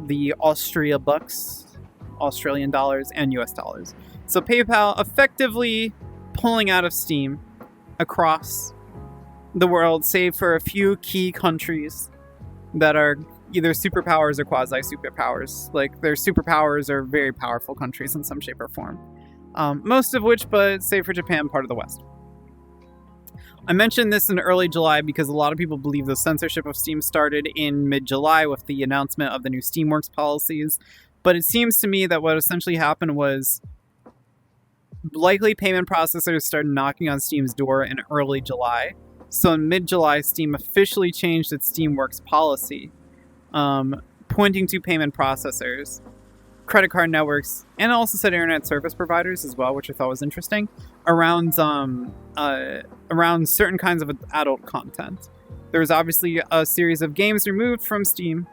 the Austria bucks, Australian dollars, and US dollars. So PayPal effectively pulling out of Steam across the world, save for a few key countries that are either superpowers or quasi-superpowers. Like, their superpowers are very powerful countries in some shape or form. Most of which, but save for Japan, part of the West. I mentioned this in early July because a lot of people believe the censorship of Steam started in mid-July with the announcement of the new Steamworks policies. But it seems to me that what essentially happened was likely payment processors started knocking on Steam's door in early July. So in mid-July, Steam officially changed its Steamworks policy, pointing to payment processors, credit card networks, and also said internet service providers as well, which I thought was interesting, around certain kinds of adult content. There was obviously a series of games removed from Steam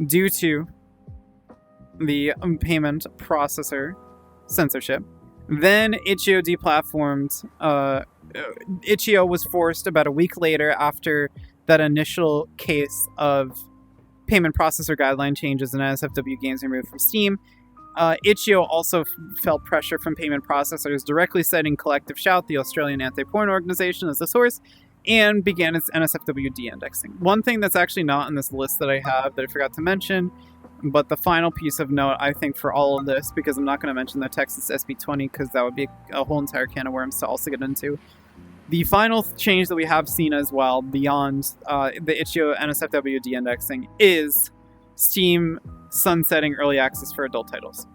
due to the payment processor censorship. Then itch.io deplatformed. itch.io was forced about a week later after that initial case of payment processor guideline changes and NSFW games removed from Steam. itch.io also felt pressure from payment processors, directly citing Collective Shout, the Australian anti-porn organization, as the source, and began its NSFW de-indexing. One thing that's actually not on this list that I have that I forgot to mention, but the final piece of note, I think, for all of this, because I'm not going to mention the Texas SB20, because that would be a whole entire can of worms to also get into. The final change that we have seen as well, beyond the itch.io NSFW de-indexing, is Steam sunsetting early access for adult titles.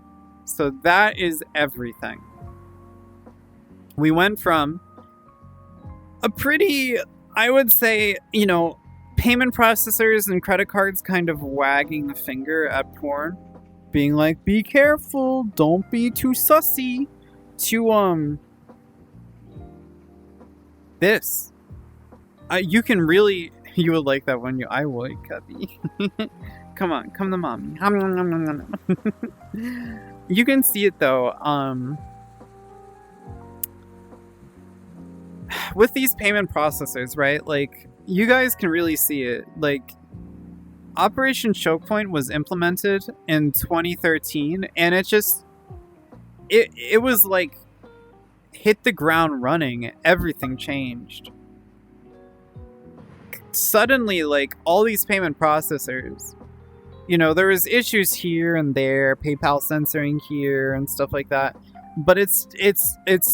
So that is everything. We went from a pretty, I would say, payment processors and credit cards kind of wagging the finger at porn, being like, be careful, don't be too sussy, to this. You would like that one. I would, Cubby. Come on, come to mommy. You can see it though. With these payment processors, right? Like, you guys can really see it. Like, Operation Choke Point was implemented in 2013, and it was like hit the ground running. Everything changed. Suddenly, like, all these payment processors, there was issues here and there, PayPal censoring here and stuff like that. But it's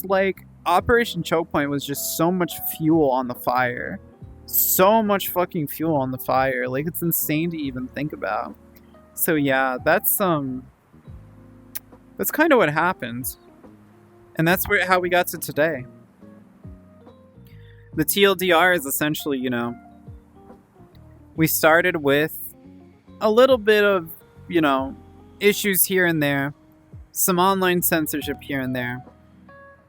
like Operation Choke Point was just so much fuel on the fire. So much fucking fuel on the fire. Like, it's insane to even think about. So yeah, that's kind of what happened. And that's how we got to today. The TLDR is essentially, we started with a little bit of, issues here and there, some online censorship here and there.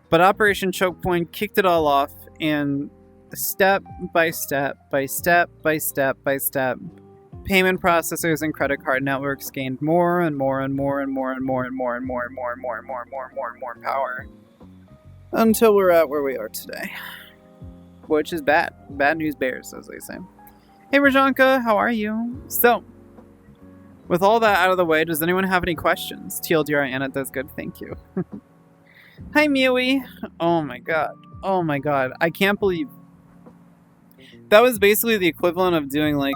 But Operation Choke Point kicked it all off, and step by step by step by step by step, payment processors and credit card networks gained more and more and more and more and more and more and more and more and more and more and more and more and more power until we're at where we are today, which is bad news bears, as they say. Hey Rajanka, how are you? So, with all that out of the way, does anyone have any questions? TLDR Anna does good, thank you. Hi Miwi. Oh my god, I can't believe that was basically the equivalent of doing like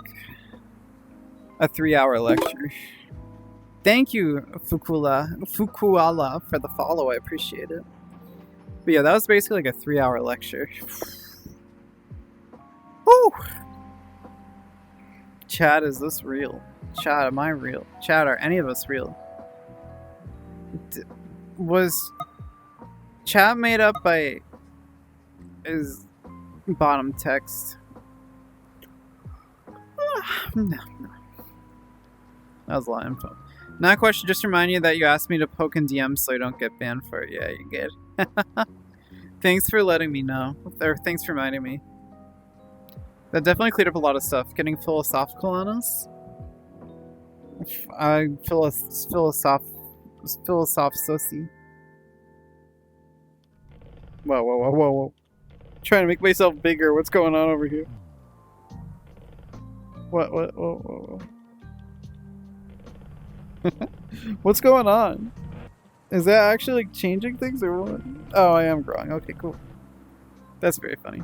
a 3-hour lecture. Thank you, Fukuala, for the follow. I appreciate it. But yeah, that was basically like a 3-hour lecture. Woo! Chad, is this real? Chad, am I real? Chad, are any of us real? Was chat made up by his bottom text? No. That was a lot of info. Not a question, just remind you that you asked me to poke in DMs so I don't get banned for it. Yeah, you get. Thanks for letting me know. Or thanks for reminding me. That definitely cleared up a lot of stuff. Getting philosophical on us? Philosoph-sussy. Whoa. Trying to make myself bigger. What's going on over here? What? Whoa. What's going on? Is that actually like changing things or what? Oh, I am growing. Okay, cool. That's very funny.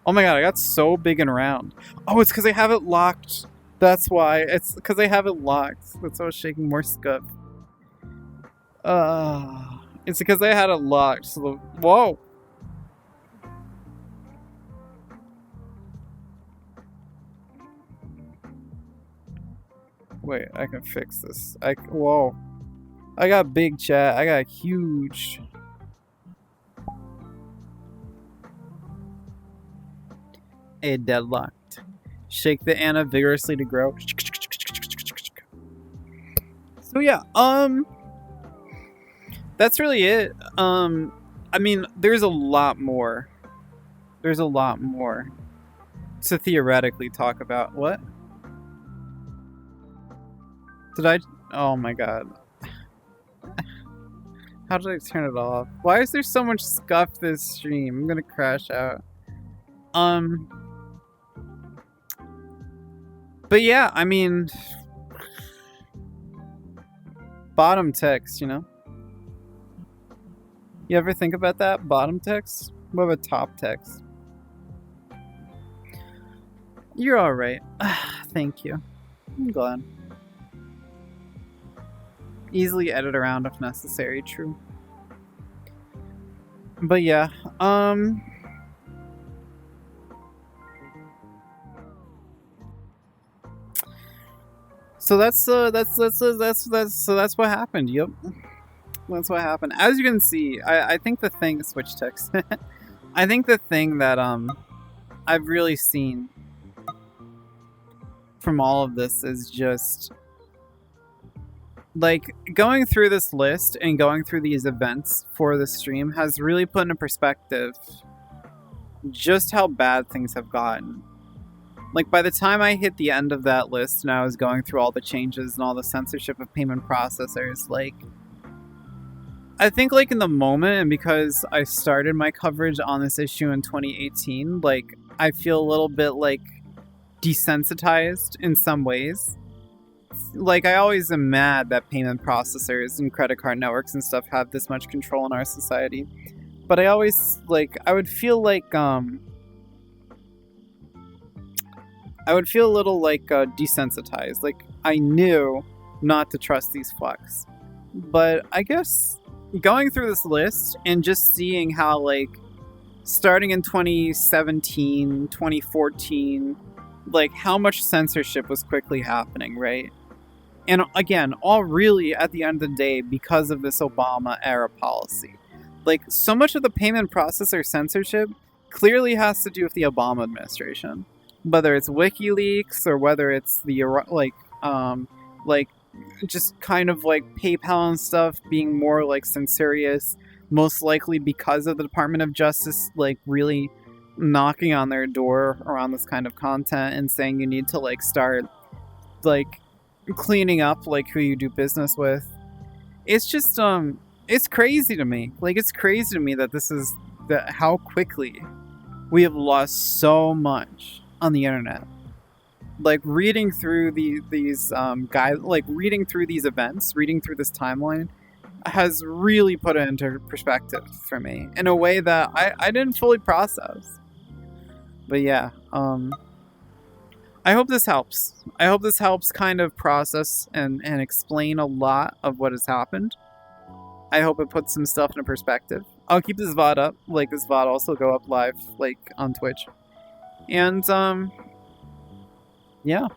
Oh my god, I got so big and round. Oh, it's because I have it locked. That's why. It's because I have it locked. That's why I was shaking more scuff. It's because I had it locked. So whoa. Wait, I can fix this. Whoa. I got big, chat. I got huge. A deadlocked. Shake the Anna vigorously to grow. So yeah, that's really it. I mean, there's a lot more. There's a lot more to theoretically talk about. What? Did I? Oh my god. How did I turn it off? Why is there so much scuff this stream? I'm gonna crash out. But yeah, I mean, bottom text, you know? You ever think about that? Bottom text? What about top text? You're alright. Thank you. I'm glad. Easily edit around if necessary, true. But yeah, so that's what happened. Yep, that's what happened. As you can see, I think the thing switch text. I think the thing that I've really seen from all of this is just like going through this list and going through these events for the stream has really put into perspective just how bad things have gotten. Like, by the time I hit the end of that list and I was going through all the changes and all the censorship of payment processors, like, I think, like, in the moment, and because I started my coverage on this issue in 2018, like, I feel a little bit, like, desensitized in some ways. Like, I always am mad that payment processors and credit card networks and stuff have this much control in our society. But I always, like, I would feel like, I would feel a little like desensitized. Like I knew not to trust these fucks. But I guess going through this list and just seeing how like starting in 2017, 2014, like how much censorship was quickly happening, right? And again, all really at the end of the day because of this Obama era policy. Like so much of the payment processor censorship clearly has to do with the Obama administration. Whether it's WikiLeaks or whether it's the like just kind of like PayPal and stuff being more like censorious, most likely because of the Department of Justice like really knocking on their door around this kind of content and saying you need to like start like cleaning up like who you do business with. It's just it's crazy to me. Like it's crazy to me that this is that how quickly we have lost so much on the internet. Like reading through these guys, like reading through these events, reading through this timeline has really put it into perspective for me in a way that I didn't fully process. But yeah, I hope this helps. I hope this helps kind of process and explain a lot of what has happened. I hope it puts some stuff into perspective. I'll keep this VOD up. Like this VOD also go up live like on Twitch. And, yeah.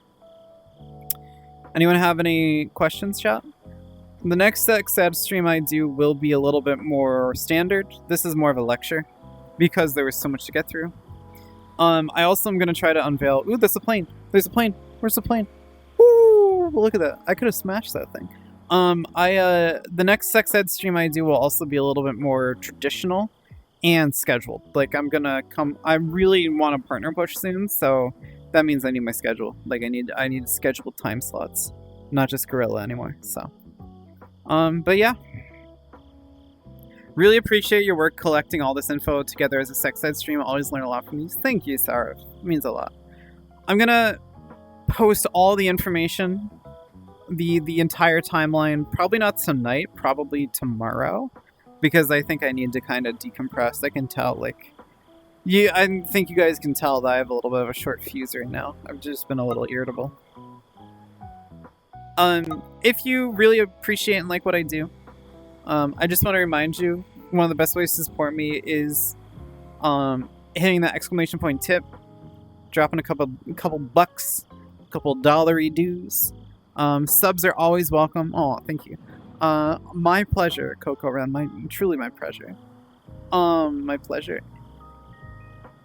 Anyone have any questions, chat? The next XED stream I do will be a little bit more standard. This is more of a lecture because there was so much to get through. I also am going to try to unveil... Ooh, there's a plane. There's a plane. Where's the plane? Ooh, look at that. I could have smashed that thing. The next XED stream I do will also be a little bit more traditional and scheduled. Like I really want to partner push soon, so that means I need my schedule. Like I need scheduled time slots, not just Gorilla anymore. So, but yeah, really appreciate your work collecting all this info together as a sex ed stream. I always learn a lot from these. Thank you, Sarah. It means a lot. I'm gonna post all the information the entire timeline. Probably not tonight, probably tomorrow, because I think I need to kind of decompress. I can tell, like, yeah, I think you guys can tell that I have a little bit of a short fuse right now. I've just been a little irritable. If you really appreciate and like what I do, I just want to remind you, one of the best ways to support me is hitting that exclamation point tip, dropping a couple bucks, a couple dollary dues. Subs are always welcome. Oh, thank you. My pleasure, Coco Ren. Truly my pleasure. My pleasure.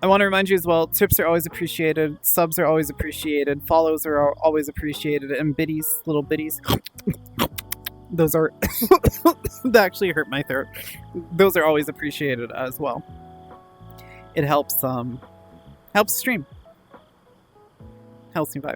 I want to remind you as well, tips are always appreciated, subs are always appreciated, follows are always appreciated, and biddies, little biddies. Those are... that actually hurt my throat. Those are always appreciated as well. It helps stream. Helps me vibe.